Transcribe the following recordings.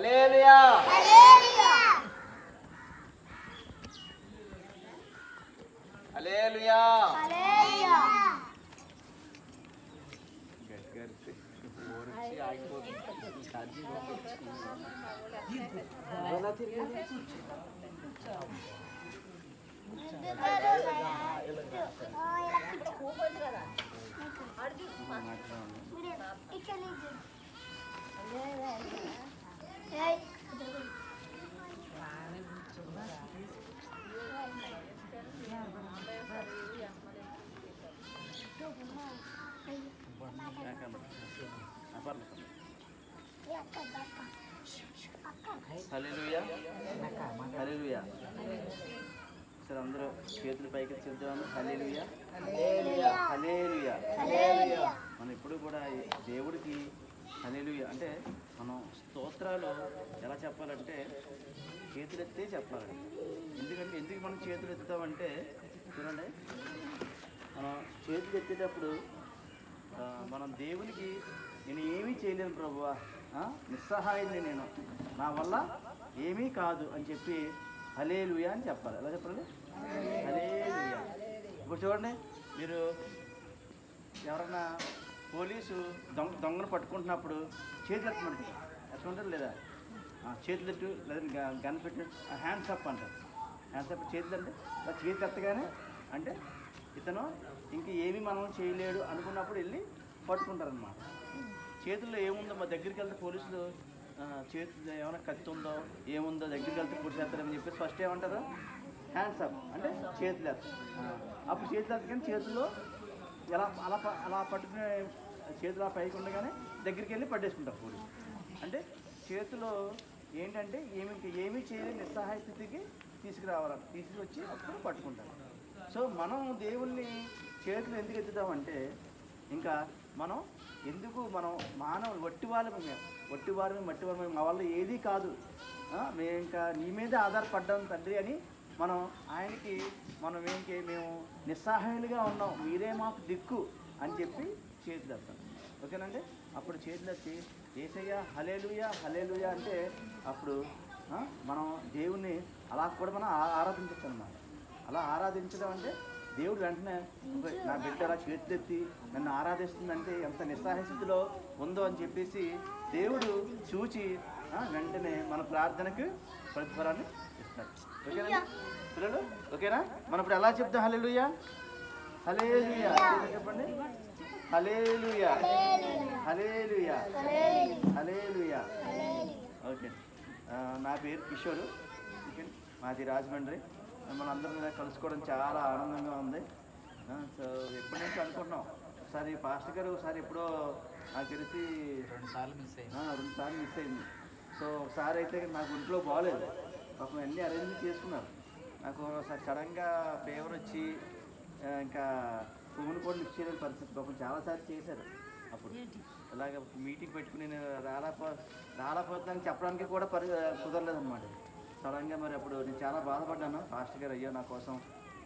హల్లెలూయా హల్లెలూయా హల్లెలూయా హల్లెలూయా. సరే అందరూ చేతులు పైకి చూద్దాము. హల్లెలూయా హల్లెలూయా. మనం ఎప్పుడు కూడా దేవుడికి హల్లెలూయా అంటే మనం స్తోత్రాలు ఎలా చెప్పాలంటే చేతులెత్తే చెప్పాలండి. ఎందుకు మనం చేతులు ఎత్తుతామంటే చూడండి, మనం చేతులు ఎత్తేటప్పుడు మనం దేవునికి నేను ఏమీ చేయలేను ప్రభువా, నిస్సహాయాన్ని నేను, నా వల్ల ఏమీ కాదు అని చెప్పి హల్లెలూయా అని చెప్పాలి. ఎలా చెప్పాలి? హల్లెలూయా. ఇప్పుడు చూడండి, మీరు ఎవరన్నా పోలీసు దొంగను పట్టుకుంటున్నప్పుడు చేతులు ఎత్తమంటే ఎత్తుకుంటారు లేదా? చేతులు ఎట్టు లేదా గన్ పెట్టి హ్యాండ్స్ అప్ అంటారు. హ్యాండ్స్ అప్ చేతులు అంటే చేతులు ఎత్తగానే అంటే ఇతను ఇంక ఏమీ మనం చేయలేడు అనుకున్నప్పుడు వెళ్ళి పట్టుకుంటారనమాట. చేతుల్లో ఏముందో మా దగ్గరికి వెళ్తే పోలీసులు చేతులు ఏమైనా కత్తి ఉందో ఏముందో దగ్గరికి వెళ్తే పొడిచేస్తారని చెప్పేసి ఫస్ట్ ఏమంటారు? హ్యాండ్స్ అప్ అంటే చేతులు ఎత్తారు. అప్పుడు చేతులు ఎత్తగానే చేతుల్లో ఎలా అలా పట్టుకునే చేతులు పైకి ఉండగానే దగ్గరికి వెళ్ళి పట్టేసుకుంటారు పోలీసు. అంటే చేతిలో ఏంటంటే ఏమీ చేయలేని నిస్సహాయ స్థితికి తీసుకువచ్చి అప్పుడు పట్టుకుంటారు. సో మనం దేవుణ్ణి చేతులు ఎందుకు ఎత్తుతామంటే ఇంకా మనం మానవులు వట్టి వాళ్ళమే మా వల్ల ఏదీ కాదు, మేము ఇంకా నీ మీదే ఆధారపడ్డాం తండ్రి అని మనం ఆయనకి మేము నిస్సహాయులుగా ఉన్నాం, మీరే మాకు దిక్కు అని చెప్పి చేతులు ఎత్తాం. ఓకేనండి? అప్పుడు చేతులు ఎత్తి యేసయ్యా హల్లెలూయా హల్లెలూయా అంటే అప్పుడు మనం దేవుణ్ణి అలా కూడా మనం ఆరాధించవచ్చు అన్నమాట. అలా ఆరాధించడం అంటే దేవుడు వెంటనే నా బిడ్డ అలా చేతులెత్తి నన్ను ఆరాధిస్తుందంటే ఎంత నిస్సహాయ స్థితిలో ఉందో అని చెప్పేసి దేవుడు చూచి వెంటనే మన ప్రార్థనకు ప్రతిఫలాన్ని ఇస్తాడు. ఓకేనా పిల్లలు? ఓకేనా? మనం ఇప్పుడు ఎలా చెప్తాం? హల్లెలూయా హల్లెలూయా చెప్పండి. హల్లెలూయా హల్లెలూయా హల్లెలూయా. ఓకే, నా పేరు కిషోరు, మాది రాజమండ్రి. మిమ్మల్ని అందరి మీద కలుసుకోవడం చాలా ఆనందంగా ఉంది. సో ఎప్పటి నుంచి అనుకుంటున్నాం, ఒకసారి పాస్టర్ గారు ఒకసారి ఎప్పుడో నాకు తెలిసి 2 సార్లు మిస్ అయింది. సో ఒకసారి అయితే నాకు ఒంట్లో బాగోలేదు, పాపం అన్నీ అరేంజ్ చేసుకున్నారు. నాకు సడన్గా ఫీవర్ వచ్చి ఇంకా ఫోన్ కూడా లిఫ్ట్ చేయలేని పరిస్థితి. పాపం చాలాసార్లు చేశారు. అప్పుడు ఇలాగ మీటింగ్ పెట్టుకుని నేను రాలేకపోతానని చెప్పడానికి కూడా కుదరలేదన్నమాట. సడన్గా మరి అప్పుడు నేను చాలా బాధపడ్డాను. పాస్టర్ గారు అయ్యో నా కోసం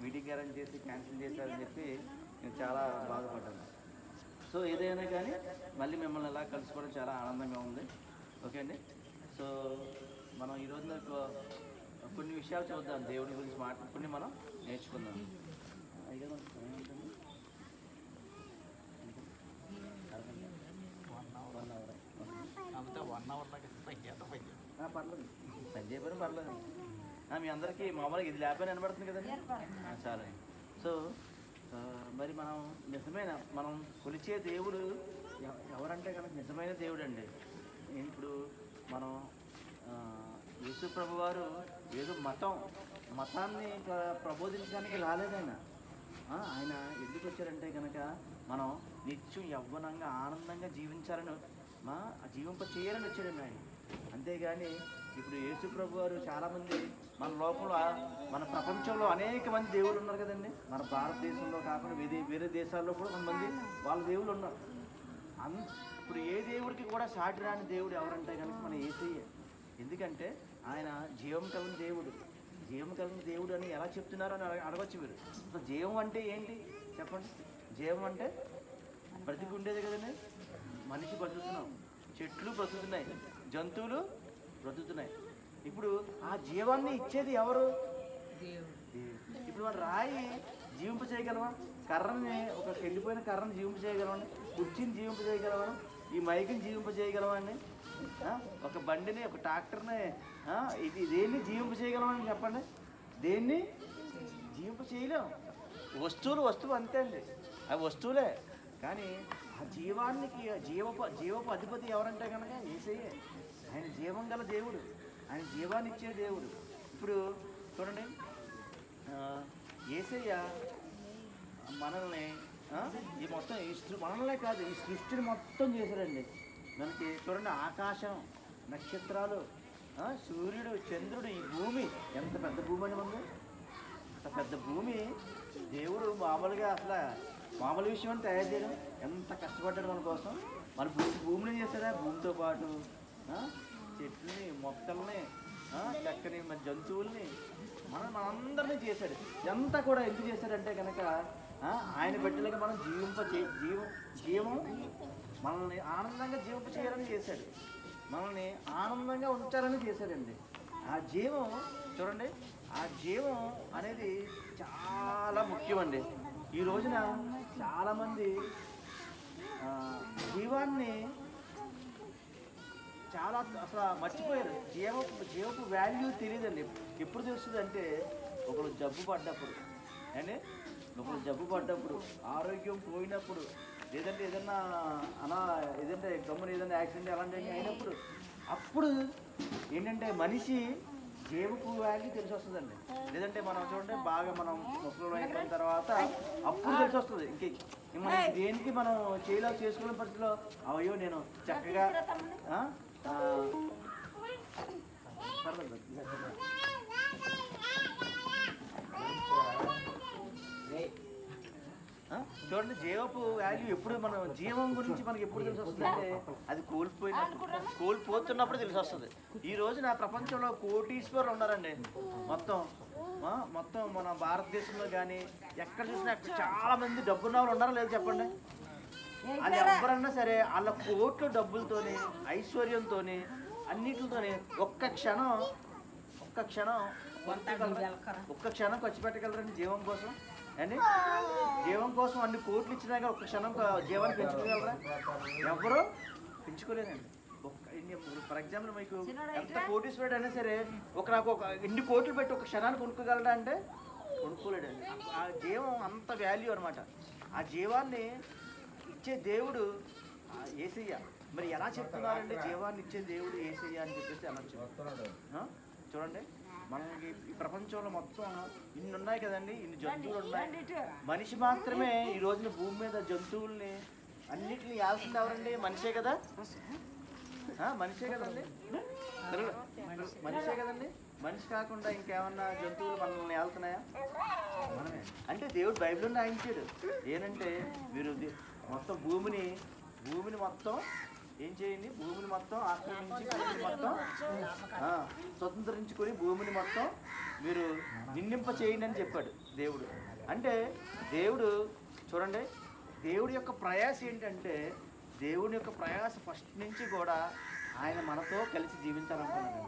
మీటింగ్ అరేంజ్ చేసి క్యాన్సిల్ చేశారని చెప్పి నేను చాలా బాధపడ్డాను. సో ఏదైనా కానీ మళ్ళీ మిమ్మల్ని ఎలా కలుసుకోవడం చాలా ఆనందంగా ఉంది. ఓకే అండి? సో మనం ఈరోజు కొన్ని విషయాలు చూద్దాం, దేవుడి గురించి మాట్లాడుకుని మనం నేర్చుకుందాం. పర్లేదు, సంజయ్ పని పర్లేదు. మీ అందరికీ మామూలుగా ఇది లేకపోయినా వినబడుతుంది కదండి, చాలా. సో మరి మనం కొలిచే దేవుడు ఎవరంటే కనుక నిజమైన దేవుడు అండి. ఇప్పుడు మనం యేసు ప్రభు వారు ఏదో మతాన్ని ప్రబోధించడానికి రాలేదైనా. ఆయన ఎందుకు వచ్చారంటే కనుక మనం నిత్యం యవ్వనంగా ఆనందంగా జీవించాలని జీవింప చేయాలని వచ్చాడండి ఆయన. అంతేగాని ఇప్పుడు యేసు ప్రభు వారు చాలామంది మన లోపల మన ప్రపంచంలో అనేక మంది దేవుళ్ళు ఉన్నారు కదండి. మన భారతదేశంలో కాకుండా వేరే దేశాల్లో కూడా కొంతమంది వాళ్ళ దేవుళ్ళు ఉన్నారు. ఇప్పుడు ఏ దేవుడికి కూడా సాటి రాని దేవుడు ఎవరంటే కనుక మన యేసయ్య. ఎందుకంటే ఆయన జీవం కలిగిన దేవుడు అని ఎలా చెప్తున్నారు అని అడగచ్చు మీరు. అసలు జీవం అంటే ఏంటి చెప్పండి? జీవం అంటే బ్రతికి ఉండేది కదండి. మనిషి బ్రతుకుతున్నాం, చెట్లు బ్రతుకుతున్నాయి, జంతువులు బ్రతుకుతున్నాయి. ఇప్పుడు ఆ జీవాన్ని ఇచ్చేది ఎవరు? ఇప్పుడు మన రాయి జీవింప చేయగలమా? కర్రని, ఒక ఎండిపోయిన కర్రని జీవింప చేయగలమని, కుర్చీని జీవింప చేయగలమని, ఈ మైకిని జీవింప చేయగలమని, ఒక బండిని, ఒక ట్రాక్టర్ని, ఇది దేన్ని జీవింప చేయగలమని చెప్పండి? దేన్ని జీవింప చేయలేము. వస్తువు అంతే అండి, అవి వస్తువులే. కానీ ఆ జీవానికి జీవపు అధిపతి ఎవరంటే కనుక యేసయ్యే. ఆయన జీవం గల దేవుడు, ఆయన జీవాన్ని ఇచ్చే దేవుడు. ఇప్పుడు చూడండి, యేసయ్య మనల్ని ఈ మొత్తం మనల్నే కాదు, ఈ సృష్టిని మొత్తం చేశాడండి. మనకి చూడండి, ఆకాశం, నక్షత్రాలు, సూర్యుడు, చంద్రుడు, ఈ భూమి, ఎంత పెద్ద భూమి అండి మనది. అంత పెద్ద భూమి దేవుడు మామూలుగా అసలు మామూలు విషయం అని తయారు చేయడం, ఎంత కష్టపడ్డాడు మన కోసం. మన భూమిని చేశాడా, భూమితో పాటు చెట్లని, మొక్కల్ని, చక్కని మన జంతువుల్ని, మనందరినీ చేశాడు. ఎంత కూడా ఎందుకు చేశాడంటే కనుక ఆయన బిడ్డలకి మనం జీవం మనల్ని ఆనందంగా జీవింప చేయాలని చేశాడు, మనల్ని ఆనందంగా ఉంచాలని చేశాడండి. ఆ జీవం చూడండి, ఆ జీవం అనేది చాలా ముఖ్యమండి. ఈ రోజున చాలామంది జీవాన్ని చాలా అసలు మర్చిపోయారు. జీవపు వాల్యూ తెలియదండి. ఎప్పుడు తెలుస్తుంది అంటే ఒకరు జబ్బు పడ్డప్పుడు, అంటే ఒకరు జబ్బు పడ్డప్పుడు, ఆరోగ్యం పోయినప్పుడు, లేదంటే ఏదన్నా ఏదంటే గమ్మున ఏదైనా యాక్సిడెంట్ అలాంటివి అయినప్పుడు, అప్పుడు ఏంటంటే మనిషి జీవపు వాల్యూ తెలిసి వస్తుందండి. లేదంటే మనం చూడండి, బాగా మనం ముసలిలో అయిపోయిన తర్వాత అప్పుడు తెలిసి వస్తుంది. మనకి దేనికి మనం చేసుకునే పరిస్థితిలో అయ్యో నేను చక్కగా చూడండి, జీవపు వాల్యూ ఎప్పుడు మనం జీవం గురించి మనకి ఎప్పుడు తెలిసి వస్తుందంటే అది కోల్పోతున్నప్పుడు తెలిసి వస్తుంది. ఈ రోజున ప్రపంచంలో కోటీశ్వరులు ఉన్నారండి. మొత్తం మన భారతదేశంలో కానీ ఎక్కడ చూసినా చాలా మంది డబ్బున్న వాళ్ళు ఉన్నారా లేదు చెప్పండి? వాళ్ళు ఎవరన్నా సరే వాళ్ళ కోట్ల డబ్బులతోని, ఐశ్వర్యంతోని, అన్నిటితోని ఒక్క క్షణం ఖర్చు పెట్టగలరండి జీవం కోసం. అండి జీవం కోసం అన్ని కోట్లు ఇచ్చినాక ఒక్క క్షణం జీవాన్ని పెంచుకోగలరా? ఎవరో పెంచుకోలేదండి. ఫర్ ఎగ్జాంపుల్ మీకు ఎంత కోటీశ్వరుడు అయినా సరే నాకు ఎన్ని కోట్లు పెట్టి ఒక క్షణాన్ని కొనుక్కోగలడా అంటే కొనుక్కోలేడండి. ఆ జీవం అంత వాల్యూ అనమాట. ఆ జీవాన్ని ఇచ్చే దేవుడు యేసయ్య. మరి ఎలా చెప్తున్నారండి జీవాన్ని ఇచ్చే దేవుడు యేసయ్య అని చెప్పేసి అలా చెప్తున్నాడు. చూడండి, మనకి ఈ ప్రపంచంలో మొత్తం ఇన్ని ఉన్నాయి కదండి, ఇన్ని జంతువులు ఉన్నాయి. మనిషి మాత్రమే ఈ రోజున భూమి మీద జంతువుల్ని అన్నిటిని ఏల్సింది ఎవరండి? మనిషే కదా, మనిషే కదండి, మనిషే కదండి. మనిషి కాకుండా ఇంకేమన్నా జంతువులు మనల్ని ఏళ్తున్నాయా? మనమే. అంటే దేవుడు బైబిల్లో రాయించాడు ఏంటంటే, మీరు మొత్తం భూమిని మొత్తం ఏం చేయండి, భూమిని మొత్తం ఆక్రమించి, భూమిని మొత్తం స్వతంత్రించుకొని భూమిని మొత్తం మీరు నిండింప చేయండి అని చెప్పాడు దేవుడు. అంటే దేవుడు చూడండి, దేవుడి యొక్క ప్రయాస ఏంటంటే, దేవుడి యొక్క ప్రయాస ఫస్ట్ నుంచి కూడా ఆయన మనతో కలిసి జీవించాలనుకున్నాడు.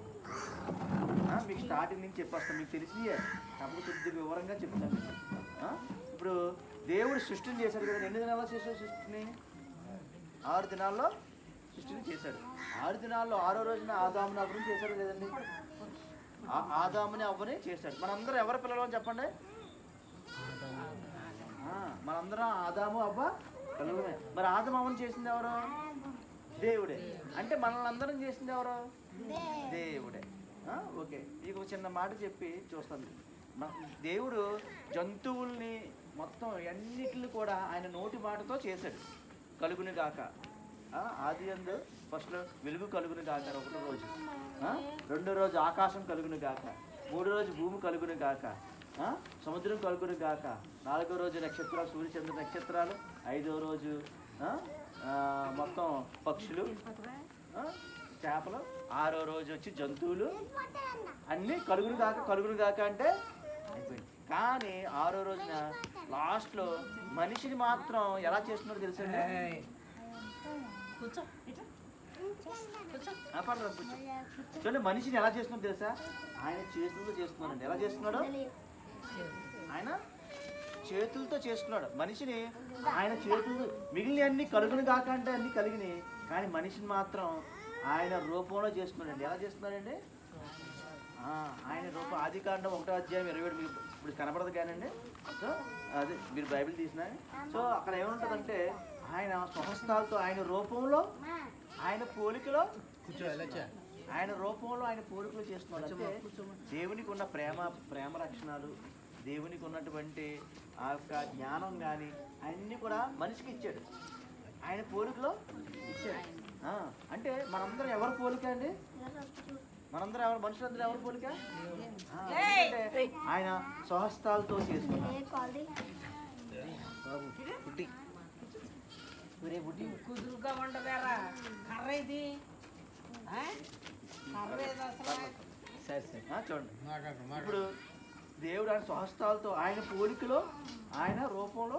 మీకు స్టార్టింగ్ నుంచి చెప్పేస్తాను, మీకు తెలిసియే కాబట్టి కొద్దిగా వివరంగా చెప్తాను. ఇప్పుడు దేవుడు సృష్టిని చేశాడు కదా, ఎన్ని దినాల్లో చేశాడు సృష్టిని? 6 దినాల్లో సృష్టిని చేశాడు. 6 దినాల్లో 6వ రోజున ఆదాముని అవ్వని చేశాడు లేదండి? ఆదాముని అవ్వని చేశాడు. మనందరం ఎవరి పిల్లలు అని చెప్పండి? మనందరం ఆదాము అవ్వ పిల్లలమే. మరి ఆదాము అవ్వని చేసింది ఎవరు? దేవుడే. అంటే మనల్ని అందరం చేసింది ఎవరు? దేవుడే. ఓకే, మీకు చిన్న మాట చెప్పి చూస్తాను. దేవుడు జంతువుల్ని మొత్తం అన్నిటిని కూడా ఆయన నోటి మాటతో చేశాడు. కలుగుని గాక, ఆది యందు ఫస్ట్లో వెలుగు కలుగుని గాక 1వ రోజు, 2వ రోజు ఆకాశం కలుగుని గాక, 3వ రోజు భూమి కలుగుని గాక, సముద్రం కలుగుని గాక, 4వ రోజు నక్షత్రాలు, సూర్యచంద్ర నక్షత్రాలు, 5వ రోజు మొత్తం పక్షులు, చేపలు, 6వ రోజు వచ్చి జంతువులు అన్నీ కలుగును గాక అంటే అయిపోయింది. కానీ 6వ రోజున లాస్ట్లో మనిషిని మాత్రం ఎలా చేస్తున్నాడో తెలుసండి? పర్లేదు కూర్చో. చూడండి మనిషిని ఎలా చేస్తున్నాడు తెలుసా? ఆయన చేతులతో చేస్తున్నాడండి. ఎలా చేస్తున్నాడు? ఆయన చేతులతో చేస్తున్నాడు మనిషిని. ఆయన చేతులు మిగిలిన అన్ని కలుగును కాకంటే అన్ని కలిగినాయి, కానీ మనిషిని మాత్రం ఆయన రూపంలో చేస్తున్నాడండి. ఎలా చేస్తున్నాడండి? ఆయన రూపం. ఆదికాండం 1:27 మీకు ఇప్పుడు కనపడదు కానండి. సో అదే మీరు బైబిల్ తీసిన. సో అక్కడ ఏముంటుందంటే ఆయన స్వహస్తాలతో ఆయన రూపంలో ఆయన పోలికలో ఆయన రూపంలో ఆయన పోలికలు చేస్తున్నాడు. అంటే దేవునికి ఉన్న ప్రేమ లక్షణాలు, దేవునికి ఉన్నటువంటి ఆ యొక్క జ్ఞానం కానీ అన్నీ కూడా మనిషికి ఇచ్చాడు. ఆయన పోలికలో ఇచ్చాడు. అంటే మనందరం ఎవరి పోలిక అండి? మనందరం ఎవరు? మనుషులందరూ ఎవరి పోలిక? అంటే ఆయన స్వహస్తాలతో చేసుకున్నాడు. కుదురుగా ఉండవేరా కర్ర ఇది చూడండి. ఇప్పుడు దేవుడు ఆయన స్వహస్తాలతో ఆయన పోలికలో ఆయన రూపంలో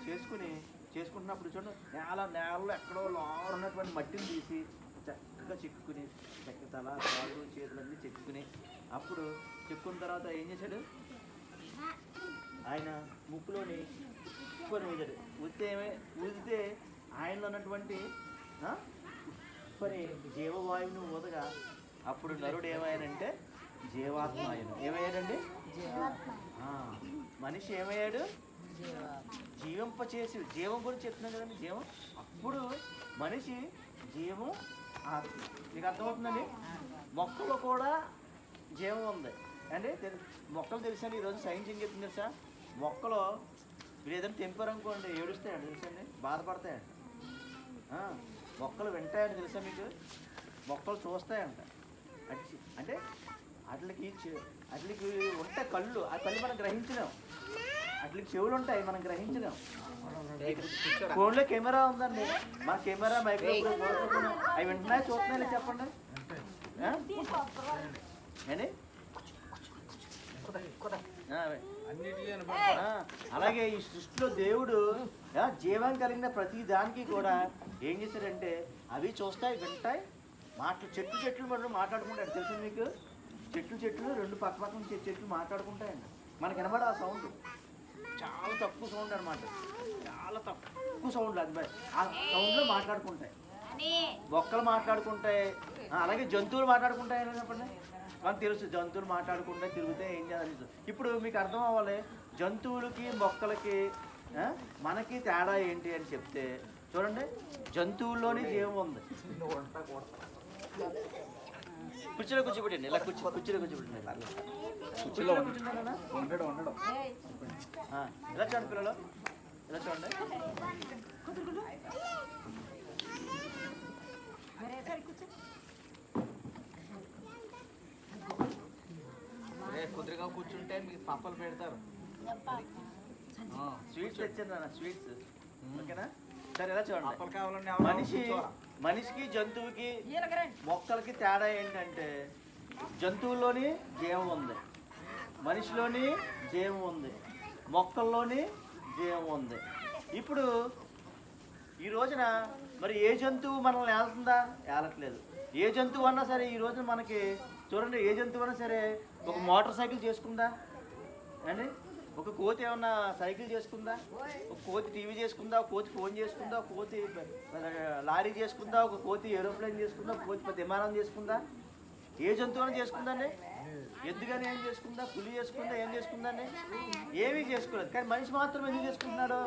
చేసుకుంటున్నప్పుడు చూడండి, నేలలో ఎక్కడో లోరు ఉన్నటువంటి మట్టిని తీసి చక్కగా చెక్కుని తల కాళ్ళు చేతులన్నీ చెక్కుని, అప్పుడు చెక్కున్న తర్వాత ఏం చేశాడు? ఆయన ముక్కులోని ఉప్పుని ఊదాడు. ఊదితే ఆయనలో ఉన్నటువంటి ఉప్పని జీవవాయువును ఊదగా అప్పుడు నరుడు ఏమయ్యాడంటే జీవాత్మ ఆయన. ఏమయ్యాడండి? మనిషి ఏమయ్యాడు? జీవింపచేసి. జీవం గురించి చెప్తున్నాం కదండి, జీవం. అప్పుడు మనిషి జీవం ఆత్మ. మీకు అర్థమవుతుందండి? మొక్కలో కూడా జీవం ఉంది అండి. మొక్కలు తెలుసండి, ఈరోజు సైన్స్ ఏం చెప్తుంది తెలుసా? మొక్కలో మీరు ఏదైనా తెంపారనుకోండి ఏడుస్తాయండి తెలుసండి, బాధపడతాయండి. మొక్కలు వింటాయండి తెలుసా మీకు? మొక్కలు చూస్తాయంట. అంటే వాటికి ఉంటాయి కళ్ళు, ఆ కళ్ళు మనం గ్రహించలేం. వాటికి చెవులు ఉంటాయి, మనం గ్రహించలేం. ఫోన్లో కెమెరా ఉందండి, మన కెమెరా మైక్రోఫోన్ అవి వింటున్నాయి చూస్తున్నాయి చెప్పండి అండి. అలాగే ఈ సృష్టిలో దేవుడు జీవం కలిగిన ప్రతి దానికి కూడా ఏం చేశాడంటే అవి చూస్తాయి, వింటాయి, చెట్లు మాట్లాడుకుంటాడు. తెలుసు మీకు? చెట్లు రెండు పక్క పక్కన చెట్లు మాట్లాడుకుంటాయండి. మనకి వినబడ ఆ సౌండ్ చాలా తక్కువ సౌండ్ అనమాట, చాలా తక్కువ సౌండ్. అది ఆ సౌండ్లో మాట్లాడుకుంటాయి. మొక్కలు మాట్లాడుకుంటాయి, అలాగే జంతువులు మాట్లాడుకుంటాయి చెప్పండి. మనకు తెలుసు జంతువులు మాట్లాడుకుంటే తిరిగితే ఏం చేయాలి. ఇప్పుడు మీకు అర్థం అవ్వాలి జంతువులకి మొక్కలకి మనకి తేడా ఏంటి అని చెప్తే చూడండి, జంతువుల్లోని జీవం ఉంది. కుర్చీలో కూర్చోబెట్టండి, ఇలా కుర్చీలో కూర్చోబెట్టండి. కుర్చీలో ఉండడం ఇలా చూడండి పిల్లలు, ఇలా చూడండి. కుదురుగా కూర్చుంటే మీకు పప్పలు పెడతారు. స్వీట్స్ తెచ్చాను నాన్న, స్వీట్స్. ఓకేనా? సరే ఎలా చూడండి. మనిషికి జంతువుకి మొక్కలకి తేడా ఏంటంటే జంతువుల్లోని జీవం ఉంది, మనిషిలోని జీవం ఉంది, మొక్కల్లోని జీవం ఉంది. ఇప్పుడు ఈ రోజున మరి ఏ జంతువు మనల్ని ఏలుతుందా? ఏలట్లేదు. ఏ జంతువు అన్నా సరే ఈ రోజున మనకి చూడండి, ఏ జంతువు అన్నా సరే ఒక మోటార్ సైకిల్ చేసుకుందా అండి? ఒక కోతి ఏమన్నా సైకిల్ చేసుకుందా? ఒక కోతి టీవీ చేసుకుందా? ఒక కోతి ఫోన్ చేసుకుందా? ఒక కోతి లారీ చేసుకుందా? ఒక కోతి ఏరోప్లేన్ చేసుకుందా? ఒక కోతి పెద్ద విమానం చేసుకుందా? ఏ జంతువు చేసుకుందండి? ఎందుకని ఏం చేసుకుందా? పులి చేసుకుందా? ఏం చేసుకుందండి? ఏమీ చేసుకోలేదు. కానీ మనిషి మాత్రం ఎందుకు చేసుకుంటున్నాడు?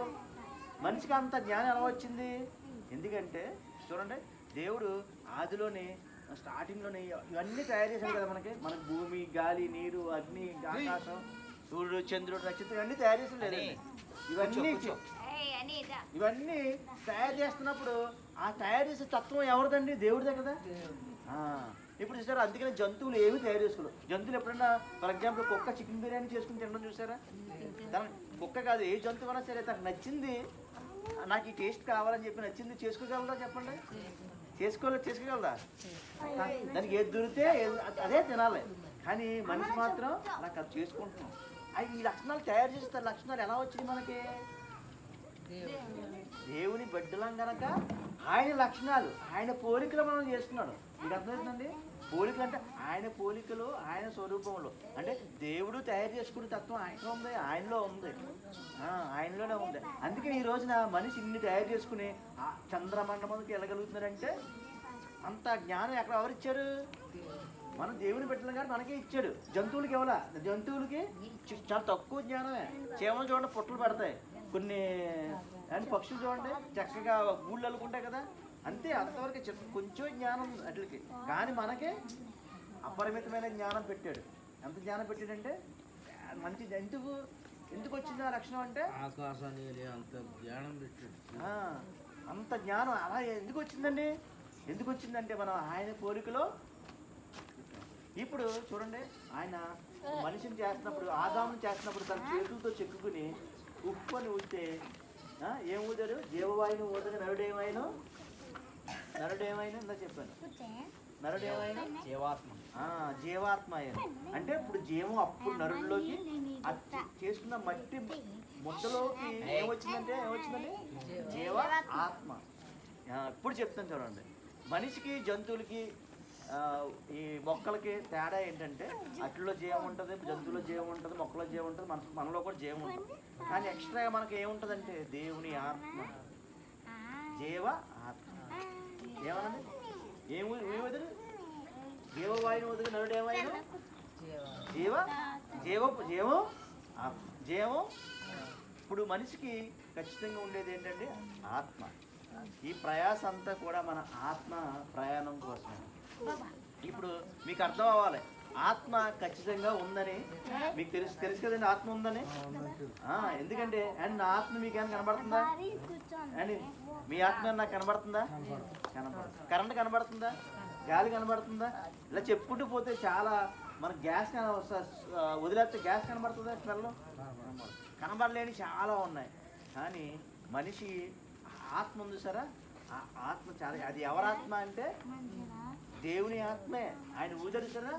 మనిషికి అంత జ్ఞానం ఎలా వచ్చింది? ఎందుకంటే చూడండి, దేవుడు ఆదిలోని స్టార్టింగ్లోనే ఇవన్నీ తయారు చేశాడు కదా. మనకి భూమి, గాలి, నీరు, అగ్ని, ఆకాశం, సూర్యుడు, చంద్రుడు, నక్షత్రం అన్నీ తయారు చేసిన లేదండి. ఇవన్నీ తయారు చేస్తున్నప్పుడు ఆ తయారు చేసే తత్వం ఎవరిదండి? దేవుడిదే కదా. ఇప్పుడు చూసారా, అందుకని జంతువులు ఏమి తయారు చేసుకోలేదు. జంతువులు ఎప్పుడైనా ఫర్ ఎగ్జాంపుల్ కుక్క చికెన్ బిర్యానీ చేసుకుని తినడం చూసారా? కుక్క కాదు, ఏ జంతువు అయినా సరే తనకు నచ్చింది, నాకు ఈ టేస్ట్ కావాలని చెప్పి నచ్చింది చేసుకోగలరా చెప్పండి? చేసుకోగలరా? దానికి ఏది దొరికితే అదే తినాలి. కానీ మనిషి మాత్రం అలా అది చేసుకుంటున్నాం. ఈ లక్షణాలు తయారు చేస్తారు. లక్షణాలు ఎలా వచ్చినాయి మనకి? దేవుని బిడ్డలం గనక ఆయన లక్షణాలు, ఆయన పోలికలు మనం చేస్తున్నాడు. మీకు అర్థమవుతుందండి? పోలికలు అంటే ఆయన పోలికలు, ఆయన స్వరూపంలో. అంటే దేవుడు తయారు చేసుకునే తత్వం ఆయనలో ఉంది, ఆయనలో ఉంది, ఆయనలోనే ఉంది. అందుకే ఈ రోజున మనిషి ఇన్ని తయారు చేసుకుని చంద్రమండలంకి వెళ్ళగలుగుతున్నారంటే అంత జ్ఞానం ఎక్కడ ఎవరిచ్చారు? మనం దేవుని పెట్టడం కానీ మనకే ఇచ్చాడు. జంతువులకి ఇవ్వాల. జంతువులకి చాలా తక్కువ జ్ఞానమే. చేమలు చూడండి పుట్టలు పెడతాయి, కొన్ని అండ్ పక్షులు చూడండి చక్కగా గూళ్ళు అల్లుకుంటాయి కదా, అంతే. అంతవరకు కొంచెం జ్ఞానం అట్లకి. కానీ మనకే అపరిమితమైన జ్ఞానం పెట్టాడు. ఎంత జ్ఞానం పెట్టాడంటే మంచి. ఎందుకు వచ్చింది ఆ లక్షణం అంటే ఆకాశాన్ని అంత జ్ఞానం పెట్టాడు. అంత జ్ఞానం అలా ఎందుకు వచ్చిందండి? ఎందుకు వచ్చిందంటే మనం ఆయన పోలికలో. ఇప్పుడు చూడండి, ఆయన మనిషిని చేస్తున్నప్పుడు, ఆదాముని చేస్తున్నప్పుడు తన చేతులతో చెక్కుకుని ఉప్పు అని ఊస్తే ఏం ఊదాడు? జీవవాయుని ఊదగా నరుడేమైనా ఇందా చెప్పాను. నరుడేమైనా జీవాత్మ అయ్యాను. అంటే ఇప్పుడు జీవం అప్పుడు నరుడిలోకి చేసుకున్న మట్టి ముద్దలోకి ఏమొచ్చిందండి? జీవ ఆత్మ. ఇప్పుడు చెప్తాను చూడండి. మనిషికి, జంతువులకి, ఈ మొక్కలకి తేడా ఏంటంటే అట్లలో జీవం ఉంటుంది, జంతువులో జీవం ఉంటుంది, మొక్కలో జీవం ఉంటుంది, మనలో కూడా జీవం ఉంటుంది. కానీ ఎక్స్ట్రాగా మనకి ఏముంటుందంటే దేవుని ఆత్మ, జీవ ఆత్మ. ఏమనండి? ఏమవుతుంది? జీవవాయుని వదిలి నరుడేమైనా జీవం. ఇప్పుడు మనిషికి ఖచ్చితంగా ఉండేది ఏంటంటే ఆత్మ. ఈ ప్రయాస అంతా కూడా మన ఆత్మ ప్రయాణం కోసమే. ఇప్పుడు మీకు అర్థం అవ్వాలి, ఆత్మ ఖచ్చితంగా ఉందని మీకు తెలుసు కదండి, ఆత్మ ఉందని. ఎందుకంటే అండ్ నా ఆత్మ మీకు ఏమైనా కనబడుతుందా అండ్? మీ ఆత్మ నాకు కనబడుతుందా? కనబడుతుంది. కరెంట్ కనబడుతుందా? గాలి కనబడుతుందా? ఇలా చెప్పుకుంటూ పోతే చాలా. మన గ్యాస్ వదిలేస్తే గ్యాస్ కనబడుతుందా? స్మెల్ కనబడలేని చాలా ఉన్నాయి. కానీ మనిషి ఆత్మ ఉంది సరే, ఆ ఆత్మ చాలా. అది ఎవరాత్మ అంటే దేవుని ఆత్మే. ఆయన ఊదాడు సరే,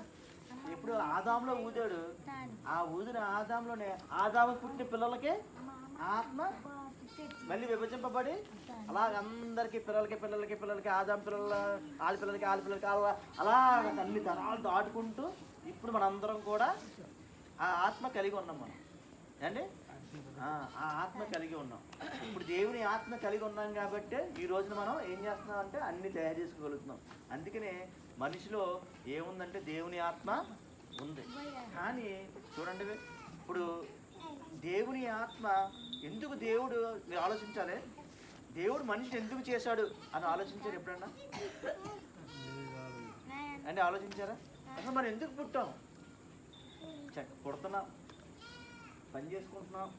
ఎప్పుడు ఆదాంలో ఊదాడు. ఆ ఊదిన ఆదాంలోనే ఆదాము పుట్టిన పిల్లలకే ఆత్మ మళ్ళీ విభజింపబడి అలా అందరికీ పిల్లలకి ఆదాం పిల్లల ఆడపిల్లలకి అలా అన్ని తరాలు దాటుకుంటూ ఇప్పుడు మనందరం కూడా ఆ ఆత్మ కలిగి ఉన్నాం మనం అండి. ఆ ఆత్మ కలిగి ఉన్నాం. ఇప్పుడు దేవుని ఆత్మ కలిగి ఉన్నాం కాబట్టి ఈ రోజున మనం ఏం చేస్తున్నాం అంటే అన్ని తయారు చేసుకోగలుగుతున్నాం. అందుకనే మనిషిలో ఏముందంటే దేవుని ఆత్మ ఉంది. కానీ చూడండి, ఇప్పుడు దేవుని ఆత్మ ఎందుకు దేవుడు, మీరు ఆలోచించాలి, దేవుడు మనిషిని ఎందుకు చేశాడు అని ఆలోచించారు ఎప్పుడన్నా అంటే? ఆలోచించారా? అసలు మనం ఎందుకు పుట్టాం? పుడుతున్నాం, పని చేసుకుంటున్నాం,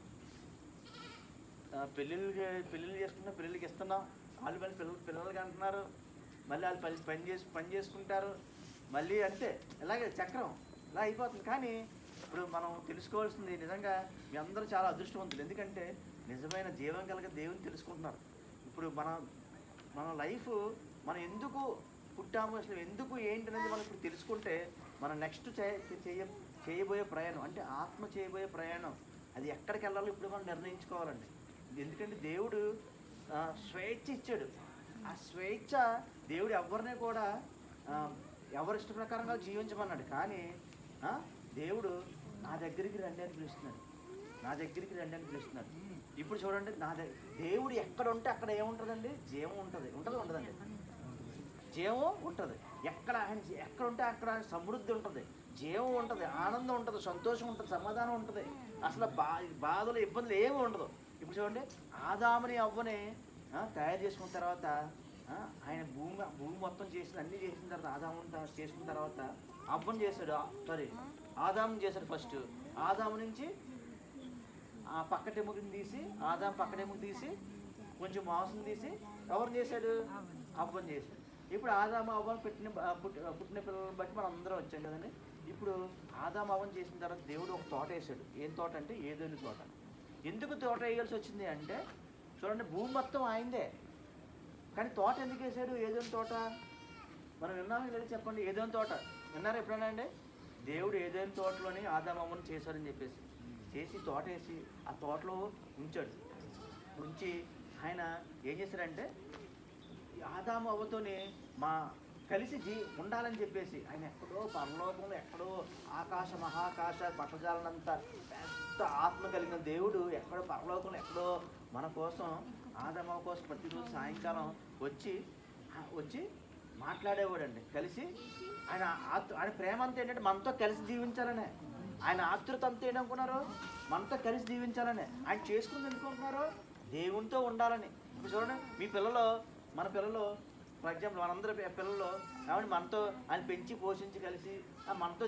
పెళ్ళిళ్ళు చేసుకుంటున్నాం, పెళ్ళిళ్ళకి ఇస్తున్నాం, వాళ్ళు మళ్ళీ పిల్లలకి అంటున్నారు, మళ్ళీ వాళ్ళు పని చేసుకుంటారు, మళ్ళీ అంతే. ఇలాగే చక్రం ఇలా అయిపోతుంది. కానీ ఇప్పుడు మనం తెలుసుకోవాల్సింది, నిజంగా మీ అందరూ చాలా అదృష్టవంతులు. ఎందుకంటే నిజమైన జీవం కలిగ దేవుని తెలుసుకుంటున్నారు. ఇప్పుడు మన లైఫ్, మనం ఎందుకు పుట్టాము, అసలు ఎందుకు ఏంటనేది మనం ఇప్పుడు తెలుసుకుంటే మనం నెక్స్ట్ చేయబోయే ప్రయాణం అంటే ఆత్మ చేయబోయే ప్రయాణం అది ఎక్కడికి వెళ్ళాలో ఇప్పుడు మనం నిర్ణయించుకోవాలండి. ఎందుకంటే దేవుడు స్వేచ్ఛ ఇచ్చాడు. ఆ స్వేచ్ఛ దేవుడు ఎవరిని కూడా ఎవరి ఇష్ట ప్రకారంగా జీవించమన్నాడు. కానీ దేవుడు నా దగ్గరికి రండి అని పిలుస్తున్నాడు. ఇప్పుడు చూడండి, దేవుడు ఎక్కడ ఉంటే అక్కడ ఏముంటుందండి? జీవం ఉంటుందండి. జీవం ఉంటుంది. ఎక్కడ ఉంటే అక్కడ సమృద్ధి ఉంటుంది, జీవం ఉంటుంది, ఆనందం ఉంటుంది, సంతోషం ఉంటుంది, సమాధానం ఉంటుంది. అసలు బాధలు, ఇబ్బందులు ఏమి ఉండదు. ఇప్పుడు చూడండి, ఆదాముని అవ్వని తయారు చేసుకున్న తర్వాత ఆయన భూమి మొత్తం అన్నీ చేసిన తర్వాత ఆదాముని చేసుకున్న తర్వాత అవ్వని చేశాడు. ఆదాముని చేశాడు. ఫస్ట్ ఆదాము నుంచి ఆ పక్కటెముకని తీసి, ఆదాము పక్కటెముకని తీసి కొంచెం మాంసం తీసి ఎవరిని చేశాడు? అవ్వని చేశాడు. ఇప్పుడు ఆదాము అవ్వని పుట్టిన పిల్లలను బట్టి మనం అందరం వచ్చాం కదండి. ఇప్పుడు ఆదాము అవ్వని చేసిన తర్వాత దేవుడు ఒక తోట వేసాడు. ఏం తోట అంటే ఏదోని తోట. ఎందుకు తోట వేయాల్సి వచ్చింది అంటే చూడండి, భూమి మొత్తం ఆయిందే, కానీ తోట ఎందుకు వేసాడు? ఏదోని తోట మనం విన్నాము లేదా చెప్పండి? ఏదోని తోట విన్నారా ఎప్పుడైనా అండి? దేవుడు ఏదోని తోటలోని ఆదాము అవ్వని చేశాడని చేసి తోట వేసి ఆ తోటలో ఉంచాడు. ఉంచి ఆయన ఏం చేశాడంటే ఆదాము అవ్వతోనే కలిసి ఉండాలని చెప్పేసి ఆయన ఎక్కడో పరలోకంలో ఎక్కడో ఆకాశ మహాకాశ పట్టజాలనంత పెద్ద ఆత్మ కలిగిన దేవుడు ఎక్కడో పరలోకంలో ఎక్కడో మన కోసం ఆదాము కోసం ప్రతిరోజు సాయంకాలం వచ్చి మాట్లాడేవాడండి. కలిసి ఆయన ప్రేమ అంతా ఏంటంటే మనతో కలిసి జీవించాలనే. ఆయన ఆతృత అంతా ఏంటనుకున్నారు, మనతో కలిసి జీవించాలని. ఆయన చేసుకుంది ఎందుకుంటున్నారు, దేవునితో ఉండాలని. ఇప్పుడు చూడండి, మన పిల్లలు ఫర్ ఎగ్జాంపుల్ మనందరి పిల్లలు కాబట్టి మనతో ఆయన పెంచి పోషించి కలిసి మనతో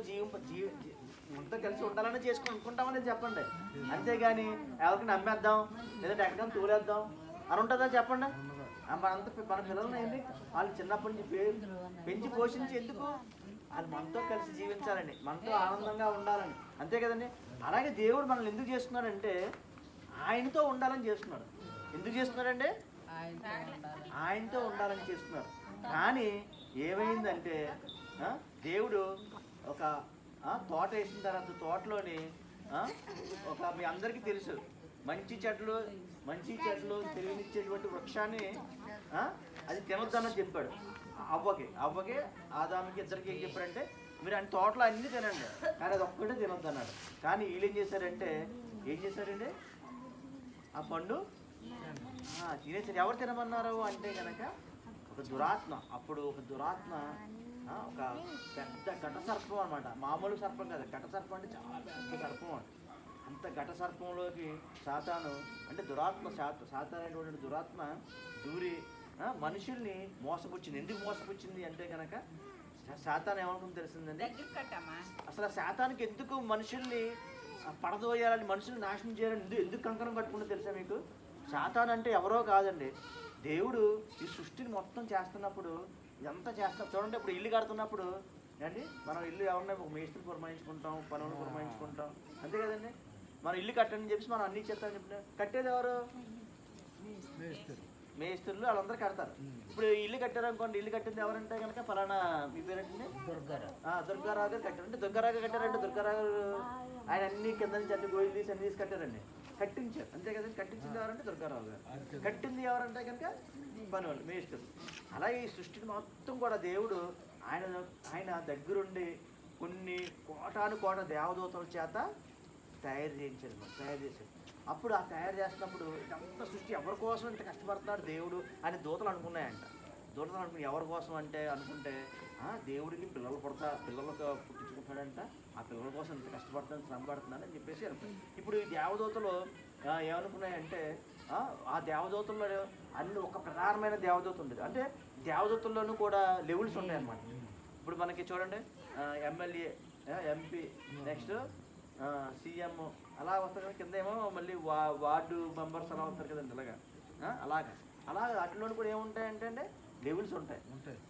కలిసి ఉండాలని అనుకుంటామని చెప్పండి. అంతేగాని ఎవరికి నమ్మేద్దాం లేదంటే ఎక్కడికైనా తూలేద్దాం అని ఉంటుందా చెప్పండి. మన పిల్లల్ని ఏంటి వాళ్ళు చిన్నప్పటి నుంచి పెంచి పోషించి ఎందుకు, వాళ్ళు మనతో కలిసి జీవించాలండి, మనతో ఆనందంగా ఉండాలని. అంతే కదండి. అలాగే దేవుడు మనల్ని ఎందుకు చేస్తున్నాడంటే ఆయనతో ఉండాలని చేస్తున్నాడు. ఎందుకు చేస్తున్నాడంటే ఆయనతో ఉండాలని చేస్తున్నారు. కానీ ఏమైందంటే దేవుడు ఒక తోట వేసిన తర్వాత తోటలోని మీ అందరికీ తెలుసు మంచి చెట్లు తెలివినిచ్చేటువంటి వృక్షాన్ని అది తినొద్దన్నది చెప్పాడు అవ్వకి ఆదాముకి ఇద్దరికి ఏం చెప్పాడంటే మీరు ఆయన తోటలో అన్నీ తినండి కానీ అది ఒక్కటే తినొద్దు అన్నాడు. కానీ వీళ్ళు ఏం చేశారండి ఆ పండు తినేసారు. ఎవరు తినమన్నారు అంటే కనుక ఒక దురాత్మ. అప్పుడు ఒక ఒక పెద్ద ఘట సర్పం అనమాట. మామూలు సర్పం కాదు, ఘట సర్పం అంటే చాలా పెద్ద సర్పం. అంత ఘట సర్పంలోకి సాతాను అంటే సాతాను అనేటువంటి దురాత్మ దూరి మనుషుల్ని మోసపుచ్చింది. ఎందుకు మోసపుచ్చింది అంటే కనుక సాతాను ఏమనుకుంది తెలిసిందండి, అసలు సాతానికి ఎందుకు మనుషుల్ని పడదోయాలని, మనుషుల్ని నాశనం చేయాలని ఎందుకు కంకణం కట్టుకుంటే తెలుసా మీకు? సాతాను అంటే ఎవరో కాదండి, దేవుడు ఈ సృష్టిని మొత్తం చేస్తున్నప్పుడు ఇదంతా చేస్తాం. చూడండి, ఇప్పుడు ఇల్లు కడుతున్నప్పుడు అండి మనం ఇల్లు ఎవరినైనా ఒక మేస్త్రిని పురమాయించుకుంటాం, పనులను పురమాయించుకుంటాం, అంతే కదండి. మనం ఇల్లు కట్టని చెప్పేసి మనం అన్నీ చేస్తామని చెప్పిన కట్టేది ఎవరు? మేస్త్రులు. వాళ్ళందరూ కడతారు. ఇప్పుడు ఇల్లు కట్టారనుకోండి, ఇల్లు కట్టింది ఎవరంటే కనుక ఫలానా మీ పేరేంటండి దుర్గారావు గారు కట్టారు. అంటే దుర్గారావు గారు కట్టారంటే దుర్గారావు గారు ఆయన అన్ని కింద నుంచి అన్ని గోయిలు తీసి అన్ని తీసి కట్టారండి, కట్టించారు. అంతే కదండి. కట్టించింది ఎవరంటే దుర్గారావు గారు, కట్టింది ఎవరంటే కనుక పని వాళ్ళు మేస్త్రులు. అలాగే ఈ సృష్టిని మొత్తం కూడా దేవుడు ఆయన దగ్గరుండి కొన్ని కోట దేవదూతల చేత తయారు చేశాడు. అప్పుడు ఆ తయారు చేస్తున్నప్పుడు ఇదంతా సృష్టి ఎవరి కోసం ఇంత కష్టపడుతున్నాడు దేవుడు అని దూతలు అనుకున్నాయంట. దూతలు అనుకుని ఎవరి కోసం అనుకుంటే దేవుడికి పిల్లలకు పుట్టించుకుంటాడంట, ఆ పిల్లల కోసం ఇంత కష్టపడుతున్నాడు, శ్రమ పడుతున్నాడు అని చెప్పేసి అనుకున్నాడు. ఇప్పుడు ఈ దేవదూతలు ఏమనుకున్నాయంటే ఆ దేవదూతల్లో అన్ని ఒక ప్రధానమైన దేవదూత ఉండేది. అంటే దేవదూతల్లోనూ కూడా లెవెల్స్ ఉంటాయన్నమాట. ఇప్పుడు మనకి చూడండి ఎమ్మెల్యే, ఎంపీ, నెక్స్ట్ సీఎం అలా వస్తారు కదా, కింద ఏమో మళ్ళీ వార్డు మెంబర్స్ అలా వస్తారు కదండి. అలాగా వాటిలోనూ కూడా ఏముంటాయంటే లెవెల్స్ ఉంటాయి.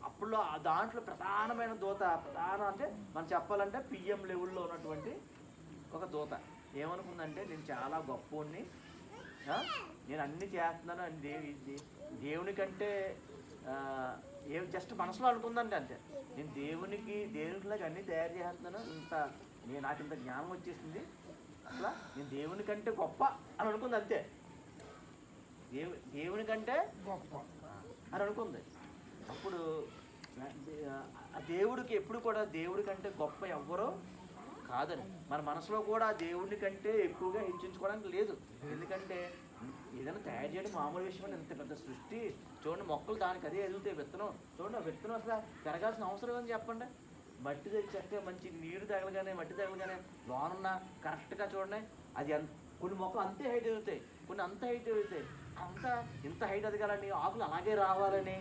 అప్పుడు దాంట్లో ప్రధానమైన దూత అంటే మనం చెప్పాలంటే పిఎం లెవెల్లో ఉన్నటువంటి ఒక దూత ఏమనుకుందంటే నేను చాలా గొప్పని, నేను అన్నీ చేస్తున్నాను అని దేవునికంటే జస్ట్ మనసులో అనుకుందంటే అంతే, నేను దేవునిలాగా అన్నీ తయారు చేస్తున్నాను, నాకు ఇంత జ్ఞానం వచ్చేసింది, అసలు నేను దేవునికంటే గొప్ప అని అనుకుంది అంతే. దేవునికంటే గొప్ప అని అనుకుంది. అప్పుడు దేవుడికి ఎప్పుడు కూడా దేవుడి కంటే గొప్ప ఎవ్వరో కాదని మన మనసులో కూడా దేవుడి కంటే ఎక్కువగా హెచ్చించుకోవడానికి లేదు. ఎందుకంటే ఏదైనా తయారు చేయడం మామూలు విషయం. ఎంత పెద్ద సృష్టి చూడండి, మొక్కలు దానికి అదే ఎదుగుతాయి. విత్తనం చూడండి, ఆ విత్తనం అసలు పెరగాల్సిన అవసరం అని చెప్పండి. మట్టి చక్కగా మంచి నీరు తగలగానే మట్టి తగలగానే లోనున్న కరెక్ట్గా చూడండి, అది కొన్ని మొక్కలు అంతే హైట్ ఎదుగుతాయి, కొన్ని అంత హైట్ ఎదుగుతాయి. ఇంత హైట్ ఎదగాలని, ఆకులు అలాగే రావాలని,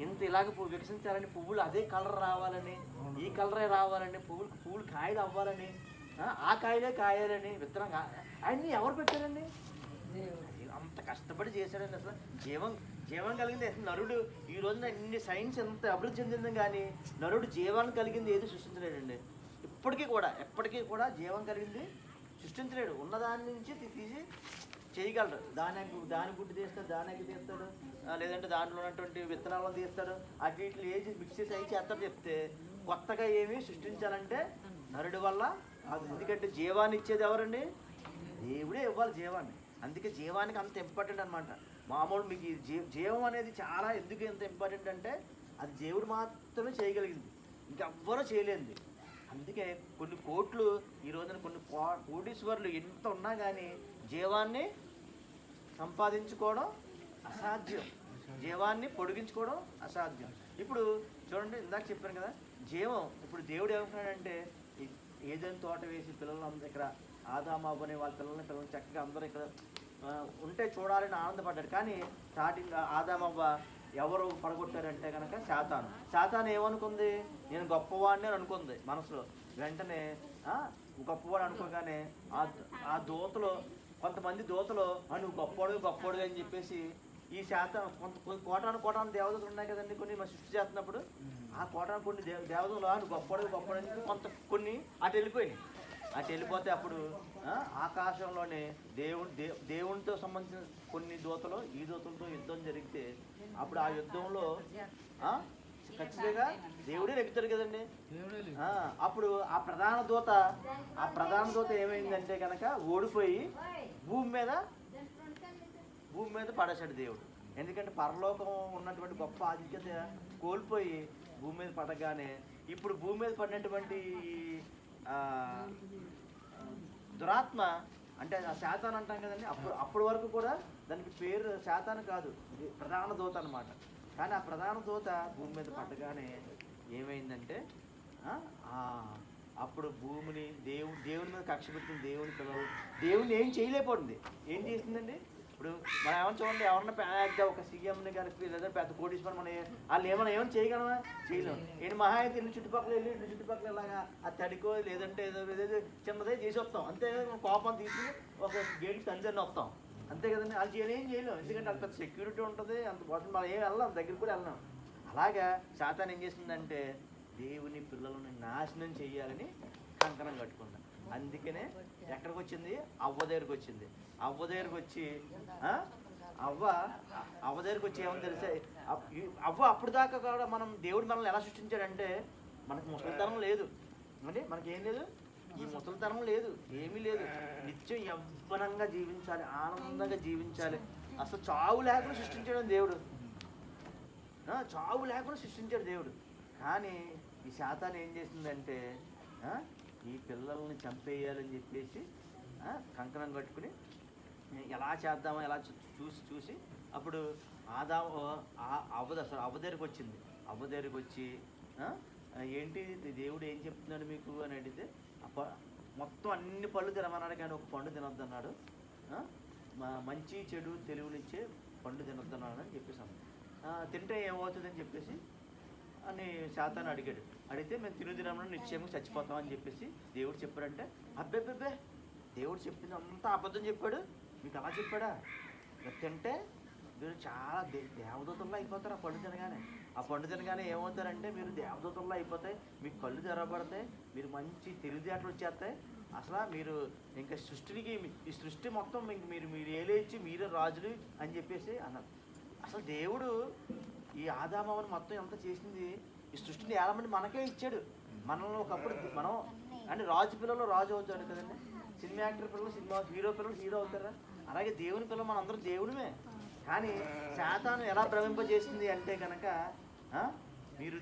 ఇంత ఇలాగ వికసించాలని, పువ్వులు అదే కలర్ రావాలని, ఈ కలరే రావాలని, పువ్వులు కాయలు అవ్వాలని, ఆ కాయలే కాయాలని, విత్తనం అన్నీ ఎవరు పెట్టారండి? అంత కష్టపడి చేశాడండి. అసలు జీవం కలిగింది నరుడు. ఈ రోజున ఇన్ని సైన్స్ ఎంత అభివృద్ధి చెందింది కానీ నరుడు జీవాన్ని కలిగింది ఏది సృష్టించలేడండి. ఎప్పటికీ కూడా జీవం కలిగింది సృష్టించలేడు. ఉన్నదాని నుంచి తీసి చేయగలడు. దాని గుడ్డు తీస్తాడు, దానికి తీస్తాడు, లేదంటే దాంట్లో ఉన్నటువంటి విత్తనాలను తీస్తాడు, అటు ఇట్లు ఏది మిక్స్ చేసి అవి చేస్తాడు. చెప్తే కొత్తగా ఏమి సృష్టించాలంటే నరుడి వల్ల అది. ఎందుకంటే జీవాన్ని ఇచ్చేది ఎవరండి? దేవుడే ఇవ్వాలి జీవాన్ని. అందుకే జీవానికి అంత ఇంపార్టెంట్ అనమాట. మామూలు మీకు ఈ జీవం అనేది చాలా ఎందుకు ఎంత ఇంపార్టెంట్ అంటే అది దేవుడు మాత్రమే చేయగలిగింది, ఇంకెవ్వరూ చేయలేంది. అందుకే కొన్ని కోట్లు ఈ రోజున కొన్ని కోటీశ్వరులు ఎంత ఉన్నా కానీ జీవాన్ని సంపాదించుకోవడం అసాధ్యం, జీవాన్ని పొడిగించుకోవడం అసాధ్యం. ఇప్పుడు చూడండి, ఇందాక చెప్పాను కదా జీవం. ఇప్పుడు దేవుడు ఏమంటున్నాడంటే ఏదైనా తోట వేసి పిల్లలందరూ ఇక్కడ ఆదామాబు అనే వాళ్ళ పిల్లల్ని చక్కగా అందరూ ఇక్కడ ఉంటే చూడాలని ఆనందపడ్డాడు. కానీ స్టార్టింగ్ ఆదామవ్వ ఎవరు పడగొట్టారంటే కనుక శాతాను ఏమనుకుంది, నేను గొప్పవాడిని అని అనుకుంది మనసులో. వెంటనే గొప్పవాడు అనుకోగానే ఆ దూతలో కొంతమంది దూతలు నువ్వు గొప్పవాడు అని చెప్పేసి ఈ శాతం కోటాను దేవతలు ఉన్నాయి కదండి, కొన్ని మన సృష్టి చేస్తున్నప్పుడు ఆ కోటాను కొన్ని దేవతలు నువ్వు గొప్పవాడు అని చెప్పి కొన్ని అటు వెళ్ళిపోయినాయి. అటు వెళ్ళిపోతే అప్పుడు ఆకాశంలోనే దేవునితో సంబంధించిన కొన్ని దూతలు ఈ దూతలతో యుద్ధం జరిగితే అప్పుడు ఆ యుద్ధంలో ఖచ్చితంగా దేవుడే నెగ్గుతాడు కదండి. అప్పుడు ఆ ప్రధాన దూత ఏమైందంటే కనుక ఓడిపోయి భూమి మీద పడేశాడు దేవుడు. ఎందుకంటే పరలోకం ఉన్నటువంటి గొప్ప ఆధిక్యత కోల్పోయి భూమి మీద పడగానే ఇప్పుడు భూమి మీద పడినటువంటి దురాత్మ అంటే ఆ శాతాన్ అంటాం కదండి, అప్పటి వరకు కూడా దానికి పేరు శాతాన్ కాదు, ప్రధాన దూత అన్నమాట. కానీ ఆ ప్రధాన దూత భూమి మీద పడగానే ఏమైందంటే అప్పుడు భూమిని దేవుని మీద కక్ష పెట్టింది. దేవుని ఏం చేయలేకపోతుంది. ఏం చేసిందండి? ఇప్పుడు మనం ఏమన్నా చూడండి, ఎవరన్నా పెద్ద ఒక సీఎంని కానీ లేదా పెద్ద కోటీశ్వరం వాళ్ళు ఏమైనా చేయగలమా? చేయలేము. నేను మహా అయితే ఇల్లు చుట్టుపక్కల ఇలాగా ఆ తడికో లేదంటే ఏదో చిన్నదే చేసి వస్తాం అంతే. కోపం తీసి ఒక గేట్ తండ్రిని వస్తాం అంతే కదండి. వాళ్ళు ఏం చేయలేము, ఎందుకంటే అంత పెద్ద సెక్యూరిటీ ఉంటుంది, అంత కోసం మనం ఏం వెళ్ళాం, దగ్గరికి కూడా వెళ్ళాం. అలాగా శాతాన్ ఏం చేసిందంటే దేవుని పిల్లలను నాశనం చేయాలని కంకణం కట్టుకుంది. అందుకనే ఎక్కడికి వచ్చింది? అవ్వ దగ్గరికి వచ్చింది. అవ్వ దగ్గరికి వచ్చి ఏమని తెలిసే అవ్వ అప్పుడు దాకా కూడా దేవుడు మనల్ని ఎలా సృష్టించాడంటే మనకు ముసలితనం లేదు అంటే మనకేం లేదు, ఈ ముసలితనం లేదు, ఏమీ లేదు. నిత్యం యవ్వనంగా జీవించాలి, ఆనందంగా జీవించాలి. అసలు చావు లేకుండా సృష్టించాడు దేవుడు, చావు లేకుండా సృష్టించాడు దేవుడు. కానీ ఈ శాతాన్ని ఏం చేసిందంటే ఈ పిల్లల్ని చంపేయాలని చెప్పేసి కంకణం కట్టుకుని ఎలా చేద్దామో ఎలా చూసి అప్పుడు అవ్వ దగ్గరికి వచ్చింది. అవ్వ దగ్గరికి వచ్చి ఏంటి దేవుడు ఏం చెప్తున్నాడు మీకు అని అడిగితే మొత్తం అన్ని పళ్ళు తినమన్నాడు, కానీ ఒక పండు తినొద్దన్నాడు, మంచి చెడు తెలివినిచ్చే పండు తినొద్దన్నాడు అని చెప్పేసాము. తింటే ఏమవుతుందని చెప్పేసి అని శాతాన్ని అడిగాడు. అడిగితే మేము తినమని నిశ్చయంగా చచ్చిపోతామని చెప్పేసి దేవుడు చెప్పాడంటే అబ్బెబ్బెబ్బే దేవుడు చెప్పింది అంతా అబద్ధం చెప్పాడు, మీకు అలా చెప్పాడా? తింటే మీరు చాలా దేవదూతల్లో అయిపోతారు. ఆ పండు తినగానే ఏమవుతారంటే మీరు దేవదూతల్లో అయిపోతాయి, మీకు కళ్ళు తెరవబడతాయి, మీరు మంచి తెలివితేటలు వచ్చేస్తాయి. అసలు మీరు ఇంకా ఈ సృష్టి మొత్తం మీరు ఏలేచి మీరే రాజులు అని చెప్పేసి అన్నారు. అసలు దేవుడు ఈ ఆదామవని మొత్తం ఎంత చేసింది, ఈ సృష్టిని ఏలమంది మనకే ఇచ్చాడు. మనల్ని ఒకప్పుడు మనం అంటే రాజు పిల్లలు రాజు అవుతాడు కదండి, సినిమా యాక్టర్ పిల్లలు హీరో పిల్లలు హీరో అవుతారా? అలాగే దేవుని పిల్లలు మన అందరం దేవునిమే. కానీ శాతాను ఎలా భ్రమింపజేసింది అంటే కనుక మీరు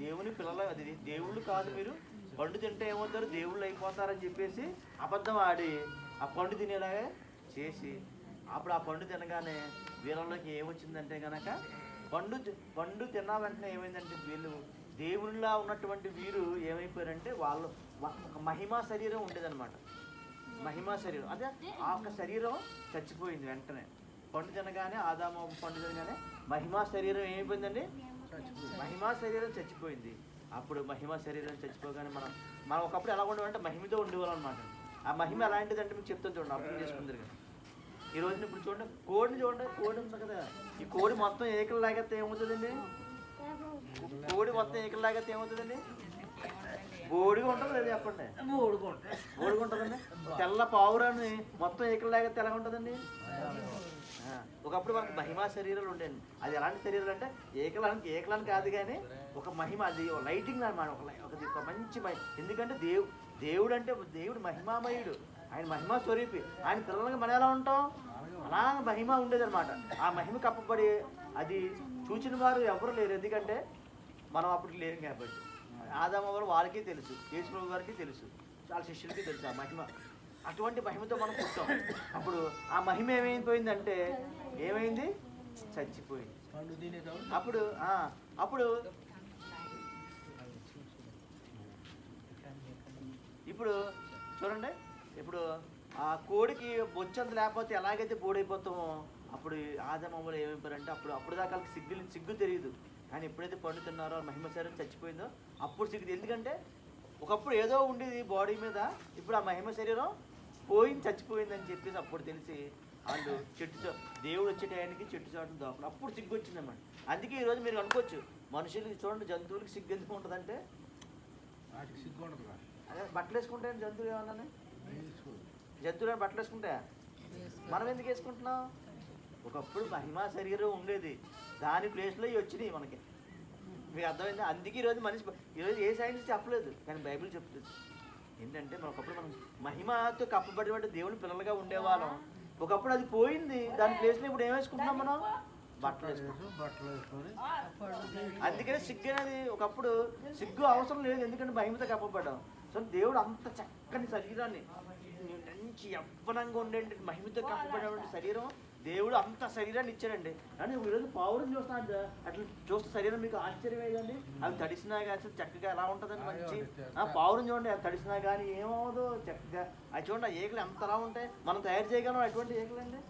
దేవుని పిల్లలు, అది దేవుళ్ళు కాదు, మీరు పండు తింటే ఏమవుతారు, దేవుళ్ళు అయిపోతారని చెప్పేసి అబద్ధం ఆడి ఆ పండు తినేలాగా చేసి అప్పుడు ఆ పండు తినగానే వీళ్ళలోకి ఏమొచ్చిందంటే కనుక పండు తిన్న వెంటనే ఏమైందంటే వీళ్ళు దేవునిలా ఉన్నటువంటి వీరు ఏమైపోయారంటే వాళ్ళు ఒక మహిమా శరీరం ఉండేదన్నమాట. మహిమా శరీరం అదే ఆ ఒక్క శరీరం చచ్చిపోయింది. వెంటనే పండు తినగానే ఆదాము పండు తినగానే మహిమా శరీరం ఏమైపోయిందండి? మహిమా శరీరం చచ్చిపోయింది. అప్పుడు మహిమా శరీరం చచ్చిపోగానే మనం ఒకప్పుడు ఎలా ఉండేవాళ్ళంటే మహిమతో ఉండేవాళ్ళం అనమాట. ఆ మహిమ ఎలాంటిదంటే మీకు చెప్తాను చూడండి, అర్థం చేసుకుందరు కదా. ఈ రోజున ఇప్పుడు చూడండి, కోడి ఉంది కదా, ఈ కోడి మొత్తం ఏకలు లాగితే ఏమవుతుందండి? కోడి మొత్తం ఏకలు లాగితే ఏమవుతుందండి? బోడిగా ఉంటుంది లేదా చెప్పండి? బోడిగా ఉంటుందండి. తెల్ల పావురాన్ని మొత్తం ఏకలు లాగితే ఎలా ఉంటుందండి? ఒకప్పుడు మనకు మహిమా శరీరాలు ఉండేది. అది ఎలాంటి శరీరాలు అంటే ఏకలానికి కాదు, కానీ ఒక మహిమ, అది లైటింగ్ అనమాట, ఒక మంచి ఎందుకంటే దేవుడు అంటే దేవుడు మహిమామయుడు, ఆయన మహిమా స్వరూపి. ఆయన పిల్లలకి మనం ఎలా ఉంటాం? అలా మహిమ ఉండేదన్నమాట. ఆ మహిమ కప్పబడి అది చూచిన వారు ఎవరు లేరు, ఎందుకంటే మనం అప్పుడు లేరు కాబట్టి. ఆదాము వారు వారికి తెలుసు, యేసు వారికి తెలుసు, వాళ్ళ శిష్యులకి తెలుసు ఆ మహిమ. అటువంటి మహిమతో మనం పుట్టాం. అప్పుడు ఆ మహిమ ఏమైపోయిందంటే ఏమైంది? చచ్చిపోయింది. పండు తినేటప్పుడు అప్పుడు అప్పుడు ఇప్పుడు చూడండి, ఇప్పుడు ఆ కోడికి బొచ్చంత లేకపోతే ఎలాగైతే బోడైపోతామో అప్పుడు ఆదామవ్వలు ఏమైపోయారంటే అప్పుడు దాకా వాళ్ళకి సిగ్గు తెలియదు. కానీ ఎప్పుడైతే పండు తిన్నారో మహిమ శరీరం చచ్చిపోయిందో అప్పుడు సిగ్గు. ఎందుకంటే ఒకప్పుడు ఏదో ఉండేది బాడీ మీద, ఇప్పుడు ఆ మహిమ శరీరం పోయింది, చచ్చిపోయిందని చెప్పేసి అప్పుడు తెలిసి వాళ్ళు దేవుడు వచ్చే టయానికి చెట్టు చాటును దోపడం అప్పుడు సిగ్గు వచ్చిందన్నమాట. అందుకే ఈరోజు మీరు అనుకోవచ్చు, మనుషులకి చూడండి జంతువులకి సిగ్గు ఎందుకు ఉంటుందంటే వాటికి సిగ్గు ఉండదు కదా. అదే బట్టలు వేసుకుంటాయని జంతువులు ఏమన్నా, వేసుకోదు. జంతువులు బట్టలు వేసుకుంటాయా? మనం ఎందుకు వేసుకుంటున్నాం? ఒకప్పుడు మహిమా శరీరం ఉండేది, దాని ప్లేస్లో ఇవి వచ్చినాయి మనకి. మీకు అర్థమైంది? అందుకే ఈరోజు ఏ సైన్స్ చెప్పలేదు, కానీ బైబిల్ చెప్తుంది. ఏంటంటే ఒకప్పుడు మనం మహిమతో కప్పబడి దేవుని పిల్లలుగా ఉండేవాళ్ళం. ఒకప్పుడు అది పోయింది, దాని ప్లేస్లో ఇప్పుడు ఏం వేసుకుంటున్నాం మనం? బట్టలు వేసుకొని అందుకనే సిగ్గు అనేది ఒకప్పుడు సిగ్గు అవసరం లేదు, ఎందుకంటే మహిమతో కప్పబడ్డాం. సో దేవుడు అంత చక్కని శరీరాన్ని, మంచి యవ్వనంగా ఉండే మహిమతో కప్పబడినటువంటి శరీరం దేవుడు అంత శరీరాన్ని ఇచ్చాడండి. కానీ ఈరోజు పావురం చూస్తాను, అట్లా చూస్తే శరీరం మీకు ఆశ్చర్యం ఏదండి. అవి తడిసినా కానీ చక్కగా ఎలా ఉంటుందండి మంచి. పావురం చూడండి, అది తడిసినా కానీ ఏమవుదో చక్కగా. అది చూడండి, ఆ ఏకలు ఎంత అలా ఉంటాయి. మనం తయారు చేయగలం అటువంటి ఏకలండి.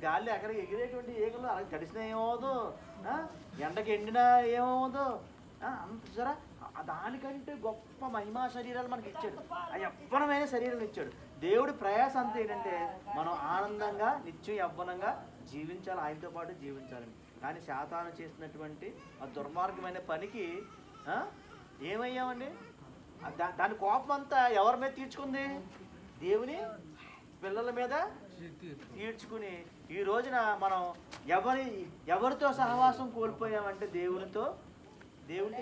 గాలి ఎక్కడ ఎగిరేటువంటి ఏకలు అలా తడిసినా ఏమవుదో, ఎండకి ఎండినా ఏమవుదో. అంత సరే దానికంటే గొప్ప మహిమా శరీరాలు మనకి ఇచ్చాడు, ఆ యవ్వనమైన శరీరం ఇచ్చాడు. దేవుడి ప్రయాస అంతా ఏంటంటే మనం ఆనందంగా నిత్యం యవ్వనంగా జీవించాలి, ఆయనతో పాటు జీవించాలని. కానీ శాతాను చేసినటువంటి ఆ దుర్మార్గమైన పనికి ఏమయ్యామండి? దాని కోపం అంతా ఎవరి మీద తీర్చుకుంది? దేవుని పిల్లల మీద తీర్చుకుని ఈ రోజున మనం ఎవరితో సహవాసం కోల్పోయామంటే దేవునితో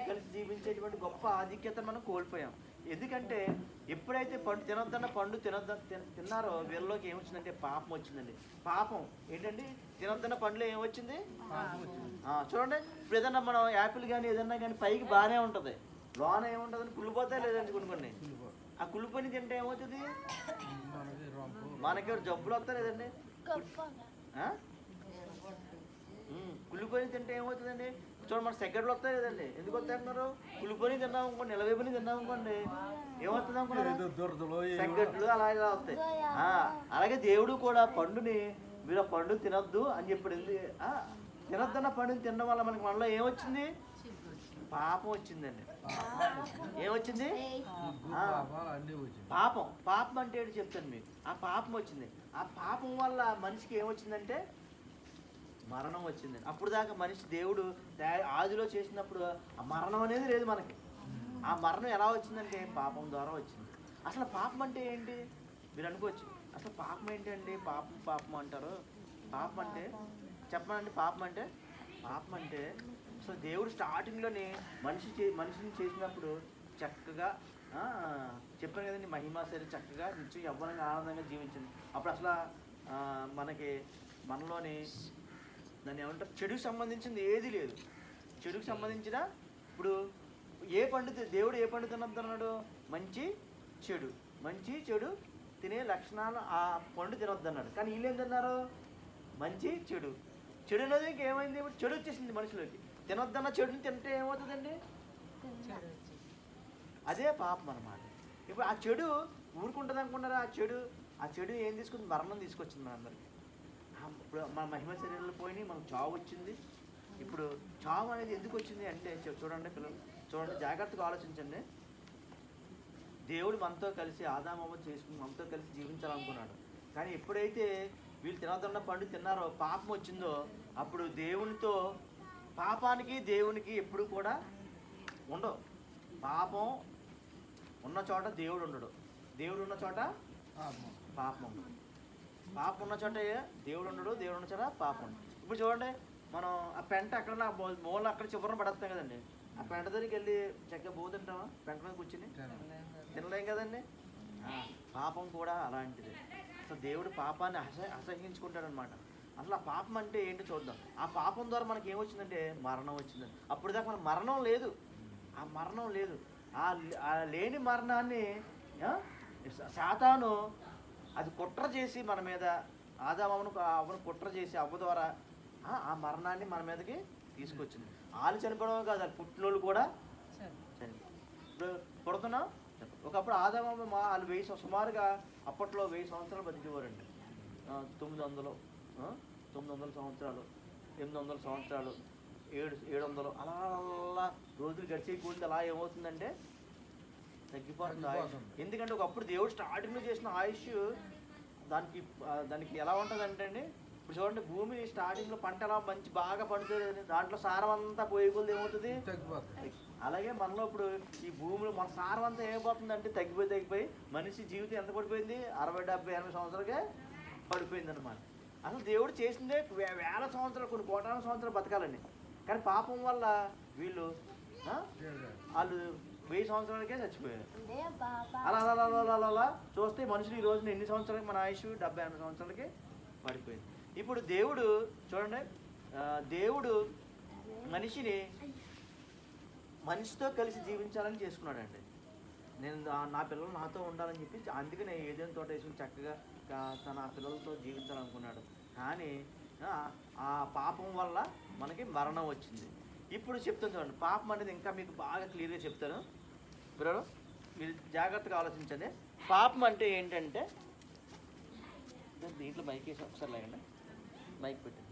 కలిసి జీవించేటువంటి గొప్ప ఆధిక్యతను మనం కోల్పోయాం. ఎందుకంటే ఎప్పుడైతే పండు తిన్నారో వీళ్ళలోకి ఏమొచ్చిందంటే పాపం వచ్చిందండి. పాపం ఏంటండి? తినొద్దన్న పండులో ఏమొచ్చింది? చూడండి, ఇప్పుడు ఏదన్నా మనం యాపిల్ కానీ ఏదన్నా కానీ పైకి బాగానే ఉంటుంది, లోన ఏముంటుందని కుళ్ళిపోతాయి లేదండి కొనుక్కోండి. ఆ కుళ్ళిపోయి తింటే ఏమవుతుంది? మనకి జబ్బులు వస్తాయి లేదండి. కుళ్ళిపోయి తింటే ఏమవుతుందండి? చూడండి, మన సెకండ్లు వస్తాయి లేదండి. ఎందుకు వస్తాయి అంటున్నారు? కుళ్ళిపోయి తిన్నాం అనుకోండి, నిలవేపుని తిన్నాం అనుకోండి, ఏమవుతుంది అనుకున్నారు? సెకండ్లు అలా ఇలా వస్తాయి. అలాగే దేవుడు కూడా పండుని మీరు ఆ పండు తినొద్దు అని చెప్పాడు. తినొద్దన్న పండుని తినడం వల్ల మనలో ఏమొచ్చింది? పాపం వచ్చిందండి. ఏమొచ్చింది? పాపం అంటే ఏంటి చెప్తాను మీకు. ఆ పాపం వచ్చింది. ఆ పాపం వల్ల మనిషికి ఏమొచ్చిందంటే మరణం వచ్చిందండి. అప్పుడు దాకా మనిషి దేవుడు ఆదిలో చేసినప్పుడు ఆ మరణం అనేది లేదు మనకి. ఆ మరణం ఎలా వచ్చిందంటే పాపం ద్వారా వచ్చింది. అసలు పాపం అంటే ఏంటి మీరు అనుకోవచ్చు. అసలు పాపం ఏంటండి? పాపం అంటారు. పాపం అంటే చెప్పనండి. పాపం అంటే అసలు దేవుడు స్టార్టింగ్లోనే మనిషిని చేసినప్పుడు చక్కగా చెప్పాను కదండి, మహిమా శరీరం చక్కగా నిత్యం యవ్వనంగా ఆనందంగా జీవించింది. అప్పుడు అసలు మనలోని దాన్ని ఏమంటారు, చెడుకు సంబంధించింది ఏది లేదు. చెడుకు సంబంధించిన ఇప్పుడు దేవుడు ఏ పండు తినొద్దన్నాడు? మంచి చెడు తినే లక్షణాలు ఆ పండు తినొద్దన్నాడు. కానీ వీళ్ళు ఏం తిన్నారు? మంచి చెడు అనేది ఇంకేమైంది? చెడు వచ్చేసింది మనుషులకి. తినొద్దన్న చెడుని తింటే ఏమవుతుందండి? అదే పాపం అన్నమాట. ఇప్పుడు ఆ చెడు ఊరుకుంటుంది అనుకుంటారా? ఆ చెడు ఏం తీసుకుంది? మరణం తీసుకొచ్చింది మనందరికి. ఇప్పుడు మన మహిమ శరీరంలో పోయి మనకు చావు వచ్చింది. ఇప్పుడు చావు అనేది ఎందుకు వచ్చింది అంటే చూడండి పిల్లలు, చూడండి, జాగ్రత్తగా ఆలోచించండి. దేవుడు మనతో కలిసి ఆదామవ్వ చేసుకుని మనతో కలిసి జీవించాలనుకున్నాడు. కానీ ఎప్పుడైతే వీళ్ళు తినొద్దన్న పండు తిన్నారో, పాపం వచ్చిందో, అప్పుడు పాపానికి దేవునికి ఎప్పుడు కూడా ఉండవు. పాపం ఉన్న చోట దేవుడు ఉండడు, దేవుడు ఉన్న చోట పాపం ఉండదు. పాపం ఉన్న చోట దేవుడు ఉండడు, దేవుడు ఉన్న చోట పాపం ఉండదు. ఇప్పుడు చూడండి, మనం ఆ పెంట అక్కడ మూల అక్కడ చివరన పడేస్తాం కదండి. ఆ పెంట దగ్గరికి వెళ్ళి చక్కగా తింటామా? పెంట మీద కూర్చుని తినలేం కదండి. పాపం కూడా అలాంటిది. అసలు దేవుడు పాపాన్ని అసహించుకుంటాడు అనమాట. అసలు ఆ పాపం అంటే ఏంటో చూద్దాం. ఆ పాపం ద్వారా మనకి ఏమొచ్చిందంటే మరణం వచ్చిందండి. అప్పుడు దాకా మన మరణం లేదు, ఆ మరణం లేదు. ఆ లేని మరణాన్ని సాతాను అది కుట్ర చేసి మన మీద అవ్వను కుట్ర చేసి అవ్వ ద్వారా ఆ మరణాన్ని మన మీదకి తీసుకొచ్చింది. వాళ్ళు చనిపోవడం కాదు, వాళ్ళు పుట్టినోళ్ళు కూడా చనిపోయి. ఇప్పుడు పుడుతున్నాం. ఒకప్పుడు ఆదాము వాళ్ళు సుమారుగా అప్పట్లో 1000 సంవత్సరాలు బతికేవారండి. 900 సంవత్సరాలు, 800 సంవత్సరాలు, 700 అలా రోజులు గడిచే కూలింది. అలా ఏమవుతుందంటే తగ్గిపోతుంది ఆయుష్. ఎందుకంటే ఒకప్పుడు దేవుడు స్టార్టింగ్లో చేసిన ఆయుష్ దానికి ఎలా ఉంటుందంటే అండి, ఇప్పుడు చూడండి, భూమి స్టార్టింగ్లో పంట ఎలా మంచి బాగా పండుతుంది, దాంట్లో సారం అంతా పోయే కొద్ది ఏమవుతుంది, అలాగే మనలో ఇప్పుడు ఈ భూమిలో మన సారం అంతా ఏమైపోతుంది అంటే తగ్గిపోయి మనిషి జీవితం ఎంత పడిపోయింది, 60, 70, 80 సంవత్సరాలకే పడిపోయింది అనమాట. అసలు దేవుడు చేసిందే వేల సంవత్సరాలు, కొన్ని కోటాల సంవత్సరాలు బతకాలండి. కానీ పాపం వల్ల వాళ్ళు 1000 సంవత్సరాలకే చచ్చిపోయారు. అలా అలా అలా అలా అలా చూస్తే మనుషులు ఈ రోజున ఎన్ని సంవత్సరాలకి, మన ఆయుష్ 70, 80 సంవత్సరాలకి పడిపోయింది. ఇప్పుడు దేవుడు చూడండి, దేవుడు మనిషితో కలిసి జీవించాలని చేసుకున్నాడండి. నేను నా పిల్లలు నాతో ఉండాలని చెప్పి అందుకనే ఏదైనా తోట వేసుకుని చక్కగా తన పిల్లలతో జీవించాలనుకున్నాడు. కానీ ఆ పాపం వల్ల మనకి మరణం వచ్చింది. ఇప్పుడు చెప్తాను చూడండి, పాపం అనేది ఇంకా మీకు బాగా క్లియర్గా చెప్తాను బ్రో, మీరు జాగ్రత్తగా ఆలోచించండి. పాపం అంటే ఏంటంటే, దీంట్లో మైక్ వేసి ఒకసారి లేకండి, మైక్ పెట్టండి,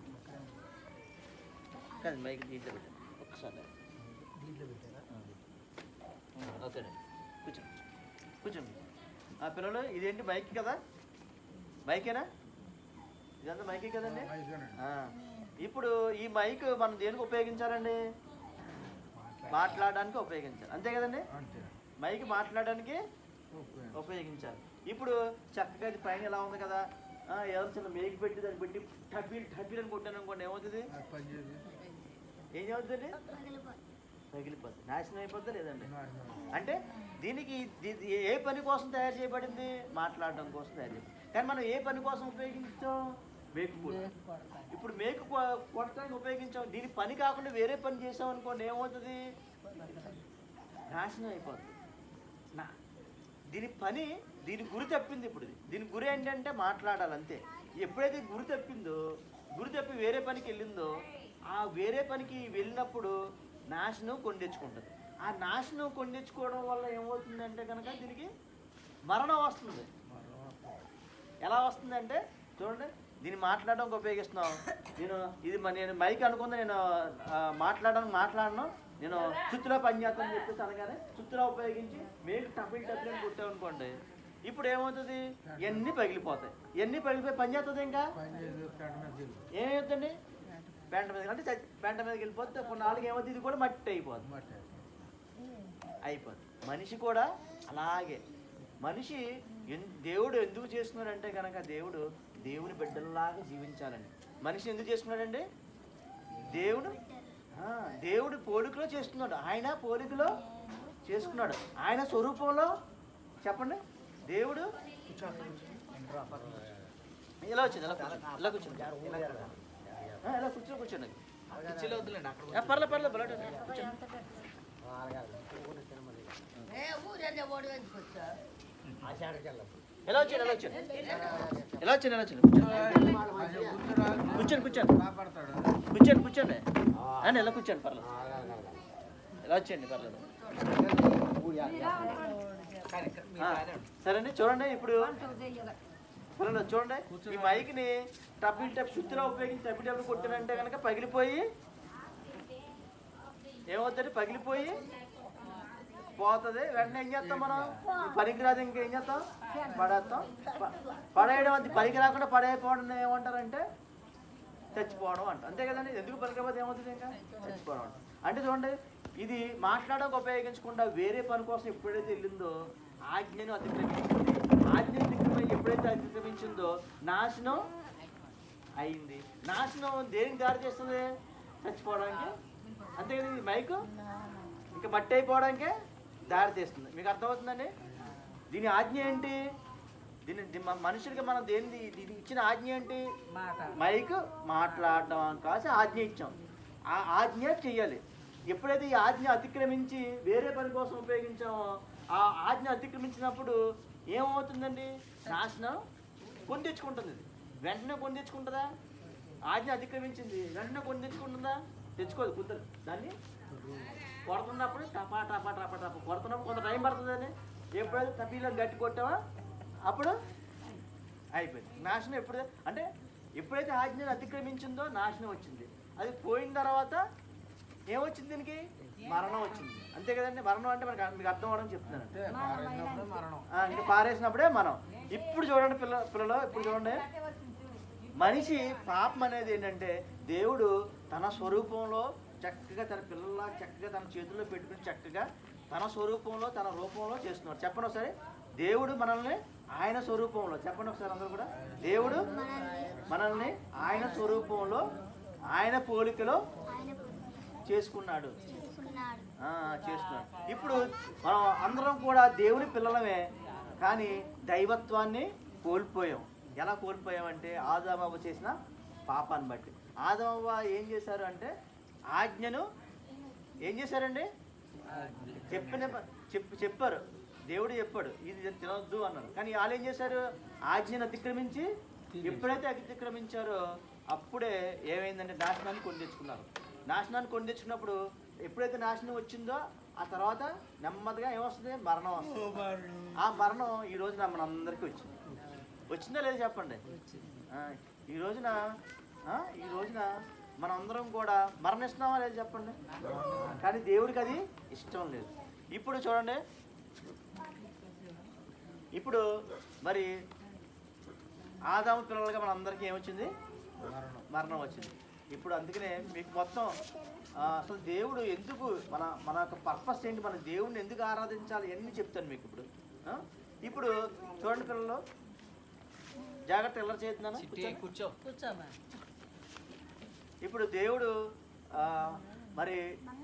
కానీ మైక్ దీంట్లో పెట్టండి ఒకసారి. ఓకేనండి, కూర్చోండి. ఆ పిల్లలు ఇదేంటి మైక్ కదా, మైకేనా? ఇదంతా మైకే కదండి. ఇప్పుడు ఈ మైక్ మనం దేనికి ఉపయోగించాలండి? మాట్లాడడానికి ఉపయోగించాలి, అంతే కదండి. మైక్ మాట్లాడడానికి ఉపయోగించాలి. ఇప్పుడు చక్కగా ఇది పైన ఎలా ఉంది కదా, ఎవరు చిన్న మేక్ పెట్టి దాన్ని పెట్టి టబ్బీలు అని కొట్టాను అనుకోండి, ఏమవుతుంది? ఏం అవుతుంది? పగిలిపోద్ది, నాశనం అయిపోద్దా లేదండి. అంటే దీనికి ఏ పని కోసం తయారు చేయబడింది? మాట్లాడడం కోసం తయారు చేయబడింది. కానీ మనం ఏ పని కోసం ఉపయోగించాం? మేకు కూడా. ఇప్పుడు మేకు కొట్టడానికి ఉపయోగించాం, దీని పని కాకుండా వేరే పని చేసాం అనుకోండి, ఏమవుతుంది? నాశనం అయిపోతుంది. దీని గురి తప్పింది. ఇప్పుడు దీని గురి ఏంటంటే మాట్లాడాలి, అంతే. ఎప్పుడైతే గురి తప్పి వేరే పనికి వెళ్ళిందో, ఆ వేరే పనికి వెళ్ళినప్పుడు నాశనం కొండెచ్చుకుంటుంది. ఆ నాశనం కొండెచ్చుకోవడం వల్ల ఏమవుతుందంటే కనుక దీనికి మరణం వస్తుంది. ఎలా వస్తుందంటే చూడండి, దీన్ని మాట్లాడడానికి ఉపయోగిస్తున్నాం. నేను మైక్ అనుకుందా, నేను మాట్లాడను, నేను చుత్తులో పనిచేస్తానని చెప్పేసి అనగానే చుత్తులో ఉపయోగించి మేకు టపిల్ అని కొట్టామనుకోండి, ఇప్పుడు ఏమవుతుంది? ఇవన్నీ పగిలిపోతాయి. ఇవన్నీ పగిలిపోయి పని చేస్తుంది. ఇంకా ఏమవుతుంది? పెంట మీద, అంటే పెంట మీదకి వెళ్ళిపోతే కొన్నాళ్ళకి ఏమవుతుంది? ఇది కూడా మట్టి అయిపోతుంది. మనిషి కూడా అలాగే. మనిషి దేవుడు ఎందుకు చేస్తున్నాడంటే కనుక దేవుని బిడ్డల్లాగా జీవించాలని మనిషి ఎందుకు చేసుకున్నాడండి? దేవుడు పోలికలో చేస్తున్నాడు. ఆయన పోలికలో చేసుకున్నాడు. ఆయన స్వరూపంలో చెప్పండి. దేవుడు ఇలా వచ్చింది, ఇలా కూర్చోండి, ఇలా కూర్చోండి. పర్లేదు కూర్చోండి. ఎలా వచ్చాను కూర్చోండి అని ఎలా కూర్చోండి, పర్లేదు. ఎలా వచ్చేయండి, పర్లేదు. సరేండి, చూడండి. ఇప్పుడు చూడండి, ఈ మైక్ని టప్ శుద్ధిలో ఉపయోగించి టబ్బి కొట్టినంటే కనుక పగిలిపోయి ఏమవుతుంది? పగిలిపోయి పోతుంది. వెంటనే ఏం చేస్తాం మనం? పనికిరాదు, ఇంకేం చేస్తాం? పడేస్తాం. పడేయడం అది పనికి రాకుండా పడేయకపోవడం ఏమంటారంటే చచ్చిపోవడం అంట, అంతే కదండి. ఎందుకు పనికిపోతే ఏమవుతుంది? ఇంకా చచ్చిపోవడం అంట. అంటే చూడండి, ఇది మాట్లాడడానికి ఉపయోగించకుండా వేరే పని కోసం ఎప్పుడైతే వెళ్ళిందో ఆజ్ఞను అతిక్రమించింది. ఎప్పుడైతే అతిక్రమించిందో నాశనం అయింది. నాశనం దేనికి దారి చేస్తుంది? చచ్చిపోవడానికి, అంతే కదా. ఈ మైకు ఇంకా మట్టి అయిపోవడానికే దారి తీస్తుంది. మీకు అర్థమవుతుందండి? దీని ఆజ్ఞ ఏంటి? మనుషులకి మనం దేని ఇచ్చిన ఆజ్ఞ ఏంటి? మాట మైక్ మాట్లాడడం కాసి ఆజ్ఞ ఇచ్చాం. ఆ ఆజ్ఞ చెయ్యాలి. ఎప్పుడైతే ఈ ఆజ్ఞ అతిక్రమించి వేరే పని కోసం ఉపయోగించామో ఆ ఆజ్ఞ అతిక్రమించినప్పుడు ఏమవుతుందండి? నాశనం కొని తెచ్చుకుంటుంది. ఇది వెంటనే కొని తెచ్చుకుంటుందా? ఆజ్ఞ అతిక్రమించింది వెంటనే కొని తెచ్చుకుంటుందా? తెచ్చుకోదు. కుదరదు. దాన్ని కొడుతున్నప్పుడు టపా టపా టపా టపా కొడుతున్నప్పుడు కొంత టైం పడుతుందని. ఎప్పుడైతే తప్పిలో గట్టి కొట్టావా అప్పుడు అయిపోయింది. నాశనం ఎప్పుడైతే ఆజ్ఞను అతిక్రమించిందో నాశనం వచ్చింది. అది పోయిన తర్వాత ఏమొచ్చింది? దీనికి మరణం వచ్చింది. అంతే కదండి. మరణం అంటే మీకు అర్థం అవడం చెప్తున్నాను. ఇంకా పారేసినప్పుడే మనం. ఇప్పుడు చూడండి పిల్లలు, ఇప్పుడు చూడండి, మనిషి పాపం అనేది ఏంటంటే దేవుడు తన స్వరూపంలో చక్కగా తన పిల్లల చక్కగా తన చేతుల్లో పెట్టుకుని చక్కగా తన స్వరూపంలో తన రూపంలో చేస్తున్నాడు. చెప్పండి ఒకసారి. దేవుడు మనల్ని ఆయన స్వరూపంలో, చెప్పండి ఒకసారి అందరూ కూడా, దేవుడు మనల్ని ఆయన స్వరూపంలో ఆయన పోలికలో చేసుకున్నాడు. ఇప్పుడు మనం అందరం కూడా దేవుని పిల్లలమే, కానీ దైవత్వాన్ని కోల్పోయాం. ఎలా కోల్పోయామంటే ఆదామవ్వ చేసిన పాపాన్ని బట్టి. ఆదామవ్వ ఏం చేశారు అంటే ఆజ్ఞను ఏం చేశారండి? చెప్పారు. దేవుడు చెప్పాడు ఇది తినొద్దు అన్నారు. కానీ వాళ్ళు ఏం చేశారు? ఆజ్ఞను అతిక్రమించి ఎప్పుడైతే అతిక్రమించారో అప్పుడే ఏమైందంటే నాశనాన్ని కొని తెచ్చుకున్నారు. నాశనాన్ని కొని తెచ్చుకున్నప్పుడు ఎప్పుడైతే నాశనం వచ్చిందో ఆ తర్వాత నెమ్మదిగా ఏమొస్తుంది? మరణం వస్తుంది. ఆ మరణం ఈ రోజున మనందరికీ వచ్చిందా లేదా చెప్పండి. ఈ రోజున మనందరం కూడా మరణిస్తున్నామా లేదా చెప్పండి. కానీ దేవుడికి అది ఇష్టం లేదు. ఇప్పుడు చూడండి, ఇప్పుడు మరి ఆదాము పిల్లలుగా మనందరికీ ఏమొచ్చింది? మరణం వచ్చింది. ఇప్పుడు అందుకనే మీకు మొత్తం అసలు దేవుడు ఎందుకు మన యొక్క పర్పస్ ఏంటి, మన దేవుడిని ఎందుకు ఆరాధించాలి అన్నీ చెప్తాను మీకు ఇప్పుడు. ఇప్పుడు చూడండి పిల్లలు, జాగ్రత్త ఎలా చేస్తున్నాను, కూర్చోమా. ఇప్పుడు దేవుడు మరి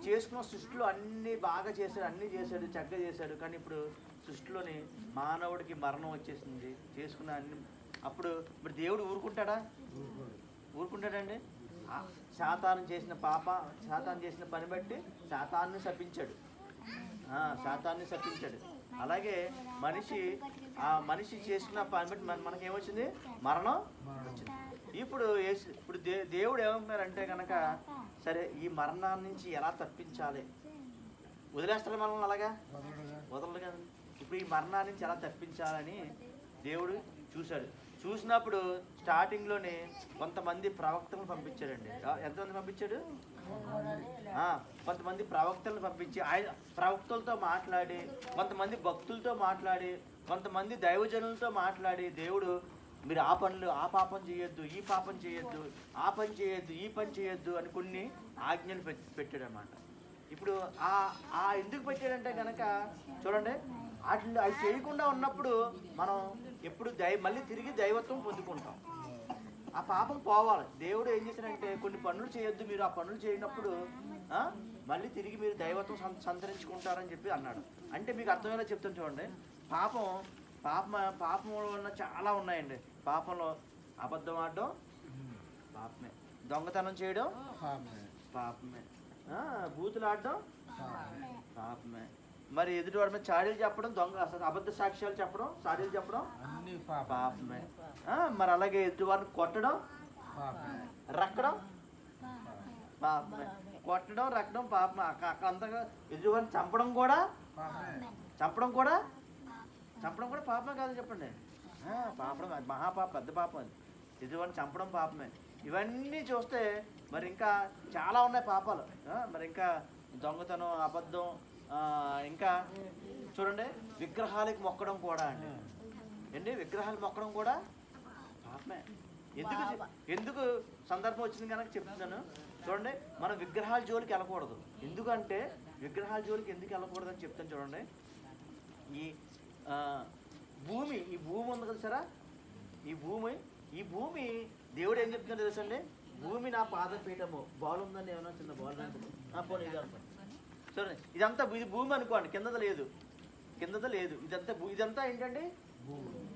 చేసుకున్న సృష్టిలో అన్నీ బాగా చేశాడు, అన్నీ చేశాడు, చక్కగా చేశాడు. కానీ ఇప్పుడు సృష్టిలోని మానవుడికి మరణం వచ్చేసింది. చేసుకున్న అన్ని అప్పుడు ఇప్పుడు దేవుడు ఊరుకుంటాడండి. శాతాను చేసిన పని బట్టి శాతాన్ని శపించాడు. అలాగే మనిషి చేసుకున్న పని బట్టి మనకేమొచ్చింది? మరణం వచ్చింది. ఇప్పుడు దేవుడు ఏమంటున్నారంటే కనుక, సరే ఈ మరణాన్ని నుంచి ఎలా తప్పించాలి? వదిలేస్తారు మనల్ని అలాగా? వదలడు కదండి. ఇప్పుడు ఈ మరణాన్ని నుంచి ఎలా తప్పించాలని దేవుడు చూసినప్పుడు స్టార్టింగ్లోనే కొంతమంది ప్రవక్తలను పంపించాడండి. ఎంతమంది పంపించాడు? కొంతమంది ప్రవక్తలను పంపించి ఆయన ప్రవక్తలతో మాట్లాడి, కొంతమంది భక్తులతో మాట్లాడి, కొంతమంది దైవజనులతో మాట్లాడి, దేవుడు మీరు ఆ పాపం చేయొద్దు, ఈ పాపం చేయొద్దు, ఆ పని చేయొద్దు, ఈ పని చేయొద్దు అని కొన్ని ఆజ్ఞలు పెట్టాడు అన్నమాట. ఇప్పుడు ఎందుకు పెట్టాడంటే కనుక చూడండి, అవి చేయకుండా ఉన్నప్పుడు మనం ఎప్పుడు మళ్ళీ తిరిగి దైవత్వం పొందుకుంటాం. ఆ పాపం పోవాలి. దేవుడు ఏం చేశాడంటే కొన్ని పనులు చేయొద్దు, మీరు ఆ పనులు చేయనప్పుడు మళ్ళీ తిరిగి మీరు దైవత్వం సంతరించుకుంటారని చెప్పి అన్నాడు. అంటే మీకు అర్థమయ్యేలా చెప్తాను చూడండి. పాపంలో ఉన్న చాలా ఉన్నాయండి. పాపంలో అబద్ధం ఆడడం పాపమే, దొంగతనం చేయడం పాపమే, బూతులు ఆడడం పాపమే, మరి ఎదుటివాడి మీద చాడీలు చెప్పడం, అసలు అబద్ధ సాక్ష్యాలు చెప్పడం, చాడీలు చెప్పడం పాపమే. మరి అలాగే ఎదుటివాడిని కొట్టడం, రక్కడం పాపమే. కొట్టడం, రక్కడం పాపమే. అంతగా ఎదుటివాడిని చంపడం కూడా పాపమే కాదు చెప్పండి. పాపం మహాపాప, పెద్ద పాపం అది. ఎదుటివాడిని చంపడం పాపమే. ఇవన్నీ చూస్తే మరి ఇంకా చాలా ఉన్నాయి పాపాలు. మరి ఇంకా దొంగతనం, అబద్ధం, ఇంకా చూడండి విగ్రహాలకు మొక్కడం కూడా అండి. విగ్రహాలు మొక్కడం కూడా పాపమే. ఎందుకు సందర్భం వచ్చింది కనుక చెప్తున్నాను చూడండి. మనం విగ్రహాల జోలికి వెళ్ళకూడదు. ఎందుకంటే విగ్రహాల జోలికి ఎందుకు వెళ్ళకూడదు అని చెప్తాను చూడండి. ఈ భూమి ఉంది కదా సరే, ఈ భూమి దేవుడు ఏం చెప్తున్నాడు తెలుసండి? భూమి నా పాదపీఠము. బాల్ ఉందండి, ఏమన్నా చిన్న బాల్ పోనీ ఇది అనుకోండి. చూడండి, ఇది భూమి అనుకోండి, కిందది లేదు. కిందతో లేదు. ఇదంతా ఏంటంటే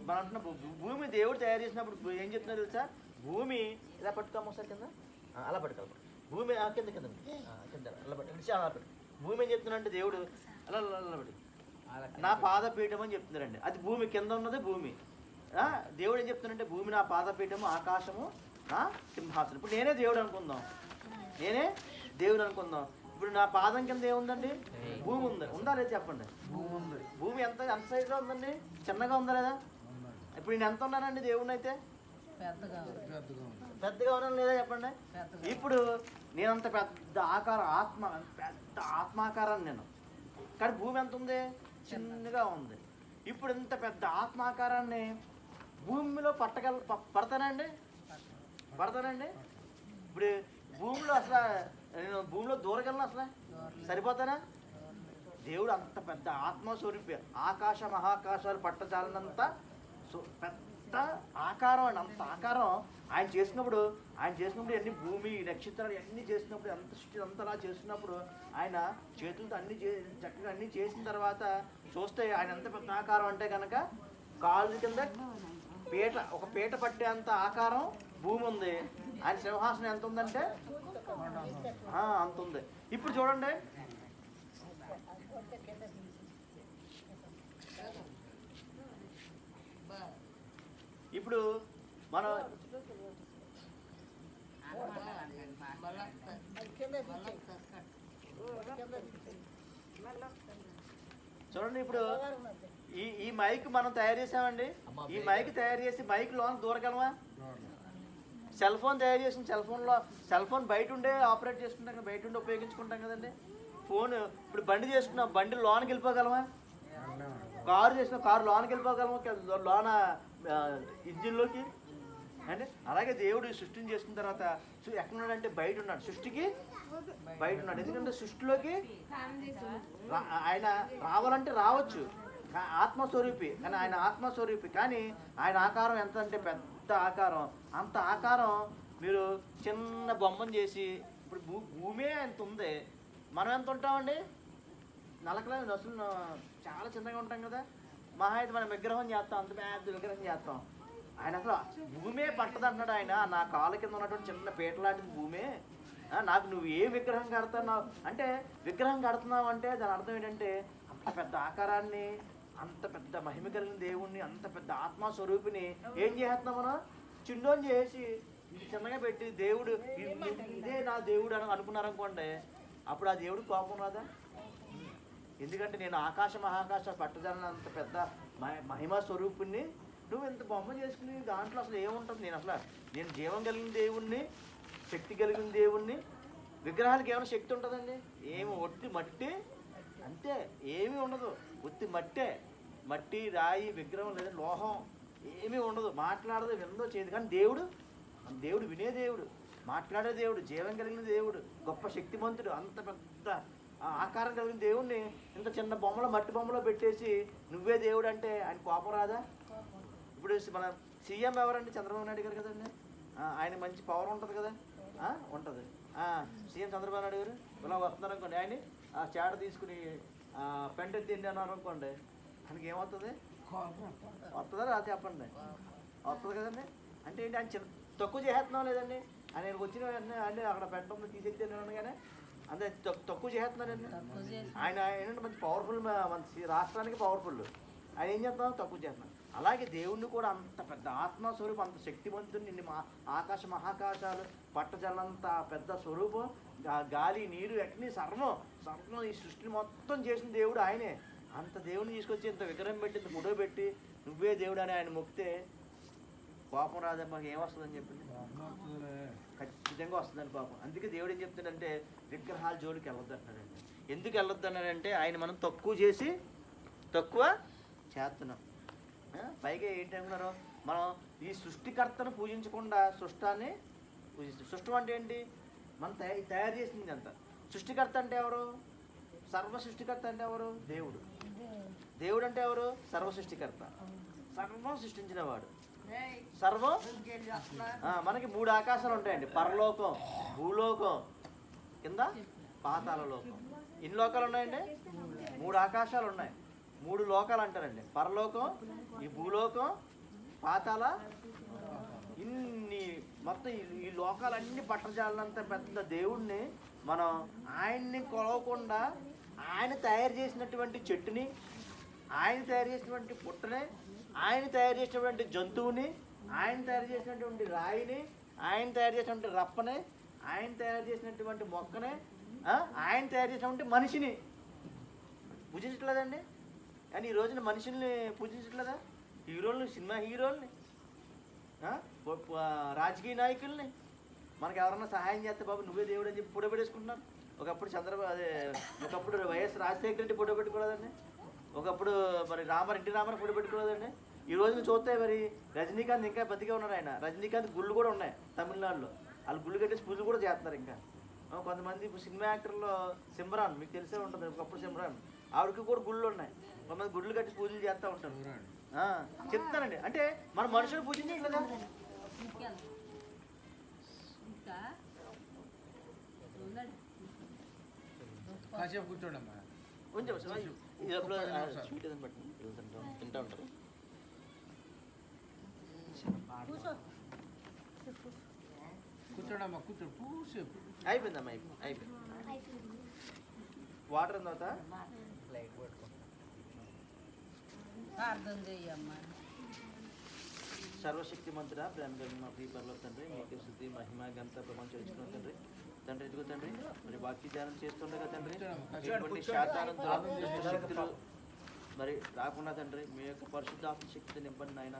మనం అంటున్న భూమి దేవుడు తయారు చేసినప్పుడు ఏం చెప్తున్నారు తెలుసా? భూమి ఇలా పట్టుకోము ఒకసారి కింద, అలా పట్టుకోవాలి. భూమి కింద కింద కింద అలా పట్టు, అలా పెట్టు. భూమి ఏం చెప్తున్నారంటే దేవుడు అలా అలా పట్టు, నా పాదపీఠం అని చెప్తున్నారండి. అది భూమి కింద ఉన్నది భూమి. దేవుడు ఏం చెప్తున్నారంటే భూమి నా పాదపీఠము, ఆకాశము నా సింహాసనం. ఇప్పుడు నేనే దేవుడు అనుకుందాం, నేనే దేవుడు అనుకుందాం. ఇప్పుడు నా పాదం కింద ఏముందండి? భూమి ఉంది. ఉందా లేదా చెప్పండి? భూమి ఎంత సైజులో ఉందండి? చిన్నగా ఉందా లేదా? ఇప్పుడు నేను ఎంత ఉన్నానండి దేవుడిని అయితే? పెద్దగా ఉన్నాను లేదా చెప్పండి? ఇప్పుడు నేనంత పెద్ద ఆకారం, పెద్ద ఆత్మాకారాన్ని నేను. కానీ భూమి ఎంత ఉంది? చిన్నగా ఉంది. ఇప్పుడు ఇంత పెద్ద ఆత్మాకారాన్ని భూమిలో పడతానండి? ఇప్పుడు భూమిలో అసలు నేను భూమిలో దూరగలను అసలు? సరిపోతానా? దేవుడు అంత పెద్ద ఆత్మస్వరూపి, ఆకాశ మహాకాశాలు పట్టజాలనంత పెద్ద ఆకారం అండి. అంత ఆకారం ఆయన చేసినప్పుడు అన్ని భూమి నక్షత్రాలు అన్నీ చేసినప్పుడు, అంత సృష్టి అంతలా చేస్తున్నప్పుడు ఆయన చేతులతో చక్కగా అన్నీ చేసిన తర్వాత చూస్తే ఆయన ఎంత పెద్ద ఆకారం అంటే కనుక కాళ్ళు కింద ఒక పీట పట్టే అంత ఆకారం భూమి ఉంది. ఆయన సింహాసనం ఎంత ఉందంటే అంత ఉంది. ఇప్పుడు చూడండి, ఇప్పుడు మనం చూడండి, ఇప్పుడు ఈ మైక్ మనం తయారు చేసామండి. ఈ మైక్ తయారు చేసి మైక్ లోన్ దూరగలమా? సెల్ ఫోన్ తయారు చేసిన సెల్ ఫోన్ బయట ఉండే ఆపరేట్ చేసుకుంటాం కదా, బయట ఉండి ఉపయోగించుకుంటాం కదండి. ఫోన్ ఇప్పుడు బండి చేసుకున్నాం, బండి లోనికి వెళ్ళిపోగలమా? కారు చేసిన కారు లోనికి వెళ్ళిపోగలమా? లోన ఇంజిన్లోకి అంటే అలాగే దేవుడు సృష్టిని చేసుకున్న తర్వాత ఎక్కడున్నాడంటే బయట ఉన్నాడు, సృష్టికి బయట ఉన్నాడు. ఎందుకంటే సృష్టిలోకి ఆయన రావాలంటే రావచ్చు, ఆత్మస్వరూపి. కానీ ఆయన ఆత్మస్వరూపి, కానీ ఆయన ఆకారం ఎంత అంటే పెద్ద ఆకారం. అంత ఆకారం మీరు చిన్న బొమ్మను చేసి, ఇప్పుడు భూమే ఎంత ఉంది, మనం ఎంత ఉంటామండి? నలకలే అసలు చాలా చిన్నగా ఉంటాం కదా. మహా అయితే మనం విగ్రహం చేస్తాం, అంత పెద్ద విగ్రహం చేస్తాం. ఆయన అసలు భూమే పట్టదు అంటున్నాడు. ఆయన నా కాళ్ళ కింద ఉన్నటువంటి చిన్న పీట లాంటిది భూమే. నాకు నువ్వు ఏ విగ్రహం కడుతున్నావు అంటే, విగ్రహం కడుతున్నావు అంటే దాని అర్థం ఏంటంటే అంత పెద్ద ఆకారాన్ని, అంత పెద్ద మహిమ కలిగిన దేవుణ్ణి, అంత పెద్ద ఆత్మస్వరూపిని ఏం చేస్తున్నాం మనం? చిన్నోని చేసి ఇది చిన్నగా పెట్టి దేవుడు ఇదే నా దేవుడు అని అనుకున్నారనుకోండి, అప్పుడు ఆ దేవుడు కోపం రాదా? ఎందుకంటే నేను ఆకాశ మహాకాశ పట్టజాలని అంత పెద్ద మహిమా స్వరూపుణ్ణి నువ్వు ఇంత బొమ్మ చేసుకుని దాంట్లో అసలు ఏముంటుంది? నేను జీవం కలిగిన దేవుణ్ణి, శక్తి కలిగిన దేవుణ్ణి. విగ్రహాలకి ఏమైనా శక్తి ఉంటుందండి? ఏమి ఒట్టి మట్టి అంతే, ఏమీ ఉండదు. ఒత్తి మట్టి రాయి విగ్రహం లేదా లోహం ఏమీ ఉండదు. మాట్లాడదు, విందో చేయదు. కానీ దేవుడు వినే దేవుడు, మాట్లాడే దేవుడు, జీవం కలిగిన దేవుడు, గొప్ప శక్తిమంతుడు. అంత పెద్ద ఆకారం కలిగిన దేవుణ్ణి ఇంత చిన్న బొమ్మలో, మట్టి బొమ్మలో పెట్టేసి నువ్వే దేవుడు అంటే ఆయన కోపం రాదా? ఇప్పుడు మన సీఎం ఎవరండి? చంద్రబాబు నాయుడు గారు కదండి. ఆయన మంచి పవర్ ఉంటుంది కదా, ఉంటుంది. సీఎం చంద్రబాబు నాయుడు గారు ఇలా వస్తున్నారు అనుకోండి, ఆయన చాట తీసుకుని పెంట తిండి అన్నారు అనుకోండి, ఆయనకి ఏమవుతుంది? వస్తుందా రాదు చెప్పండి? వస్తుంది కదండి. అంటే ఏంటి? ఆయన చిన్న తక్కువ చేస్తున్నాం లేదండి. ఆయన వచ్చిన వెంటనే అంటే అక్కడ పెంట ఉంది తీసేసి కానీ అంతే తక్కువ చేస్తున్నారండి. ఆయన ఏంటంటే మంచి పవర్ఫుల్, మన రాష్ట్రానికి పవర్ఫుల్. ఆయన ఏం చేస్తున్నాం? తక్కువ చేస్తున్నాం. అలాగే దేవుణ్ణి కూడా అంత పెద్ద ఆత్మస్వరూపం, అంత శక్తివంతుని, నిన్ను ఆకాశ మహాకాశాలు పట్టజలంత పెద్ద స్వరూపం, గాలి నీరు అగ్ని సర్వం ఈ సృష్టిని మొత్తం చేసిన దేవుడు ఆయనే. అంత దేవుడిని తీసుకొచ్చి ఇంత విగ్రహం పెట్టి, ఇంత ముడో పెట్టి నువ్వే దేవుడు అని ఆయన మొక్కితే కోపం రాదా? మాకు ఏమొస్తుందని చెప్పింది? ఖచ్చితంగా వస్తుందని కోపం. అందుకే దేవుడు ఏం చెప్తున్నాడంటే విగ్రహాల జోలికి వెళ్ళొద్దు అంటున్నాడండి. ఎందుకు వెళ్ళొద్దు అన్నాడంటే ఆయన మనం తక్కువ చేసి తక్కువ చేస్తున్నాం. పైగా ఏంటనుకున్నారు? మనం ఈ సృష్టికర్తను పూజించకుండా సృష్టాన్ని పూజిస్తాం. సృష్టం అంటే ఏంటి? మనం తయారు చేసింది అంత. సృష్టికర్త అంటే ఎవరు? సర్వ సృష్టికర్త అంటే ఎవరు? దేవుడు. దేవుడు అంటే ఎవరు? సర్వ సృష్టికర్త, సర్వం సృష్టించిన వాడు. సర్వం మనకి 3 ఆకాశాలు ఉంటాయండి. పరలోకం, భూలోకం, కింద పాతాళ లోకం. ఎన్ని లోకాలు ఉన్నాయండి? 3 ఆకాశాలు ఉన్నాయి. 3 లోకాలు అంటారండి. పరలోకం, ఈ భూలోకం, పాతాళ. ఇన్ని మొత్తం ఈ లోకాలన్నీ పట్టజాలంత పెద్ద దేవుణ్ణి మనం ఆయన్ని కొలవకుండా ఆయన తయారు చేసినటువంటి చెట్టుని, ఆయన తయారు చేసినటువంటి పుట్టని, ఆయన తయారు చేసినటువంటి జంతువుని, ఆయన తయారు చేసినటువంటి రాయిని, ఆయన తయారు చేసినటువంటి రప్పని, ఆయన తయారు చేసినటువంటి మొక్కని, ఆయన తయారు చేసినటువంటి మనిషిని పూజించట్లేదండి. కానీ ఈ రోజున మనుషుల్ని పూజించట్లేదా? హీరోల్ని, సినిమా హీరోల్ని, రాజకీయ నాయకుల్ని. మనకు ఎవరన్నా సహాయం చేస్తే బాబు నువ్వే దేవుడు అని చెప్పి ఫోటో పెట్టేసుకుంటున్నారు. ఒకప్పుడు ఒకప్పుడు వైఎస్ రాజశేఖర రెడ్డి ఫోటో పెట్టుకోలేదండి. ఒకప్పుడు మరి ఎన్టీ రామారావు ఫోటో పెట్టుకోలేదండి. ఈ రోజున చూస్తే మరి రజనీకాంత్ ఇంకా బతికే ఉన్నారు. ఆయన రజనీకాంత్ గుళ్ళు కూడా ఉన్నాయి తమిళనాడులో. వాళ్ళు గుళ్ళు కట్టేసి పూజలు కూడా చేస్తున్నారు. ఇంకా కొంతమంది ఇప్పుడు సినిమా యాక్టర్లో సిమ్రాన్, మీకు తెలిసే ఉంటుంది. ఒకప్పుడు సిమ్రాన్, ఆవిడకి కూడా గుళ్ళు ఉన్నాయి. కొంతమంది గుళ్ళు కట్టి పూజలు చేస్తూ ఉంటారు. చెప్తానండి. అంటే మన మనుషులు పూజించట్లేదా? కాసేపు కూర్చోండమ్మా. కొంచెం తింటా ఉంటారు. కూర్చోండమ్మా, కూర్చోండి. పూసేపు అయిపోయిందమ్మా, అయిపోయింది. వాటర్ తర్వాత ప్రార్థన చెయ్యమ్మా. సర్వశక్తి మంత్ర ప్రేమ కలిగిన మా ప్రియపరలో తండ్రి, మీకు స్తుతి మహిమ ఘనత ప్రమాణం చెల్లించుకున్నాం తండ్రి. తండ్రి ఇదిగో తండ్రి, మరి వాక్య ధ్యానం చేస్తుండగా తండ్రి ఎటువంటి శాతాను శక్తులు మరి రాకుండా తండ్రి మీ యొక్క పరిశుద్ధాత్మ శక్తి నింపండి నాయన.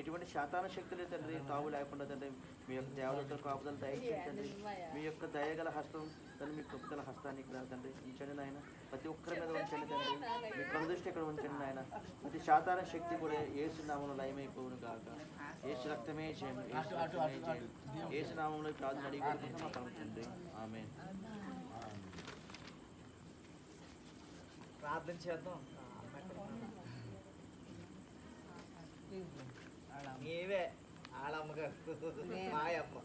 ఎటువంటి శాతాన శక్తులే తండ్రి తావు లేకుండా తండ్రి మీ యొక్క దేవతల కాపుదలు దయచేయండి తండ్రి. మీ యొక్క దయగల హస్తం తండ్రి, మీ కృపగల హస్తాన్ని ఇక్కడ తండ్రి ఉంచండి నాయన. ప్రతి ఒక్కరి మీద ఉంచండి తండ్రి. మీ కనుదృష్టి ఇక్కడ ఉంచండి నాయన. ప్రతి శాతాన శక్తి కూడా ఏసు నామంలో లయమైపోవును కాక. ఏసు రక్తమే చేయండి, ఏసు రక్తమే చేయండి. ఏసు నామంలో ప్రార్థన అడిగి పెడుతున్నాం పరమ తండ్రి. ఆమేన్. ప్రార్థన చేద్దాం. నీవే ఆడమ్మగారు, మాయమ్మ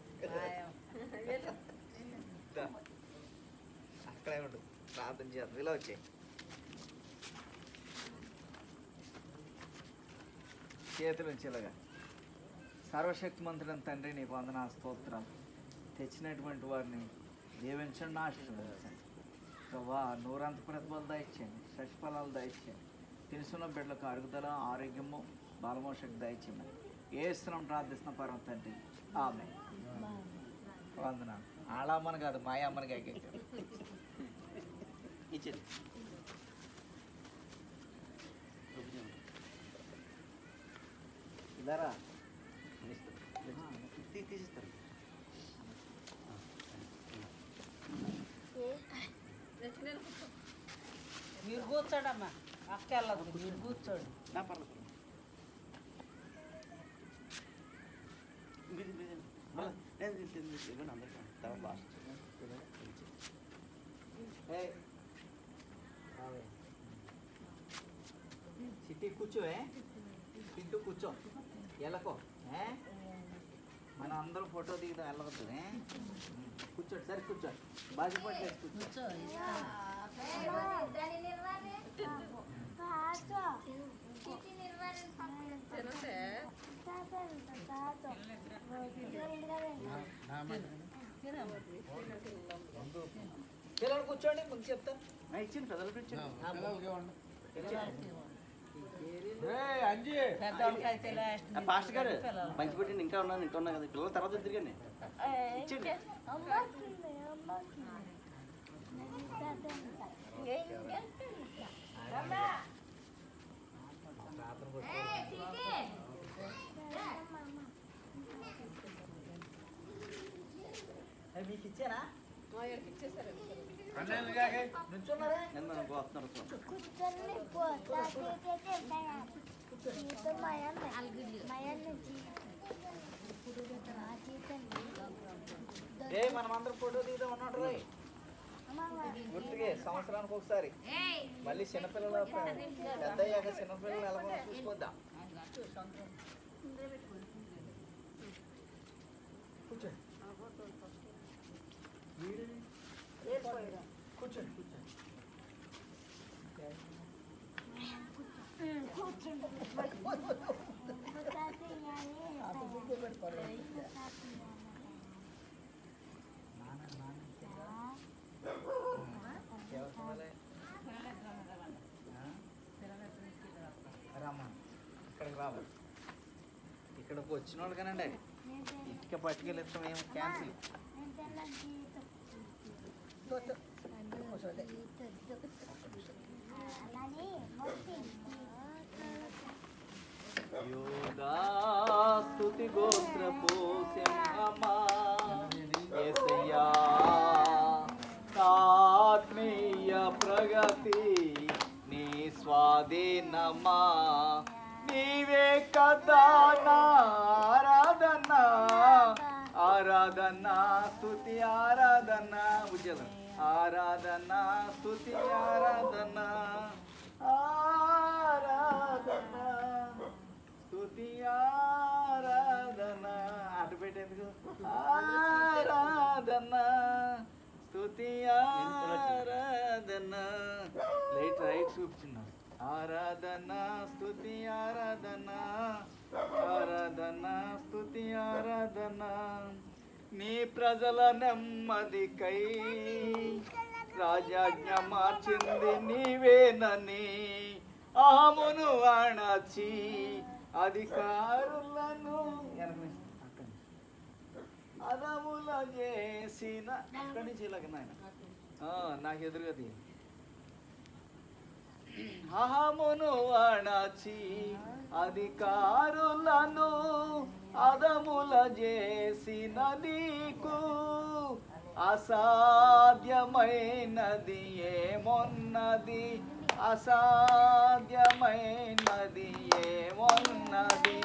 అక్కడే ఉండు. ప్రార్థన చేద్దాం. ఇలా వచ్చే చేతులు ఉంచేలాగా. సర్వశక్తిమంతుడైన తండ్రి నీకు వందనా స్తోత్రం. తెచ్చినటువంటి వారిని దీవించండి, ఆశీర్వదించండి ప్రభా. నూరంత ప్రతిఫలాలు దయచేయండి, శశిఫలాలు దయచేయండి. తెలుసున్న బిడ్డలకు అరుగుదల, ఆరోగ్యము, బలమో శక్తి దయచేయండి. ఏస్తున్నాం ప్రార్థిస్తున్న పరమ తండ్రి. ఆమె వందన. ఆడమ్మని కాదు, మాయమ్మని కాకెట్టారు. ఇచ్చేది ఇదారా తీసిస్తారు. మీరు కూర్చోడమ్మా, అక్క వెళ్ళదు, మీరు కూర్చోండి. నా పర్లేదు. నేను అందరికీ తర్వాత లాస్ట్ సిట్టి కూర్చోవే, చింటూ కూర్చో. ఎలాకో మనం అందరూ ఫోటో దిగుదాం. వెళ్ళవద్దు. కూర్చోండి, సరే కూర్చోండి. బాధ్యపడలేదు కూర్చో. పిల్లలు కూర్చోండి, ముందు చెప్తాను. ఇచ్చింది పెద్దలకు ఇచ్చింది. పెద్దవాళ్ళకైతే లాస్ట్ పాస్టర్ గారు మంచి పెట్టండి. ఇంకా ఉన్నాను కదా పిల్లల తర్వాత తిరిగానే ఇచ్చింది. మీకు ఇచ్చానా? నుంచున్నారా? వస్తున్నారు. మనం అందరం ఫోటో దిగుదాం అన్నట్టు. గుర్తుకే సంవత్సరానికి ఒకసారి. మళ్ళీ చిన్నపిల్లలు పెద్ద అయ్యాక చిన్నపిల్లలు ఎలా చూసుకోద్దాం. కూర్చోండి, కూర్చోండి, కూర్చోండి. రమ్మా ఇక్కడికి రావాలి. ఇక్కడికి వచ్చిన వాళ్ళకనండి ఇటుక పట్టుకెళ్ళిస్తాం ఏం క్యాన్సిల్. యోగా స్తుతి గోత్రపు సింహమా యేసయ్యా ఆత్మీయ ప్రగతి నీ స్వాధీనమా నీవే కదా నా ఆరాధన ఆరాధన స్తుతి ఆరాధన ఉజ్జల ఆరాధన స్తుతి ఆరాధన ఆరాధన స్తుతి ఆరాధన అటు పెట్టేందుకు ఆరాధన స్తుతి ఆరాధన లైట్ రైట్ చూపుతున్నా ఆరాధన స్తుతి ఆరాధన ఆరాధన స్తుతి ఆరాధన నీ ప్రజల నెమ్మదికై రాజాజ్ఞ మార్చింది నీవేనని ఆమును అణచి అధికారులను అదముల చేసిన అక్కడి నుంచి ఇలాగ నాయన నాకు ఎదురుగా తీ అహమును అణచి అధికారులను అదముల చేసిన నీకు అసాధ్యమైనది ఏమొన్నది అసాధ్యమైనది ఏమొన్నది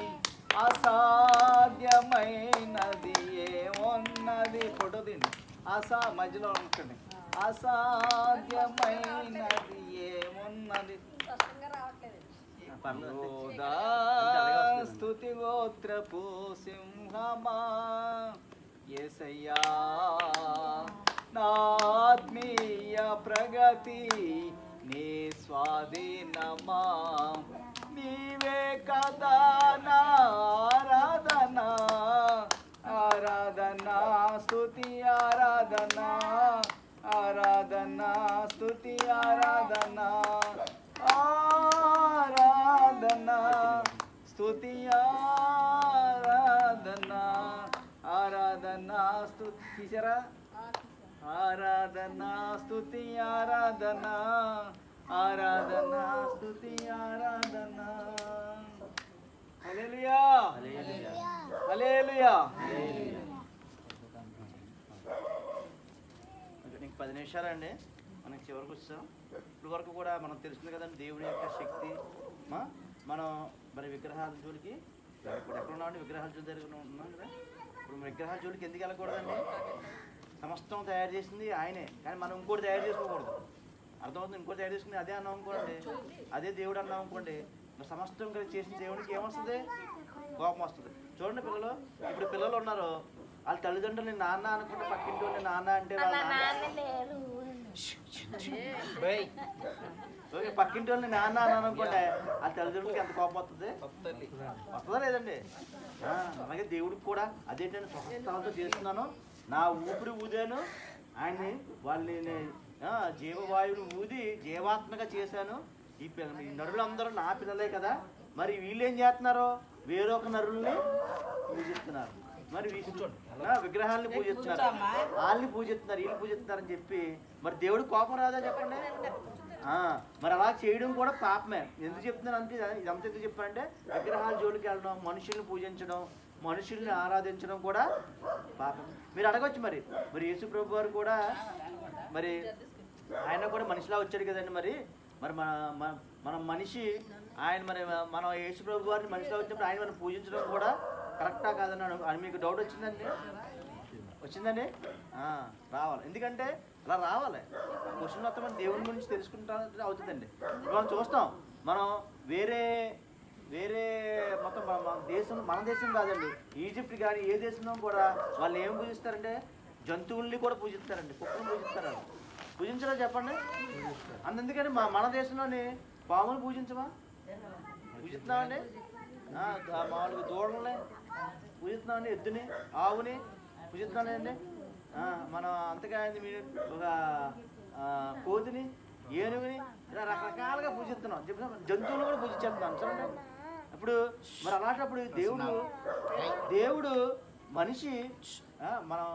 అసాధ్యమైనది ఏమొన్నది ఫోటో దీన్ని మధ్యలో ఉంటుంది అసాధ్యమైనది ఏమున్నది స్తుతి గోత్రపు సింహమా యేసయ్యా నా ఆత్మీయ ప్రగతి నీ స్వాధీనమా నీవే కదా నా ఆరాధన ఆరాధన స్తుతి ఆరాధన ఆరాధన స్తుతి ఆరాధన ఆరాధన స్తుతి ఆరాధన ఆరాధన స్తుతి తీసారా ఆరాధన స్తుతి ఆరాధన ఆరాధన స్తుతి ఆరాధన హల్లెలూయా హల్లెలూయా. ఇంక 10 నిమిషాలండి మనకి చివరికి వచ్చాం. ఇప్పుడు వరకు కూడా మనం తెలుస్తుంది కదండి దేవుడి యొక్క శక్తి. మనం మరి విగ్రహాల జోలికి ఇప్పుడు ఎక్కడ ఉన్నామండి విగ్రహాల జోలి దగ్గర ఉన్నాం కదా. ఇప్పుడు విగ్రహాల జోలికి ఎందుకు వెళ్ళకూడదండి? సమస్తం తయారు చేసింది ఆయనే, కానీ మనం ఇంకోటి తయారు చేసుకోకూడదు. అర్థమవుతుంది? ఇంకోటి తయారు చేసుకుని అదే అన్నాం అనుకోండి, అదే దేవుడు అన్నాం అనుకోండి, మరి సమస్తం కలిసి చేసిన దేవుడికి ఏమొస్తుంది? కోపం వస్తుంది. చూడండి పిల్లలు, ఇప్పుడు పిల్లలు ఉన్నారు, వాళ్ళ తల్లిదండ్రులు నేను నాన్న అనుకుంటే పక్కింటి వాళ్ళు నాన్న అంటే వాళ్ళ ఓకే పక్కింటి వాళ్ళని నాన్న అని అనుకుంటే ఆ తల్లిదండ్రులకి ఎంత కోపం వస్తుంది? వస్తుందా లేదండి? అలాగే దేవుడికి కూడా అదేంటంటే స్వస్థలతో చేస్తున్నాను, నా ఊపిరి ఊదాను, ఆయన్ని వాళ్ళని జీవవాయువుని ఊది జీవాత్మగా చేశాను. ఈ నరులందరూ నా పిల్లలే కదా, మరి వీళ్ళు ఏం చేస్తున్నారు? వేరొక నరుల్ని పూజిస్తున్నారు, మరి విగ్రహాలని పూజిస్తున్నారు, వాళ్ళని పూజిస్తున్నారు, వీళ్ళు పూజిస్తున్నారు అని చెప్పి మరి దేవుడు కోపం రాదా చెప్పండి? మరి అలా చేయడం కూడా పాపమే. ఎందుకు చెప్తున్నాను అంటే ఇదంతా ఎందుకు చెప్పానంటే విగ్రహాల జోలికి వెళ్ళడం, మనుషుల్ని పూజించడం, మనుషుల్ని ఆరాధించడం కూడా పాపం. మీరు అడగవచ్చు మరి యేసు ప్రభు వారు కూడా మరి ఆయన కూడా మనిషిలా వచ్చాడు కదండి. మరి మన మనిషి ఆయన మరి మనం యేసు ప్రభు వారిని మనిషిలా వచ్చినప్పుడు ఆయన మనం పూజించడం కూడా కరెక్టా కాదన్నాడు అని మీకు డౌట్ వచ్చిందండి? వచ్చిందండి? రావాలి. ఎందుకంటే అలా రావాలి. క్వశ్చన్ మొత్తం మనం దేవుని గురించి తెలుసుకుంటా అవుతుందండి. మనం చూస్తాం, మనం వేరే మొత్తం మన దేశం కాదండి, ఈజిప్ట్ కానీ ఏ దేశంలో కూడా వాళ్ళు ఏం పూజిస్తారంటే జంతువుల్ని కూడా పూజిస్తారండి, కుక్కను పూజిస్తారండి. పూజించరా చెప్పండి? అందుకని మన దేశంలోని పాములు పూజించమా? పూజిస్తున్నామండి. మామూలుగా దూడల్ని పూజిస్తున్నామండి, ఎద్దుని, ఆవుని పూజిస్తున్నానండి. మనం అంతగా ఒక కోతిని, ఏనుగుని ఇలా రకరకాలుగా పూజిస్తున్నాం. చెప్పిన జంతువులు కూడా పూజించేస్తున్నాం చూడండి. ఇప్పుడు మరి అలాంటప్పుడు దేవుడు మనిషి మనం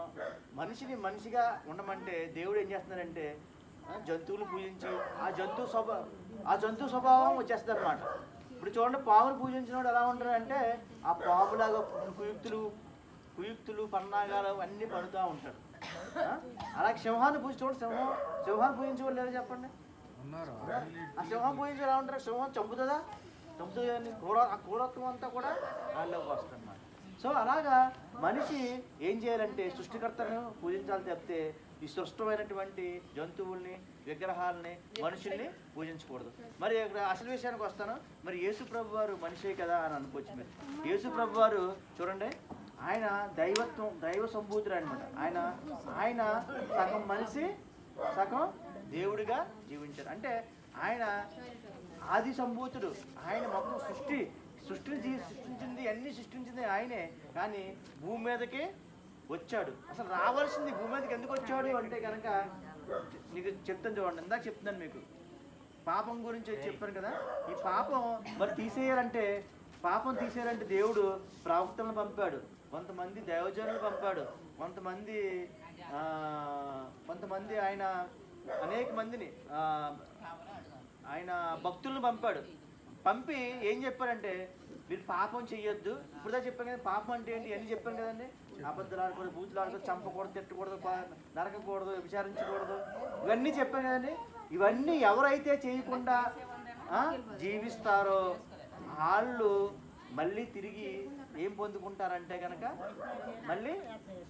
మనిషిని మనిషిగా ఉండమంటే దేవుడు ఏం చేస్తున్నాడంటే జంతువులు పూజించి ఆ జంతు స్వభావం వచ్చేస్తుంది అనమాట. ఇప్పుడు చూడండి, పామును పూజించినోడు ఎలా ఉంటాడంటే ఆ పాములాగా కుయుక్తులు పన్నాగాలు అన్నీ పడుతూ ఉంటాడు. అలాగే సింహాన్ని చూడండి, సింహాన్ని పూజించే వాళ్ళు లేదో చెప్పండి. ఆ సింహం పూజించి ఎలా ఉంటారు? సింహం చంపుతుందా? చంపుతుంది. ఆ క్రూరత్వం అంతా కూడా వాళ్ళలోకి వస్తుంది అన్నమాట. సో అలాగా మనిషి ఏం చేయాలంటే సృష్టికర్తను పూజించాలి తప్పితే ఈ సృష్టమైనటువంటి జంతువుల్ని, విగ్రహాలని, మనుషుల్ని పూజించకూడదు. మరి ఇక్కడ అసలు విషయానికి వస్తాను. మరి యేసు ప్రభు వారు మనిషే కదా అని అనుకోవచ్చు మీరు. యేసు ప్రభు వారు చూడండి, ఆయన దైవ సంభూతుడు అనమాట. ఆయన సగం మనిషి, సగం దేవుడిగా జీవించారు. అంటే ఆయన ఆది సంభూతుడు. ఆయన మొత్తం సృష్టించింది అన్ని సృష్టించింది ఆయనే. కానీ భూమి మీదకి వచ్చాడు. అసలు రావాల్సింది భూమి మీదకి ఎందుకు వచ్చాడు అంటే కనుక నీకు చెప్తాను చూడండి. ఇందాక చెప్తున్నాను మీకు పాపం గురించి చెప్పాను కదా. ఈ పాపం మరి పాపం తీసేయాలంటే దేవుడు ప్రవక్తలను పంపాడు, కొంతమంది దైవజనులు పంపాడు, కొంతమంది ఆయన అనేక మందిని ఆయన భక్తులను పంపి ఏం చెప్పారంటే మీరు పాపం చెయ్యొద్దు. ఇప్పుడుదా చెప్పాను కదా, పాపం అంటే ఏంటి అని చెప్పాను కదండి. అబద్ధాలు ఆడకూడదు, బూతులు ఆడకూడదు, చంపకూడదు, తిట్టకూడదు, నరకకూడదు, విచారించకూడదు, ఇవన్నీ చెప్పాను కదండి. ఇవన్నీ ఎవరైతే చేయకుండా జీవిస్తారో వాళ్ళు మళ్ళీ తిరిగి ఏం పొందుకుంటారంటే కనుక మళ్ళీ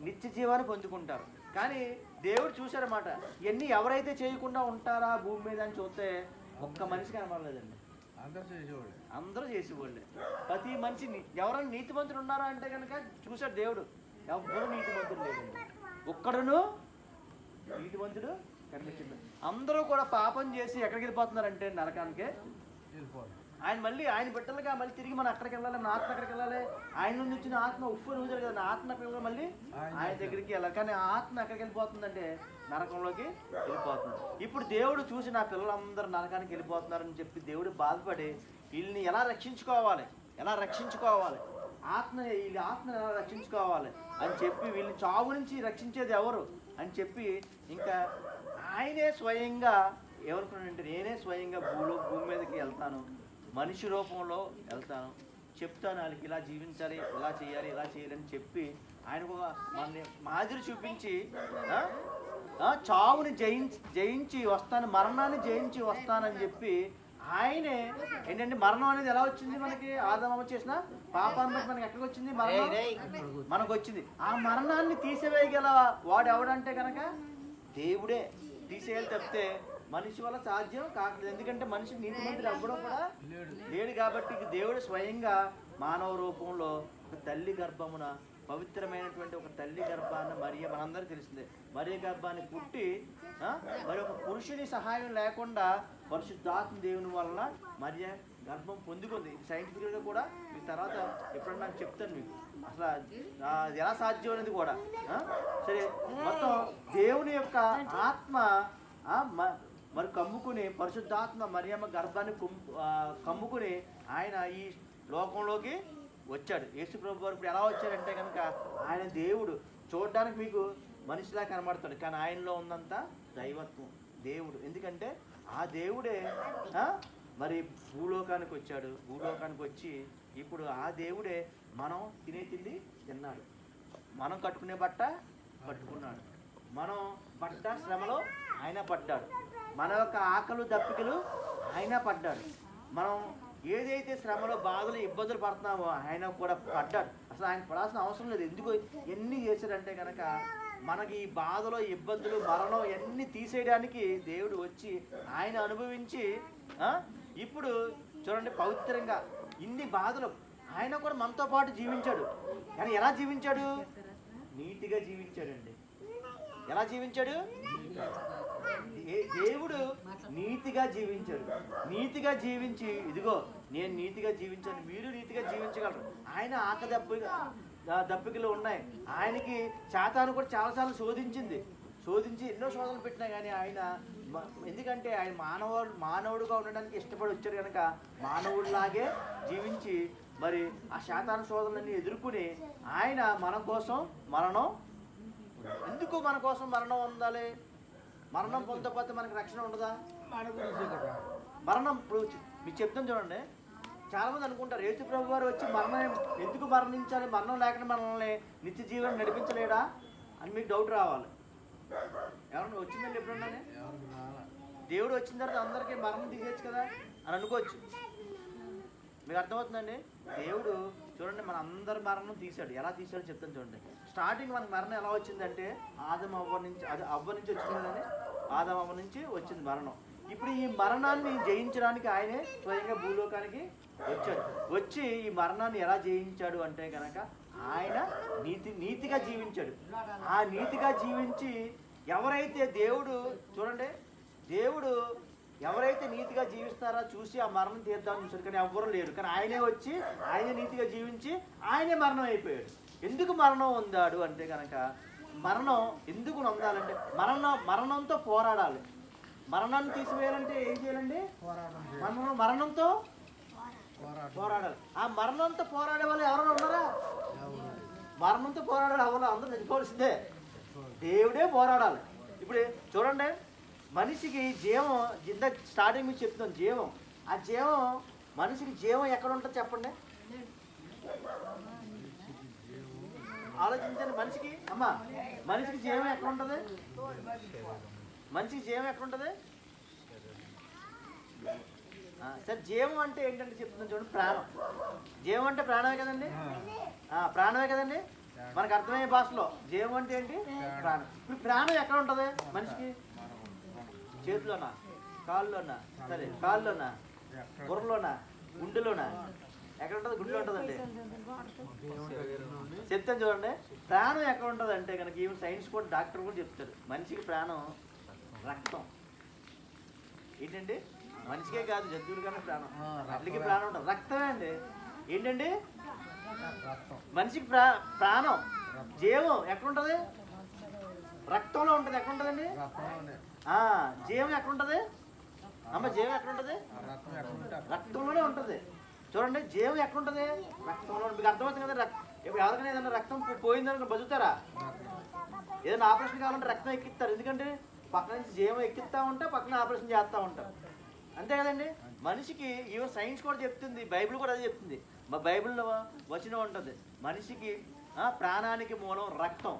నిత్య జీవాన్ని పొందుకుంటారు. కానీ దేవుడు చూశారన్నమాట, ఇవన్నీ ఎవరైతే చేయకుండా ఉంటారా భూమి మీద అని చూస్తే ఒక్క మనిషి కనబడలేదండి. అందరూ చేసేవాళ్ళే. ప్రతి మనిషిని ఎవరైనా నీతిమంతులు ఉన్నారా అంటే కనుక చూశాడు దేవుడు, ఎవ్వరూ నీతిమంతుడు లేదండి. ఒక్కడును నీతిమంతుడు కనిపించింది. అందరూ కూడా పాపం చేసి ఎక్కడికి వెళ్ళిపోతున్నారంటే నరకానికే వెళ్ళిపోవాలి. ఆయన బిడ్డలుగా మళ్ళీ తిరిగి మనం అక్కడికి వెళ్ళాలి, మన ఆత్మ ఎక్కడికి వెళ్ళాలి? ఆయన నుంచి వచ్చిన ఆత్మ ఉప్పు రోజులు కదా, ఆత్మ ఎక్కడికి మళ్ళీ ఆయన దగ్గరికి వెళ్ళాలి. కానీ ఆత్మ ఎక్కడికి వెళ్ళిపోతుందంటే నరకంలోకి వెళ్ళిపోతుంది. ఇప్పుడు దేవుడు చూసి నా పిల్లలందరూ నరకానికి వెళ్ళిపోతున్నారని చెప్పి దేవుడు బాధపడి వీళ్ళని ఎలా రక్షించుకోవాలి ఆత్మని ఎలా రక్షించుకోవాలి అని చెప్పి వీళ్ళని చావు నుంచి రక్షించేది ఎవరు అని చెప్పి ఇంకా ఆయనే స్వయంగా ఏమనుకున్నాడంటే నేనే స్వయంగా భూమి మీదకి వెళ్తాను, మనిషి రూపంలో వెళ్తాను, చెప్తాను వాళ్ళకి ఇలా జీవించాలి, ఇలా చేయాలని చెప్పి ఆయనకు మాదిరి చూపించి చావుని జయించి వస్తాను, మరణాన్ని జయించి వస్తానని చెప్పి ఆయనే ఏంటంటే మరణం అనేది ఎలా వచ్చింది మనకి? ఆదాము చేసిన పాపాన్ని మనకి ఎక్కడికి వచ్చింది? మరణం మనకు వచ్చింది. ఆ మరణాన్ని తీసివేయగల వాడు ఎవడంటే కనుక దేవుడే తీసేయాలి తప్పితే మనిషి వల్ల సాధ్యం కాదు. ఎందుకంటే మనిషి నీతిమంతుడు అవ్వడం కూడా లేడు. కాబట్టి దేవుడు స్వయంగా మానవ రూపంలో ఒక తల్లి గర్భమున పవిత్రమైనటువంటి ఒక తల్లి గర్భాన్ని మనందరికీ తెలిసిందే. మరియ గర్భాన్ని పుట్టి మరి ఒక పురుషుని సహాయం లేకుండా పరిశుద్ధాత్మ దేవుని వలన మరియ గర్భం పొందుకుంది. సైంటిఫిక్గా కూడా మీ తర్వాత ఎప్పుడన్నా నాకు చెప్తాను మీకు అసలు ఎలా సాధ్యం అనేది కూడా. సరే, మొత్తం దేవుని యొక్క ఆత్మ మరి కమ్ముకుని పరిశుద్ధాత్మ మరియమ్మ గర్భాన్ని కమ్ముకుని ఆయన ఈ లోకంలోకి వచ్చాడు. యేసు ప్రభు వారు ఇప్పుడు ఎలా వచ్చారంటే కనుక ఆయన దేవుడు. చూడడానికి మీకు మనిషిలా కనబడతాడు, కానీ ఆయనలో ఉన్నంత దైవత్వం దేవుడు. ఎందుకంటే ఆ దేవుడే మరి భూలోకానికి వచ్చాడు. భూలోకానికి వచ్చి ఇప్పుడు ఆ దేవుడే మనం తినే తిండి తిన్నాడు, మనం కట్టుకునే బట్ట కట్టుకున్నాడు, మనం పడ్డ శ్రమలో ఆయన పడ్డాడు, మన యొక్క ఆకలు దప్పికలు ఆయన పడ్డాడు, మనం ఏదైతే శ్రమలో బాధలు ఇబ్బందులు పడుతున్నామో ఆయన కూడా పడ్డాడు. అసలు ఆయన పడాల్సిన అవసరం లేదు. ఎందుకు ఎన్ని చేశాడంటే కనుక మనకి ఈ బాధలో ఇబ్బందులు మరణం ఎన్ని తీసేయడానికి దేవుడు వచ్చి ఆయన అనుభవించి ఇప్పుడు చూడండి పవిత్రంగా ఇన్ని బాధలు ఆయన కూడా మనతో పాటు జీవించాడు. కానీ ఎలా జీవించాడు? నీతిగా జీవించాడండి. ఎలా జీవించాడు? దేవుడు నీతిగా జీవించాడు. నీతిగా జీవించి ఇదిగో నేను నీతిగా జీవించాను, మీరు నీతిగా జీవించగలరు. ఆయన దప్పికలు ఉన్నాయి. ఆయనకి శాతాను కూడా చాలాసార్లు శోధించి ఎన్నో శోధనలు పెట్టినా కానీ ఆయన ఎందుకంటే ఆయన మానవుడుగా ఉండడానికి ఇష్టపడి వచ్చాడు కనుక మానవుడిలాగే జీవించి మరి ఆ శాతాను శోధనలన్నీ ఎదుర్కొని ఆయన మన కోసం మరణం, ఎందుకు మన కోసం మరణం ఉండాలి? మరణం పొందకపోతే మనకి రక్షణ ఉండదా? మరణం ఇప్పుడు మీకు చెప్తాను చూడండి. చాలామంది అనుకుంటారు యేసు ప్రభు వారు వచ్చి మరణం ఎందుకు మరణించాలి, మరణం లేకుండా మనల్ని నిత్య జీవనం నడిపించలేడా అని మీకు డౌట్ రావాలి. ఎవరన్నా వచ్చిందండి ఎప్పుడన్నా? దేవుడు వచ్చిన తర్వాత అందరికీ మరణం తీసేయచ్చు కదా అని అనుకోవచ్చు. మీకు అర్థమవుతుందండి? దేవుడు చూడండి మన అందరి మరణం తీశాడు. ఎలా తీశాడో చెప్తాను చూడండి. స్టార్టింగ్ మనకి మరణం ఎలా వచ్చిందంటే ఆదం అవ్వ నుంచి వచ్చింది కదండి. ఆదం అవ్వ నుంచి వచ్చింది మరణం. ఇప్పుడు ఈ మరణాన్ని జయించడానికి ఆయనే స్వయంగా భూలోకానికి వచ్చి ఈ మరణాన్ని ఎలా జయించాడు అంటే కనుక ఆయన నీతిగా జీవించాడు. ఆ నీతిగా జీవించి ఎవరైతే దేవుడు చూడండి, దేవుడు ఎవరైతే నీతిగా జీవిస్తారో చూసి ఆ మరణం తీద్దామని చూశారు కానీ ఎవ్వరూ లేరు. కానీ ఆయనే వచ్చి ఆయనే నీతిగా జీవించి ఆయనే మరణం అయిపోయాడు. ఎందుకు మరణం పొందాడు అంటే కనుక మరణం ఎందుకు పొందాలంటే మరణంతో పోరాడాలి. మరణాన్ని తీసివేయాలంటే ఏం చేయాలండి? మరణంతో పోరాడాలి. ఆ మరణంతో పోరాడే వాళ్ళు ఎవరైనా ఉన్నారా? మరణంతో పోరాడాలి ఎవరు? అందరూ చచ్చిపోవాల్సిందే. దేవుడే పోరాడాలి. ఇప్పుడు చూడండి, మనిషికి జీవం ఇందాక స్టార్టింగ్ మీకు చెప్తున్నాను జీవం. ఆ జీవం మనిషికి జీవం ఎక్కడ ఉంటుంది చెప్పండి? ఆలోచించండి. మనిషికి జీవం ఎక్కడ ఉంటుంది? మనిషికి జీవం ఎక్కడ ఉంటుంది? సరే జీవం అంటే ఏంటంటే చెప్తున్నాను చూడండి. ప్రాణం. జీవం అంటే ప్రాణమే కదండి. ప్రాణమే కదండి మనకు అర్థమయ్యే భాషలో. జీవం అంటే ఏంటి? ప్రాణం. ఇప్పుడు ప్రాణం ఎక్కడ ఉంటుంది మనిషికి? చేతిలోనా, కాళ్ళలోనా? సరే కాళ్ళలోనా, బుర్రలోనా, గుండెలోనా? ఎక్కడ ఉంటుంది? గుండెలో ఉంటుందండి. చెప్తాను చూడండి. ప్రాణం ఎక్కడ ఉంటుంది అంటే కనుక ఈవెన్ సైన్స్ కూడా డాక్టర్ కూడా చెప్తారు మనిషికి ప్రాణం రక్తం. ఏంటండి? మనిషికే కాదు జంతువులు కానీ ప్రాణం, అట్లకి ప్రాణం ఉంటుంది. రక్తమే అండి. ఏంటండి? మనిషికి ప్రాణం జీవం ఎక్కడుంటుంది? రక్తంలో ఉంటుంది. ఎక్కడ ఉంటుందండి? జీవం ఎక్కడుంటుంది? జీవం ఎక్కడుంటుంది? రక్తంలోనే ఉంటుంది. చూడండి జీవం ఎక్కడుంటుంది? రక్తంలో. మీకు అర్థమవుతుంది కదా. ఇప్పుడు ఎవరికైనా ఏదైనా రక్తం పోయిందని బతుకుతారా? ఏదైనా ఆపరేషన్ కావాలంటే రక్తం ఎక్కిస్తారు. ఎందుకంటే పక్కన నుంచి జీవం ఎక్కిస్తూ ఉంటా, పక్కన ఆపరేషన్ చేస్తూ ఉంటారు. అంతే కదండి. మనిషికి ఈవెన్ సైన్స్ కూడా చెప్తుంది, బైబిల్ కూడా అదే చెప్తుంది. మా బైబిల్లో వచనం ఉంటుంది మనిషికి ప్రాణానికి మూలం రక్తం.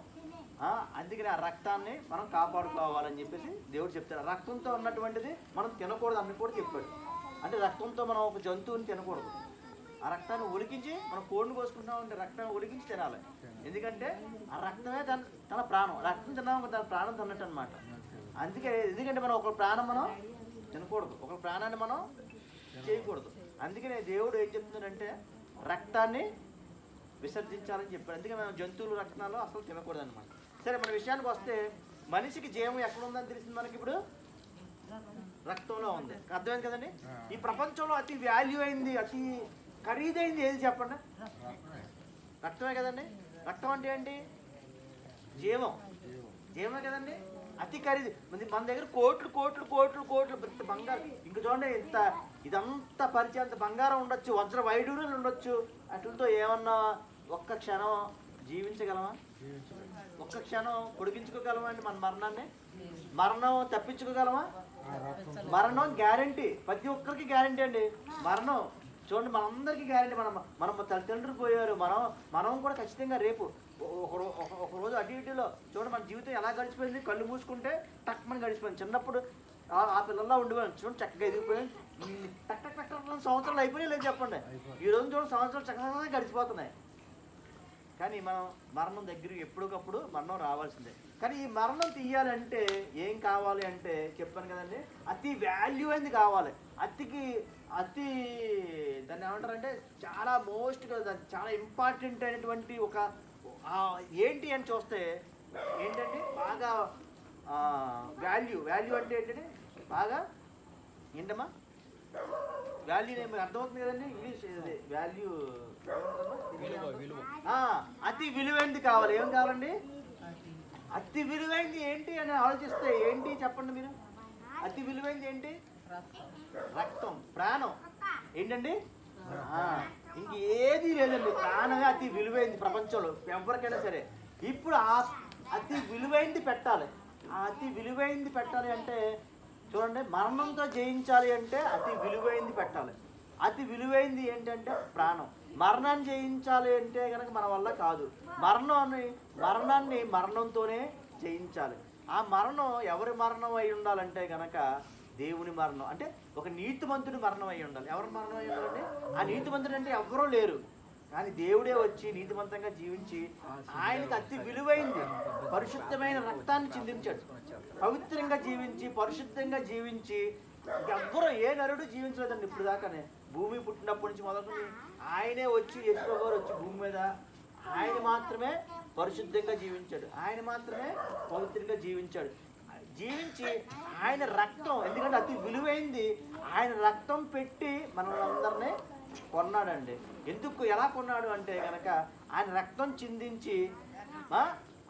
అందుకని ఆ రక్తాన్ని మనం కాపాడుకోవాలని చెప్పేసి దేవుడు చెప్తాడు. రక్తంతో ఉన్నటువంటిది మనం తినకూడదు అని కూడా చెప్పాడు. అంటే రక్తంతో మనం ఒక జంతువుని తినకూడదు. ఆ రక్తాన్ని ఉడికించి మనం కోడిని కోసుకుంటామంటే రక్తాన్ని ఉడికించి తినాలి. ఎందుకంటే ఆ రక్తమే తన ప్రాణం. రక్తం తిన్నాము తన ప్రాణం తిన్నట్టు అనమాట. ఎందుకంటే మనం ఒక ప్రాణం మనం తినకూడదు, ఒక ప్రాణాన్ని మనం చేయకూడదు. అందుకనే దేవుడు ఏం చెప్తున్నాడంటే రక్తాన్ని విసర్జించాలని చెప్పాడు. అందుకే మనం జంతువులు రక్తాలు అసలు తినకూడదు అనమాట. సరే మన విషయానికి వస్తే మనిషికి జీవం ఎక్కడ ఉందని తెలిసింది మనకి ఇప్పుడు రక్తంలో ఉంది. అర్థమైంది కదండి. ఈ ప్రపంచంలో అతి వాల్యూ అయింది, అతి ఖరీదైంది ఏది చెప్పండి? రక్తమే కదండి. రక్తం అంటే ఏంటి? జీవం. జీవమే కదండి. అతి ఖరీదు. మన దగ్గర కోట్లు కోట్లు కోట్లు కోట్లు బంగారం. ఇంక చూడండి ఇదంతా పరిచయం అంత బంగారం ఉండొచ్చు, వజ్ర వైడూర్యాలు ఉండొచ్చు. అట్లతో ఏమన్నా ఒక్క క్షణం జీవించగలమా? ఒక్క క్షణం పొడిగించుకోగలమా అండి మన మరణాన్ని? మరణం తప్పించుకోగలమా? మరణం గ్యారంటీ, ప్రతి ఒక్కరికి గ్యారంటీ అండి మరణం. చూడండి మనందరికీ గ్యారంటీ. మనం తల్లిదండ్రులు పోయారు, మనం కూడా ఖచ్చితంగా రేపు ఒక రోజు అటు ఇటులో చూడండి మన జీవితం ఎలా గడిచిపోయింది. కళ్ళు మూసుకుంటే టక్మని గడిచిపోయింది. చిన్నప్పుడు ఆ పిల్లల్లో ఉండిపోయాను చూడండి చక్కగా ఎదిగిపోయింది. టక్ టక్ టక్ సంవత్సరాలు అయిపోయినాయి లేదు చెప్పండి. ఈ రోజు చూడండి సంవత్సరాలు చక్కగా గడిచిపోతున్నాయి. కానీ మనం మరణం దగ్గరికి ఎప్పటికప్పుడు మరణం రావాల్సిందే. కానీ ఈ మరణం తీయాలంటే ఏం కావాలి అంటే చెప్పాను కదండి, అతి వాల్యూ అయింది కావాలి. అతి దాన్ని ఏమంటారంటే చాలా మోస్ట్ చాలా ఇంపార్టెంట్ అయినటువంటి ఒక ఏంటి అని చూస్తే ఏంటంటే బాగా వాల్యూ అంటే ఏంటంటే బాగా ఏంటమ్మా వాల్యూ మీకు అర్థమవుతుంది కదండి ఇంగ్లీష్ వాల్యూ అతి విలువైనది కావాలి. ఏం కావాలండి? అతి విలువైనది ఏంటి అని ఆలోచిస్తే ఏంటి చెప్పండి మీరు? అతి విలువైనది ఏంటి? రక్తం, ప్రాణం. ఏంటండి? ఇంక ఏది లేదండి. ప్రాణమే అతి విలువైంది ప్రపంచంలో ఎవరికైనా సరే. ఇప్పుడు ఆ అతి విలువైంది పెట్టాలి. ఆ అతి విలువైంది పెట్టాలి అంటే చూడండి, మరణంతో జయించాలి అంటే అతి విలువైంది పెట్టాలి. అతి విలువైంది ఏంటంటే ప్రాణం. మరణాన్ని జయించాలి అంటే కనుక మన వల్ల కాదు. మరణాన్ని మరణంతోనే జయించాలి. ఆ మరణం ఎవరి మరణం అయి ఉండాలంటే కనుక దేవుని మరణం. అంటే ఒక నీతిమంతుడి మరణం అయి ఉండాలి. ఎవరి మరణం అయి ఉండాలంటే ఆ నీతిమంతుడు అంటే ఎవరూ లేరు, కానీ దేవుడే వచ్చి నీతిమంతంగా జీవించి ఆయనకు అతి విలువైంది పరిశుద్ధమైన రక్తాన్ని చిందించాడు. పవిత్రంగా జీవించి పరిశుద్ధంగా జీవించి ఎవ్వరూ ఏ నరుడు జీవించలేదండి ఇప్పుడు దాకానే. భూమి పుట్టినప్పటి నుంచి మొదలుకొని ఆయనే వచ్చి యేసు గారు వచ్చి భూమి మీద ఆయన మాత్రమే పరిశుద్ధంగా జీవించాడు. ఆయన మాత్రమే పవిత్రంగా జీవించాడు. జీవించి ఆయన రక్తం, ఎందుకంటే అతి విలువైంది, ఆయన రక్తం పెట్టి మనల్ని అందరినీ కొన్నాడండి. ఎందుకు ఎలా కొన్నాడు అంటే కనుక ఆయన రక్తం చిందించి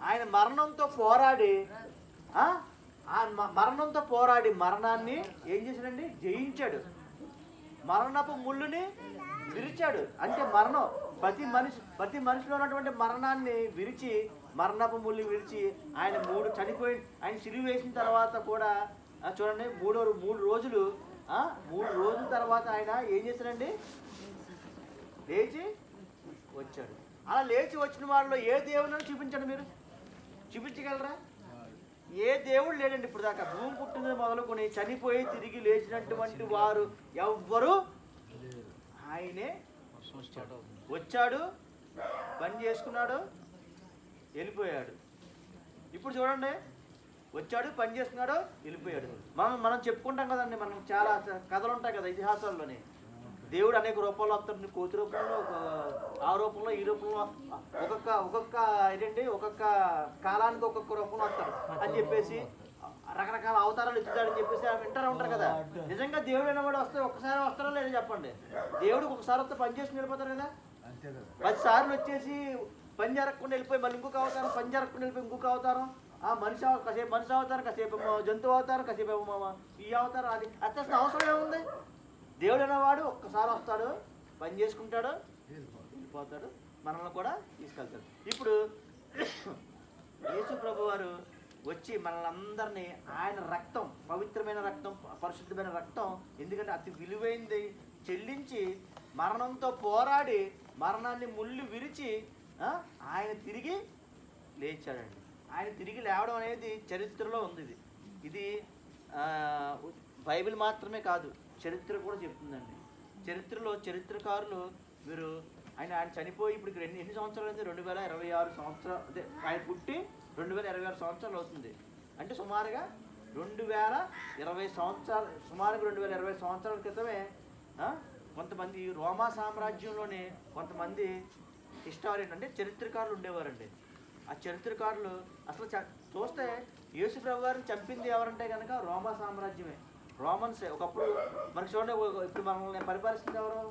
ఆయన మరణంతో పోరాడి మరణాన్ని ఏం చేశాడండి? జయించాడు. మరణపు ముళ్ళుని విరిచాడు. అంటే మరణం ప్రతి మనిషిలో ఉన్నటువంటి మరణాన్ని విరిచి, మరణపు ముళ్ళు విరిచి ఆయన ఆయన సిలువ వేసిన తర్వాత కూడా చూడండి 3 రోజులు 3 రోజుల తర్వాత ఆయన ఏం చేశాడండి? లేచి వచ్చాడు. అలా లేచి వచ్చిన వాళ్ళలో ఏ దేవుని చూపించండి, మీరు చూపించగలరా? ఏ దేవుడు లేడండి ఇప్పుడు దాకా. భూమి పుట్టినది మొదలుకొని చనిపోయి తిరిగి లేచినటువంటి వారు ఎవ్వరు. ఆయనే వచ్చాడు, పని చేసుకున్నాడు, వెళ్ళిపోయాడు. ఇప్పుడు చూడండి, వచ్చాడు, పని చేస్తున్నాడు, వెళ్ళిపోయాడు. మనం చెప్పుకుంటాం కదండి, మనం చాలా కథలు ఉంటాయి కదా ఇతిహాసాల్లోని. దేవుడు అనేక రూపాల్లో వస్తాడు. కోతి రూపంలో, ఆ రూపంలో, ఈ రూపంలో, ఒక్కొక్క ఏంటంటే ఒక్కొక్క కాలానికి ఒక్కొక్క రూపంలో వస్తాడు అని చెప్పేసి రకరకాల అవతారాలు ఇచ్చుతాడని చెప్పేసి వింటారు ఉంటారు కదా. నిజంగా దేవుడు అనేవాడు వస్తే ఒక్కసారి వస్తారో లేదో చెప్పండి. దేవుడు ఒకసారి వస్తే పని చేసుకుని వెళ్ళిపోతారు కదా. 10 సార్లు వచ్చేసి పని జరగకుండా వెళ్ళిపోయి మళ్ళీ ఇంకొక అవతారం, పని జరగకుండా వెళ్ళిపోయి ఇంకొక అవతారం, కాసేపు మనిషి అవతారం, కాసేపు జంతువు అవతారం, కాసేపు ఈ అవతారం. అది అత్యవసరం అవసరం ఏముంది? దేవుడు అనేవాడు ఒక్కసారి వస్తాడు, పని చేసుకుంటాడు, వెళ్ళిపోతాడు, మనల్ని కూడా తీసుకెళ్తాడు. ఇప్పుడు యేసు ప్రభు వారు వచ్చి మనల్ని అందరినీ ఆయన రక్తం, పవిత్రమైన రక్తం, పరిశుద్ధమైన రక్తం, ఎందుకంటే అతి విలువైంది చెల్లించి మరణంతో పోరాడి మరణాన్ని ముళ్ళు విరిచి ఆయన తిరిగి లేచాడండి. ఆయన తిరిగి లేవడం అనేది చరిత్రలో ఉంది. ఇది బైబిల్ మాత్రమే కాదు, చరిత్ర కూడా చెప్తుందండి. చరిత్రలో చరిత్రకారులు మీరు ఆయన చనిపోయి ఇప్పుడు ఎన్ని సంవత్సరాలు అయితే 2026 సంవత్సరాలు, అదే ఆయన పుట్టి 2026 సంవత్సరాలు అవుతుంది. అంటే సుమారుగా 2020 సంవత్సరాలు, సుమారుగా 2020 సంవత్సరాల క్రితమే కొంతమంది రోమా సామ్రాజ్యంలోనే కొంతమంది హిస్టారియన్ అంటే చరిత్రకారులు ఉండేవారండి. ఆ చరిత్రకారులు అసలు చూస్తే యేసు ప్రభు గారిని చంపింది ఎవరంటే కనుక రోమా సామ్రాజ్యమే, రోమన్సే. ఒకప్పుడు మనకి చూడండి, ఇప్పుడు మనల్ని పరిపాలిస్తుంది ఎవరు?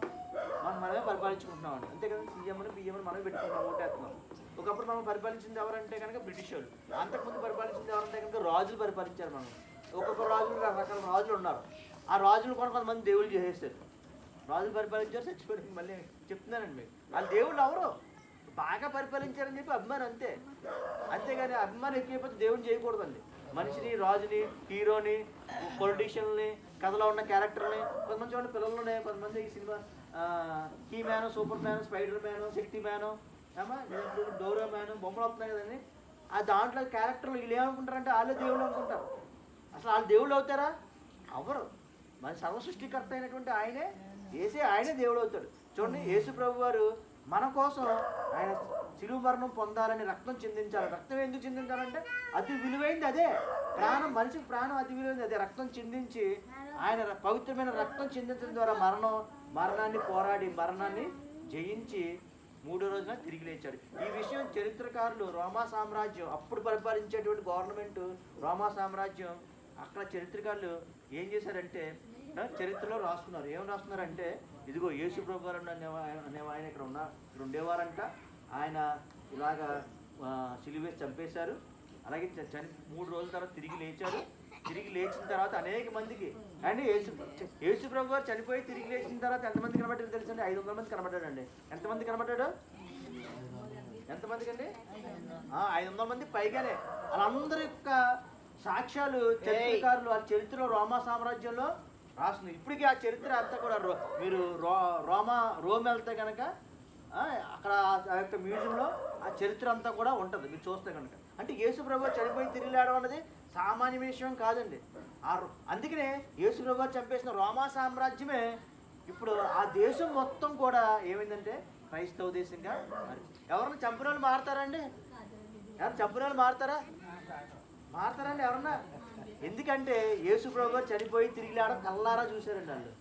మనమే పరిపాలించుకుంటున్నామండి, అంతే కదా. సీఎంని బియ్యంని మనమే పెట్టుకుంటాం, ఓటేస్తున్నాం. ఒకప్పుడు మనం పరిపాలించింది ఎవరంటే కనుక బ్రిటిష్ వాళ్ళు. అంతకుముందు పరిపాలించింది ఎవరంటే కనుక రాజులు పరిపాలించారు మనం. ఒక్కొక్క రాజులు రకరకాల రాజులు ఉన్నారు. ఆ రాజులు కూడా కొంతమంది దేవుళ్ళు చేసేస్తారు. రాజులు పరిపాలించారు, చచ్చిపోయి మళ్ళీ చెప్తున్నానండి మీకు. వాళ్ళ దేవుళ్ళు ఎవరు? బాగా పరిపాలించారని చెప్పి అభిమానం, అంతేగాని అభిమానం ఎక్కువైపోతే దేవుని చేయకూడదండి. మనిషిని, రాజుని, హీరోని, పొలిటీషియన్ని, కథలో ఉన్న క్యారెక్టర్ని, కొంతమంది చూడండి పిల్లల్లోనే కొంతమంది ఈ సినిమా కీ మ్యాను, Superman, spider man, Shaktimaan, Doraemon బొమ్మలు వస్తున్నాయి కదండి. ఆ దాంట్లో క్యారెక్టర్లు వీళ్ళు ఏమనుకుంటారంటే వాళ్ళే దేవుళ్ళు అనుకుంటారు. అసలు వాళ్ళు దేవుళ్ళు అవుతారా? అవరు. మన సర్వ సృష్టికర్త అయినటువంటి ఆయనే దేవుడు అవుతాడు. చూడండి, యేసు ప్రభు వారు మన కోసం ఆయన శిలువ మరణం పొందాలని రక్తం చిందించాలి. రక్తం ఎందుకు చిందించాలంటే అతి విలువైంది అదే. ప్రాణం, మనిషికి ప్రాణం అతి విలువైంది అదే. రక్తం చిందించి ఆయన పవిత్రమైన రక్తం చిందించడం ద్వారా మరణాన్ని పోరాడి మరణాన్ని జయించి మూడో రోజున తిరిగి లేచాడు. ఈ విషయం చరిత్రకారులు రోమా సామ్రాజ్యం అప్పుడు పరిపాలించేటువంటి గవర్నమెంట్ రోమా సామ్రాజ్యం అక్కడ చరిత్రకారులు ఏం చేశారంటే చరిత్రలో రాస్తున్నారు. ఏం రాస్తున్నారంటే ఇదిగో యేసు ప్రభు గారు అనే ఆయన ఇక్కడ ఉండేవారంట. ఆయన ఇలాగా సిలువేసి చంపేశారు. అలాగే 3 రోజుల తర్వాత తిరిగి లేచారు. తిరిగి లేచిన తర్వాత అనేక మందికి అండి యేసు ప్రభు గారు చనిపోయి తిరిగి లేచిన తర్వాత ఎంతమంది కనబడ్డారు తెలుసండి? 500 మంది కనబడ్డాడండి. ఎంతమంది కనబడ్డాడు? ఎంతమందికి అండి? 500 మంది పైగానే. వాళ్ళందరి యొక్క సాక్ష్యాలు చరిత్రకారులు ఆ చరిత్రలో రోమా సామ్రాజ్యంలో రాస్తుంది. ఇప్పటికీ ఆ చరిత్ర అంతా కూడా మీరు రోమ్ వెళ్తే కనుక అక్కడ ఆ యొక్క మ్యూజియంలో ఆ చరిత్ర అంతా కూడా ఉంటుంది మీరు చూస్తే కనుక. అంటే యేసు ప్రభు చనిపోయి తిరిగి లేవడం అనేది సామాన్య విషయం కాదండి. అందుకనే యేసు ప్రభు చంపేసిన రోమా సామ్రాజ్యమే ఇప్పుడు ఆ దేశం మొత్తం కూడా ఏమైందంటే క్రైస్తవ దేశంగా ఎవరన్నా చంపిన వాళ్ళు మారుతారండి? ఎవరు చంపిన వాళ్ళు మారుతారండి ఎవరన్నా? ఎందుకంటే యేసు ప్రభు చనిపోయి తిరిగి లేవడం కల్లారా చూశారండి వాళ్ళు.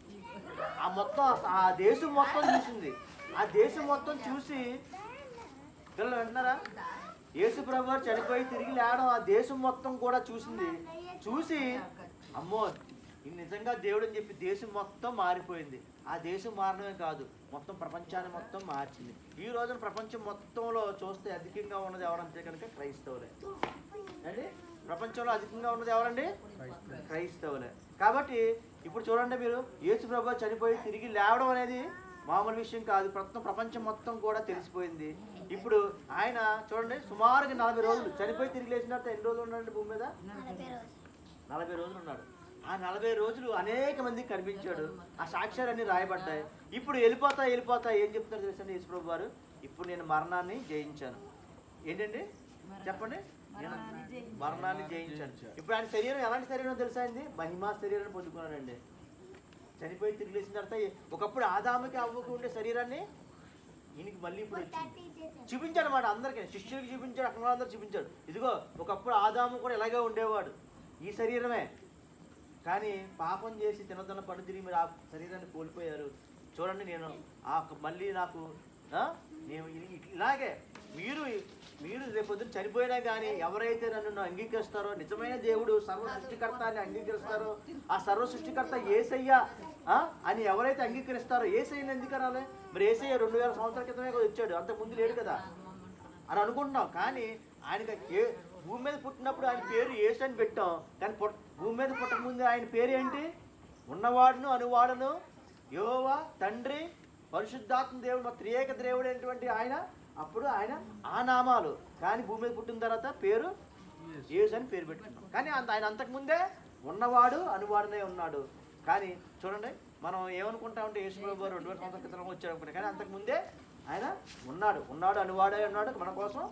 ఆ దేశం మొత్తం చూసింది. ఆ దేశం మొత్తం చూసి పిల్లలు వింటున్నారా? యేసు ప్రభు చనిపోయి తిరిగి లేవడం ఆ దేశం మొత్తం కూడా చూసింది. చూసి అమ్మో ఇది నిజంగా దేవుడు అని చెప్పి దేశం మొత్తం మారిపోయింది. ఆ దేశం మారడమే కాదు మొత్తం ప్రపంచాన్ని మొత్తం మార్చింది. ఈ రోజున ప్రపంచం మొత్తంలో చూస్తే అధికంగా ఉన్నది ఎవరంటే కనుక క్రైస్తవులే అండి. ప్రపంచంలో అధికంగా ఉన్నది ఎవరండి? క్రైస్తవులే. కాబట్టి ఇప్పుడు చూడండి మీరు యేసు ప్రభు చనిపోయి తిరిగి లేవడం అనేది మామూలు విషయం కాదు. ప్రపంచం మొత్తం కూడా తెలిసిపోయింది. ఇప్పుడు ఆయన చూడండి సుమారుగా 40 రోజులు చనిపోయి తిరిగి లేచిన తర్వాత ఎన్ని రోజులు ఉన్నాడండి భూమి మీద? 40 రోజులు ఉన్నాడు. ఆ 40 రోజులు అనేక మందికి కనిపించాడు. ఆ సాక్ష్యాలన్నీ రాయబడ్డాయి. ఇప్పుడు వెళ్ళిపోతా ఏం చెప్తున్నారు తెలుసండి యేసు ప్రభు వారు? ఇప్పుడు నేను మరణాన్ని జయించాను. ఏంటండి చెప్పండి? నేను మరణాన్ని జయించాను. ఇప్పుడు ఆయన శరీరం ఎలాంటి శరీరం తెలుసా అండి? మహిమా శరీరాన్ని పొందుకున్నాడండి. చనిపోయి తిరిగి లేచిన తర్వాత ఒకప్పుడు ఆదాముకి అవ్వకు ఉండే శరీరాన్ని ఈయనకి మళ్ళీ ఇప్పుడు చూపించాడు అన్నమాట. అందరికీ శిష్యులకి చూపించాడు, అక్కడ అందరూ చూపించాడు. ఇదిగో ఒకప్పుడు ఆదాము కూడా ఇలాగే ఉండేవాడు, ఈ శరీరమే. కానీ పాపం చేసి తినదన్న పడు తిరిగి మీరు ఆ శరీరాన్ని కోల్పోయారు. చూడండి నేను మళ్ళీ నాకు నేను ఇలాగే మీరు రేపొద్దున చనిపోయినా కానీ ఎవరైతే నన్ను అంగీకరిస్తారో, నిజమైన దేవుడు సర్వ సృష్టికర్త అని అంగీకరిస్తారో, ఆ సర్వ సృష్టికర్త యేసయ్య అని ఎవరైతే అంగీకరిస్తారో, యేసయ్యని ఎందుకు అనాలి? మరి యేసయ్య 2000 సంవత్సరాల క్రితమే వచ్చాడు, అంతకుముందు లేడు కదా అని అనుకుంటున్నాం. కానీ ఆయనకి భూమి మీద పుట్టినప్పుడు ఆయన పేరు యేసు అని పెట్టాం. కానీ భూమి మీద పుట్టకముందు ఆయన పేరు ఏంటి? ఉన్నవాడును అనువాడును యెహోవా తండ్రి పరిశుద్ధాత్మ దేవుడు, మా త్రియేక దేవుడు అయినటువంటి ఆయన. అప్పుడు ఆయన ఆ నామాలు. కానీ భూమి మీద పుట్టిన తర్వాత పేరు యేసు అని పేరు పెట్టుకున్నాం. కానీ ఆయన అంతకుముందే ఉన్నవాడు అనువాడునే ఉన్నాడు. కానీ చూడండి మనం ఏమనుకుంటామంటే యేసు ప్రభు 2000 సంవత్సరాల క్రితం వచ్చాడు అనుకుంటాం. కానీ అంతకుముందే ఆయన ఉన్నాడు అనువాడే ఉన్నాడు. మన కోసం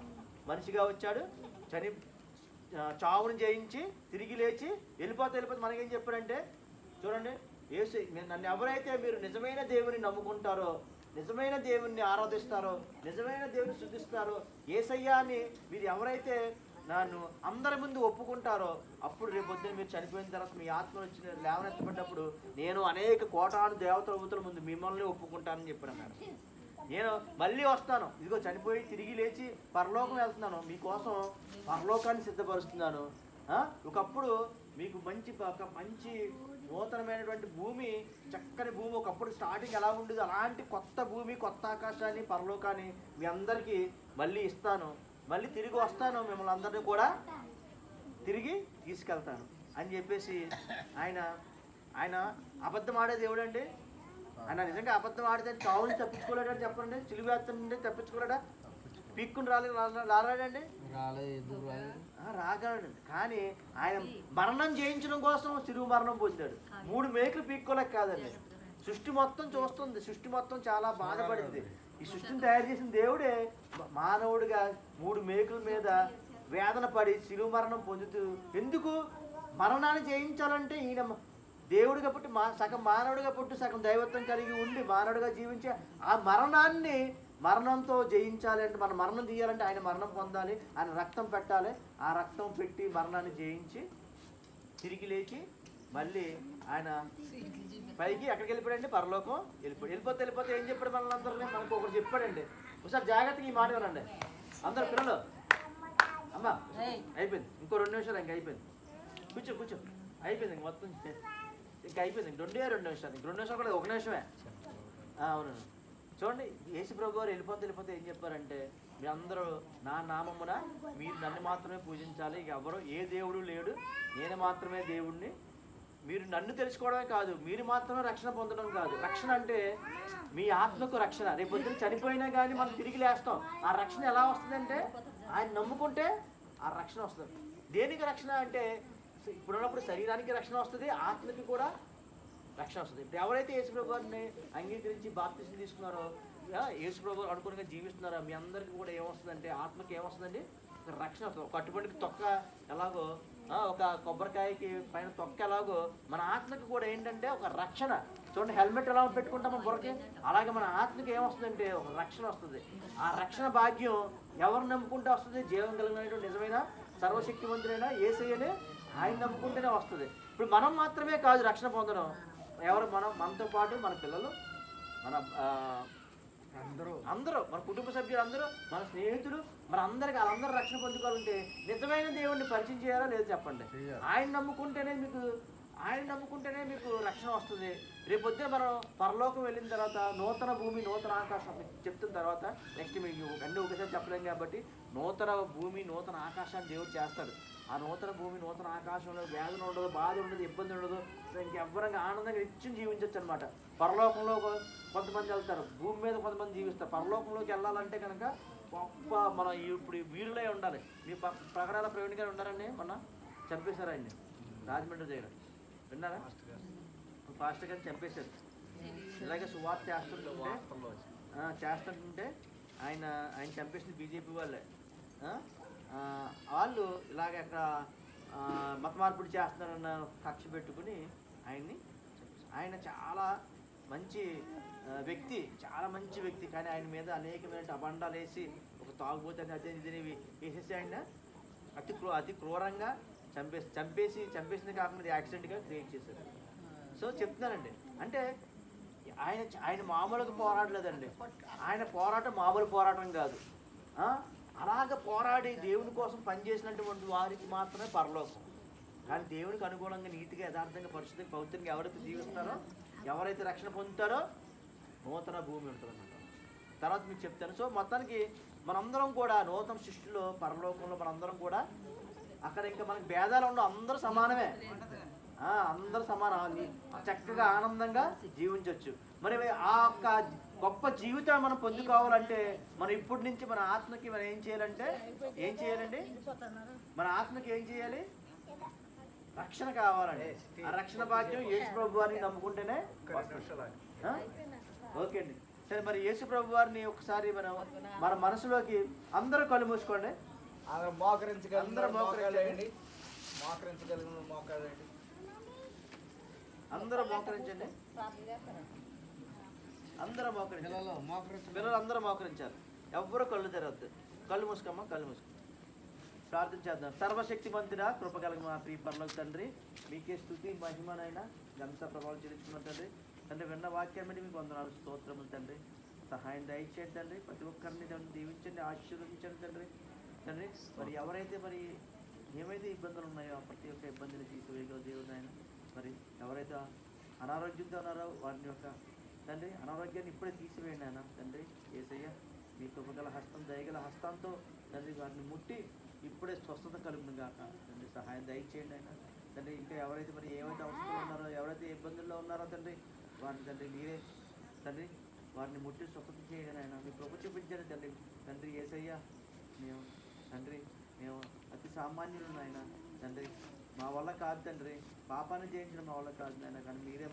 మనిషిగా వచ్చాడు. చావును జయించి తిరిగి లేచి వెళ్ళిపోతే మనకేం చెప్పారంటే చూడండి యేసు నన్ను ఎవరైతే మీరు నిజమైన దేవుని నమ్ముకుంటారో, నిజమైన దేవుణ్ణి ఆరాధిస్తారో, నిజమైన దేవుని స్తుతిస్తారో, యేసయ్యాని మీరు ఎవరైతే నన్ను అందరి ముందు ఒప్పుకుంటారో, అప్పుడు రేపొద్దున మీరు చనిపోయిన తర్వాత మీ ఆత్మలు వచ్చి లేవనెత్తబడ్డప్పుడు నేను అనేక కోటాను దేవతల ముందు మిమ్మల్ని ఒప్పుకుంటానని చెప్పాను మేడం. నేను మళ్ళీ వస్తాను, ఇదిగో చనిపోయి తిరిగి లేచి పరలోకం వెళ్తున్నాను, మీకోసం పరలోకాన్ని సిద్ధపరుస్తున్నాను. ఒకప్పుడు మీకు మంచి నూతనమైనటువంటి భూమి, చక్కని భూమి, ఒకప్పుడు స్టార్టింగ్ ఎలా ఉండేది అలాంటి కొత్త భూమి, కొత్త ఆకాశాన్ని, పరలోకాన్ని మీ అందరికీ మళ్ళీ ఇస్తాను. మళ్ళీ తిరిగి వస్తాను, మిమ్మల్ని అందరినీ కూడా తిరిగి తీసుకెళ్తాను అని చెప్పేసి ఆయన అబద్ధం ఆడే దేవుడు అండి. ఆయన నిజంగా అబద్ధం ఆడితే చావుని తప్పించుకోలేడని చెప్పండి. చిలువేస్తుంటే తప్పించుకోలేడా? పీక్కుని రాలేడండి? రాగలడు. కానీ ఆయన మరణం జయించడం కోసం సిలువ మరణం పొందాడు. 3 మేకులు పీక్కోలేక కాదండి. సృష్టి మొత్తం చూస్తుంది, సృష్టి మొత్తం చాలా బాధపడింది. ఈ సృష్టిని తయారు చేసిన దేవుడే మానవుడిగా 3 మేకుల మీద వేదన పడి సిలువ మరణం పొందుతూ, ఎందుకు మరణాన్ని జయించాలంటే ఈయన దేవుడిగా పుట్టి సగం మానవుడిగా పుట్టి సగం దైవత్వం కలిగి ఉండి మానవుడిగా జీవించే ఆ మరణంతో జయించాలి అంటే, మన మరణం తీయాలంటే ఆయన మరణం పొందాలి, ఆయన రక్తం పెట్టాలి. ఆ రక్తం పెట్టి మరణాన్ని జయించి తిరిగి లేచి మళ్ళీ ఆయన పైకి ఎక్కడికి వెళ్ళిపోయాడండి? పరలోకం వెళ్ళిపోతే ఏం చెప్పాడు? మనల్ని మనకు ఒకరు చెప్పాడండి, ఒకసారి జాగ్రత్తగా ఈ మాట వినండి అందరు పిల్లలు. అమ్మా ఏయ్. అయిపోయింది, ఇంకో 2 నిమిషాలు ఇంకా అయిపోయింది. కూర్చో కూర్చో, అయిపోయింది ఇంక మొత్తం ఇంకా అయిపోయింది. ఇంక 2 నిమిషాలు, ఇంక 2 నిమిషాలు కూడా 1 నిమిషమే. అవును చూడండి, యేసు ప్రభు గారు వెళ్ళిపోతే ఏం చెప్పారంటే, మీ అందరూ నా నామమున మీరు నన్ను మాత్రమే పూజించాలి, ఇక ఎవరు ఏ దేవుడు లేడు, నేను మాత్రమే దేవుడిని. మీరు నన్ను తెలుసుకోవడమే కాదు, మీరు మాత్రమే రక్షణ పొందడం కాదు. రక్షణ అంటే మీ ఆత్మకు రక్షణ. రేపు పొద్దున చనిపోయినా కానీ మనం తిరిగి లేస్తాం. ఆ రక్షణ ఎలా వస్తుందంటే ఆయన నమ్ముకుంటే ఆ రక్షణ వస్తుంది. దేనికి రక్షణ అంటే ఇప్పుడున్నప్పుడు శరీరానికి రక్షణ వస్తుంది, ఆత్మకి కూడా రక్షణ వస్తుంది. ఇప్పుడు ఎవరైతే యేసుప్రభు గారిని అంగీకరించి బాప్తిసం తీసుకున్నారో, యేసుప్రభు గారు అనుకునిగా జీవిస్తున్నారో, మీ అందరికీ కూడా ఏమొస్తుందంటే ఆత్మకి ఏమొస్తుందండి, రక్షణ వస్తుంది. ఒక కట్టుబడికి తొక్క ఎలాగో, ఒక కొబ్బరికాయకి పైన తొక్క ఎలాగో, మన ఆత్మకి కూడా ఏంటంటే ఒక రక్షణ. చూడండి, హెల్మెట్ ఎలా పెట్టుకుంటామో బుర్రకి, అలాగే మన ఆత్మకి ఏమొస్తుందంటే ఒక రక్షణ వస్తుంది. ఆ రక్షణ భాగ్యం ఎవరు నమ్ముకుంటే వస్తుంది? జీవం కలిగినటువంటి నిజమైన సర్వశక్తివంతుడైన యేసయ్యనే ఆయన నమ్ముకుంటేనే వస్తుంది. ఇప్పుడు మనం మాత్రమే కాదు రక్షణ పొందడం, ఎవరు మనతో పాటు మన పిల్లలు, మన అందరూ మన కుటుంబ సభ్యులు అందరూ, మన స్నేహితులు, మన అందరికి వాళ్ళందరూ రక్షణ పొందుకోవాలంటే నిజమైన దేవుణ్ణి పరిచయం చేయాలా లేదు చెప్పండి. ఆయన నమ్ముకుంటేనే మీకు రక్షణ వస్తుంది. రేపొద్దున మనం పరలోకం వెళ్ళిన తర్వాత నూతన భూమి నూతన ఆకాశం చెప్తున్న తర్వాత నెక్స్ట్ మీకు అన్నీ ఒకసారి చెప్పలేం కాబట్టి, నూతన భూమి నూతన ఆకాశాన్ని దేవుడు చేస్తాడు. ఆ నూతన భూమి నూతన ఆకాశంలో వేదన ఉండదు, బాధ ఉండదు, ఇబ్బంది ఉండదు. ఇంకెవ్వరంగా ఆనందంగా ఇచ్చి జీవించవచ్చు అనమాట. పరలోకంలో కొంతమంది వెళ్తారు, భూమి మీద కొంతమంది జీవిస్తారు. పరలోకంలోకి వెళ్ళాలంటే కనుక గొప్ప మనం ఇప్పుడు వీరులే ఉండాలి. మీ ప్రకటన ప్రవీణ్ గారు ఉన్నారండి, మొన్న చంపేశారు ఆయన్ని రాజమండ్రి దగ్గర, విన్నారా? ఫాస్ట్గా చంపేశారు. ఇలాగే సువార్త చేస్తుంటే ఆయన చంపేసింది బీజేపీ వాళ్ళే. వాళ్ళు ఇలాగ అక్కడ మత మార్పిడి చేస్తున్నారన్న కక్ష పెట్టుకుని ఆయన చాలా మంచి వ్యక్తి, కానీ ఆయన మీద అనేకమైన అబండాలు వేసి ఒక తాగుబోతే అదే ఇదివి వేసేసి ఆయన అతి క్రూరంగా చంపేసింది కాకుండా యాక్సిడెంట్గా క్రియేట్ చేశారు. సో చెప్తున్నానండి, అంటే ఆయన మామూలుగా పోరాడలేదండి. ఆయన పోరాటం మామూలు పోరాటం కాదు. అలాగ పోరాడి దేవుని కోసం పనిచేసినటువంటి వారికి మాత్రమే పరలోకం. కానీ దేవునికి అనుగుణంగా నీతిగా యథార్థంగా పరిశుద్ధంగా పవిత్రంగా ఎవరైతే జీవిస్తారో, ఎవరైతే రక్షణ పొందుతారో నూతన భూమి ఉంటుందన్నమాట. తర్వాత మీకు చెప్తాను. సో మొత్తానికి మనందరం కూడా నూతన సృష్టిలో పరలోకంలో మనందరం కూడా అక్కడ ఇంకా మనకి భేదాలు ఉండవు, అందరూ సమానమే. అందరూ సమానం, చక్కగా ఆనందంగా జీవించవచ్చు. మరి ఆ యొక్క గొప్ప జీవితాన్ని మనం పొందుకోవాలంటే మనం ఇప్పటి నుంచి మన ఆత్మకి మనం ఏం చేయాలండి? మన ఆత్మకి ఏం చేయాలి? రక్షణ కావాలండి. ఆ రక్షణ భాగ్యం యేసు ప్రభు వారిని నమ్ముకుంటేనే. ఓకే అండి, సరే. మరి యేసు ప్రభు వారిని ఒకసారి మన మనసులోకి అందరూ కళ్ళు మూసుకోండి. అందరూ మోకరించగలిగిన అందరూ మోకరించండి. పిల్లలు అందరూ మోకరించారు. ఎవ్వరూ కళ్ళు తెరవద్దు. కళ్ళు మూసుకోమ్మా, కళ్ళు మూసుకో. ప్రార్థన చేద్దాం. సర్వశక్తిమంతుడా, కృప కలిగిన మా ప్రియ పరలోక తండ్రి, మీకే స్తుతి మహిమనైనా ఘనత ప్రభావం చెల్లించుకున్న తండ్రి, విన్న వాక్యాన్ని బట్టి మీకు వందనాలు, స్తోత్రములు తండ్రి. సహాయం దయచేయండి తండ్రి. ప్రతి ఒక్కరిని దీవించండి, ఆశీర్వదించండి తండ్రి. మరి ఎవరైతే ఏమైతే ఇబ్బందులు ఉన్నాయో ప్రతి ఒక్క ఇబ్బందిని తీసివేయగల దేవుడు ఆయన. మరి ఎవరైతే అనారోగ్యంతో ఉన్నారో వారిని యొక్క తండ్రి అనారోగ్యాన్ని ఇప్పుడే తీసివేయండి ఆయన. తండ్రి యేసయ్య, మీ కృపగల హస్తం, దయగల హస్తంతో తండ్రి వారిని ముట్టి ఇప్పుడే స్వస్థత కలుగును గాక తండ్రి. సహాయం దయచేయండి ఆయన. తండ్రి ఇంకా ఎవరైతే ఏమైతే అవసరం ఉన్నారో, ఎవరైతే ఇబ్బందుల్లో ఉన్నారో తండ్రి, వారిని తండ్రి మీరే తండ్రి వారిని ముట్టి స్వస్థత చేయండి ఆయన. మీ కృప చూపించండి తండ్రి యేసయ్య. మేము అతి సామాన్యులు ఆయన తండ్రి. మా వల్ల కాదు తండ్రి, పాపాన్ని జయించడం మా వల్ల కాదు నాయన. కానీ మీరే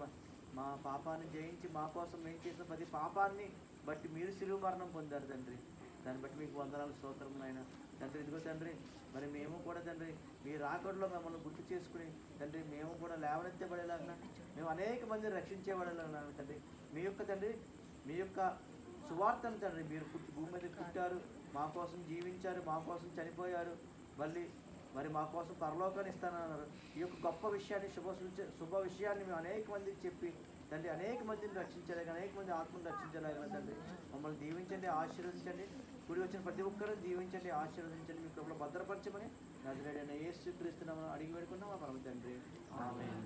మా పాపాన్ని జయించి మా కోసం మేము చేసిన ప్రతి పాపాన్ని బట్టి మీరు శిలువ మరణం పొందారు తండ్రి. దాన్ని బట్టి మీకు వందనాలు, స్తోత్రం నాయన. తండ్రి ఇదిగో తండ్రి, మరి మేము కూడా తండ్రి మీ రాకడలో మమ్మల్ని గుర్తు చేసుకుని తండ్రి మేము కూడా లేవనెత్తబడేలాగా, మేము అనేక మందిని రక్షించేవాడేలాగా తండ్రి. మీ యొక్క సువార్తను తండ్రి మీరు భూమి మీద పుట్టారు, మా కోసం జీవించారు, మా కోసం చనిపోయారు, మరి మా కోసం పరలోకాన్ని ఇస్తానన్నారు. ఈ యొక్క గొప్ప విషయాన్ని శుభ విషయాన్ని మేము అనేక మందికి చెప్పి తండ్రి అనేక మందిని రక్షించలేక అనేక మంది ఆత్మను రక్షించలేక తండ్రి మమ్మల్ని దీవించండి, ఆశీర్వదించండి. కూడి వచ్చిన ప్రతి ఒక్కరిని దీవించండి, ఆశీర్వదించండి. మీ కృపలో భద్రపరచమని నజరేయుడైన యేసుక్రీస్తునామమున అడిగి వేడుకున్నాం మా పరమ తండ్రి. ఆమేన్.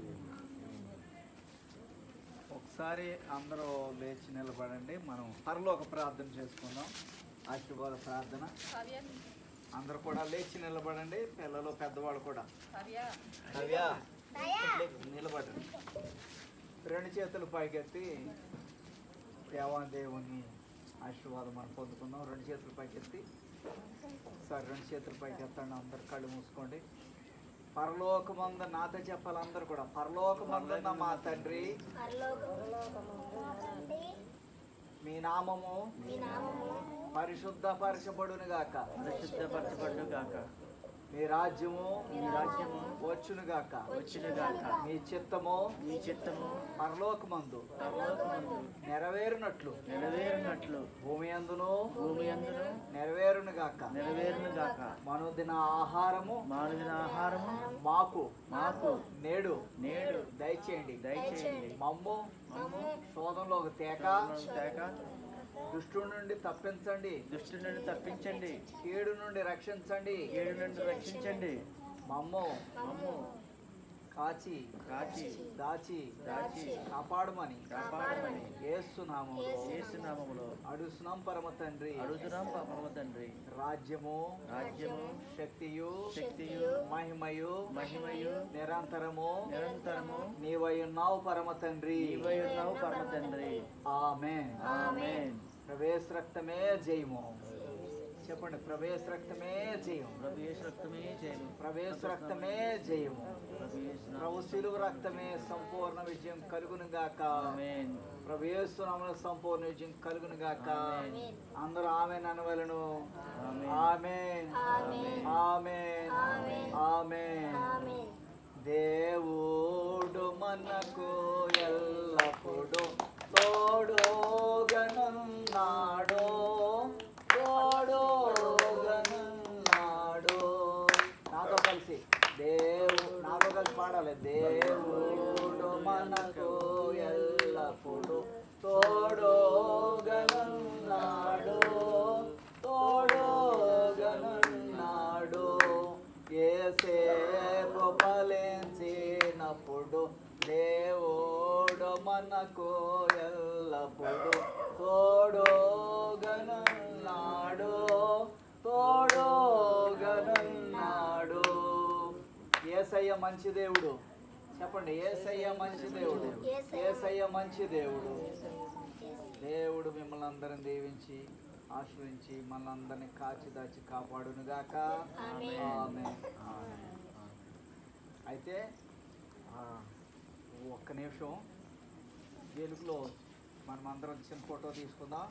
ఒకసారి అందరూ లేచి నిలబడండి. మనం పరలోక ప్రార్థన చేసుకుందాం. ఆశీర్వాద ప్రార్థన. అందరూ కూడా లేచి నిలబడండి. పిల్లలు పెద్దవాళ్ళు కూడా నిలబడండి. రెండు చేతులు పైకెత్తి దేవాదేవుని ఆశీర్వాదం మనం పొందుకుందాం. రెండు చేతులు పైకెత్తి ఒకసారి రెండు చేతులు పైకెత్తండి. అందరు కళ్ళు మూసుకోండి. పరలోకమందు నాతో చెప్పాలి అందరు కూడా. పరలోకమందున్న మా తండ్రి, మీ నామము పరిశుద్ధపరచబడును గాక. పరిశుద్ధపరచబడును గాక. మీ రాజ్యము వచ్చును గాక. మీ చిత్తము పరలోకమందు నెరవేరునట్లు భూమి అందును నెరవేరును గాక. మనుదిన ఆహారము మాకు నేడు దయచేయండి. మమ్ము శోధంలోకి తేక దుష్టు నుండి తప్పించండి. కీడు నుండి రక్షించండి. మమ్ము కాచి దాచి కాపాడమని యేసు నామములో అడుగుతున్నాం పరమ తండ్రి. రాజ్యము శక్తియు మహిమయు నిరంతరము నీవయున్నావు పరమ తండ్రి. ఆమేన్. ప్రవేశ రక్తమే జయము. చెప్పండి, ప్రవేశ రక్తమే జయం. ప్రవేశ రక్తమే జయము. ప్రభు శిలువ రక్తమే సంపూర్ణ విజయం కలుగును గాక. ప్రవేశ నామమున సంపూర్ణ విజయం కలుగును గాక. అందరూ ఆమేన్ అనవలెను. ఆమేన్. దేవుడు మనకు ఎల్లప్పుడూ తోడుగనున్నాడు. నాతో కలిసి పాడాలి. దేవుడు మనకు ఎల్లప్పుడూ తోడుగనున్నాడు. యేసేపు ఫలించినప్పుడు దేవుడు మనకు ఎల్లప్పుడూ తోడుగనున్నాడు. యేసయ్య మంచి దేవుడు. చెప్పండి, యేసయ్య మంచి దేవుడు. యేసయ్య మంచి దేవుడు. దేవుడు మిమ్మల్ని అందరిని దీవించి ఆశ్రయించి మనల్ని అందరినీ కాచి దాచి కాపాడును గాక. ఆమేన్. అయితే ఒక్క నిమిషం వెలుగులో మనం అందరం చిన్న ఫోటో తీసుకుందాం.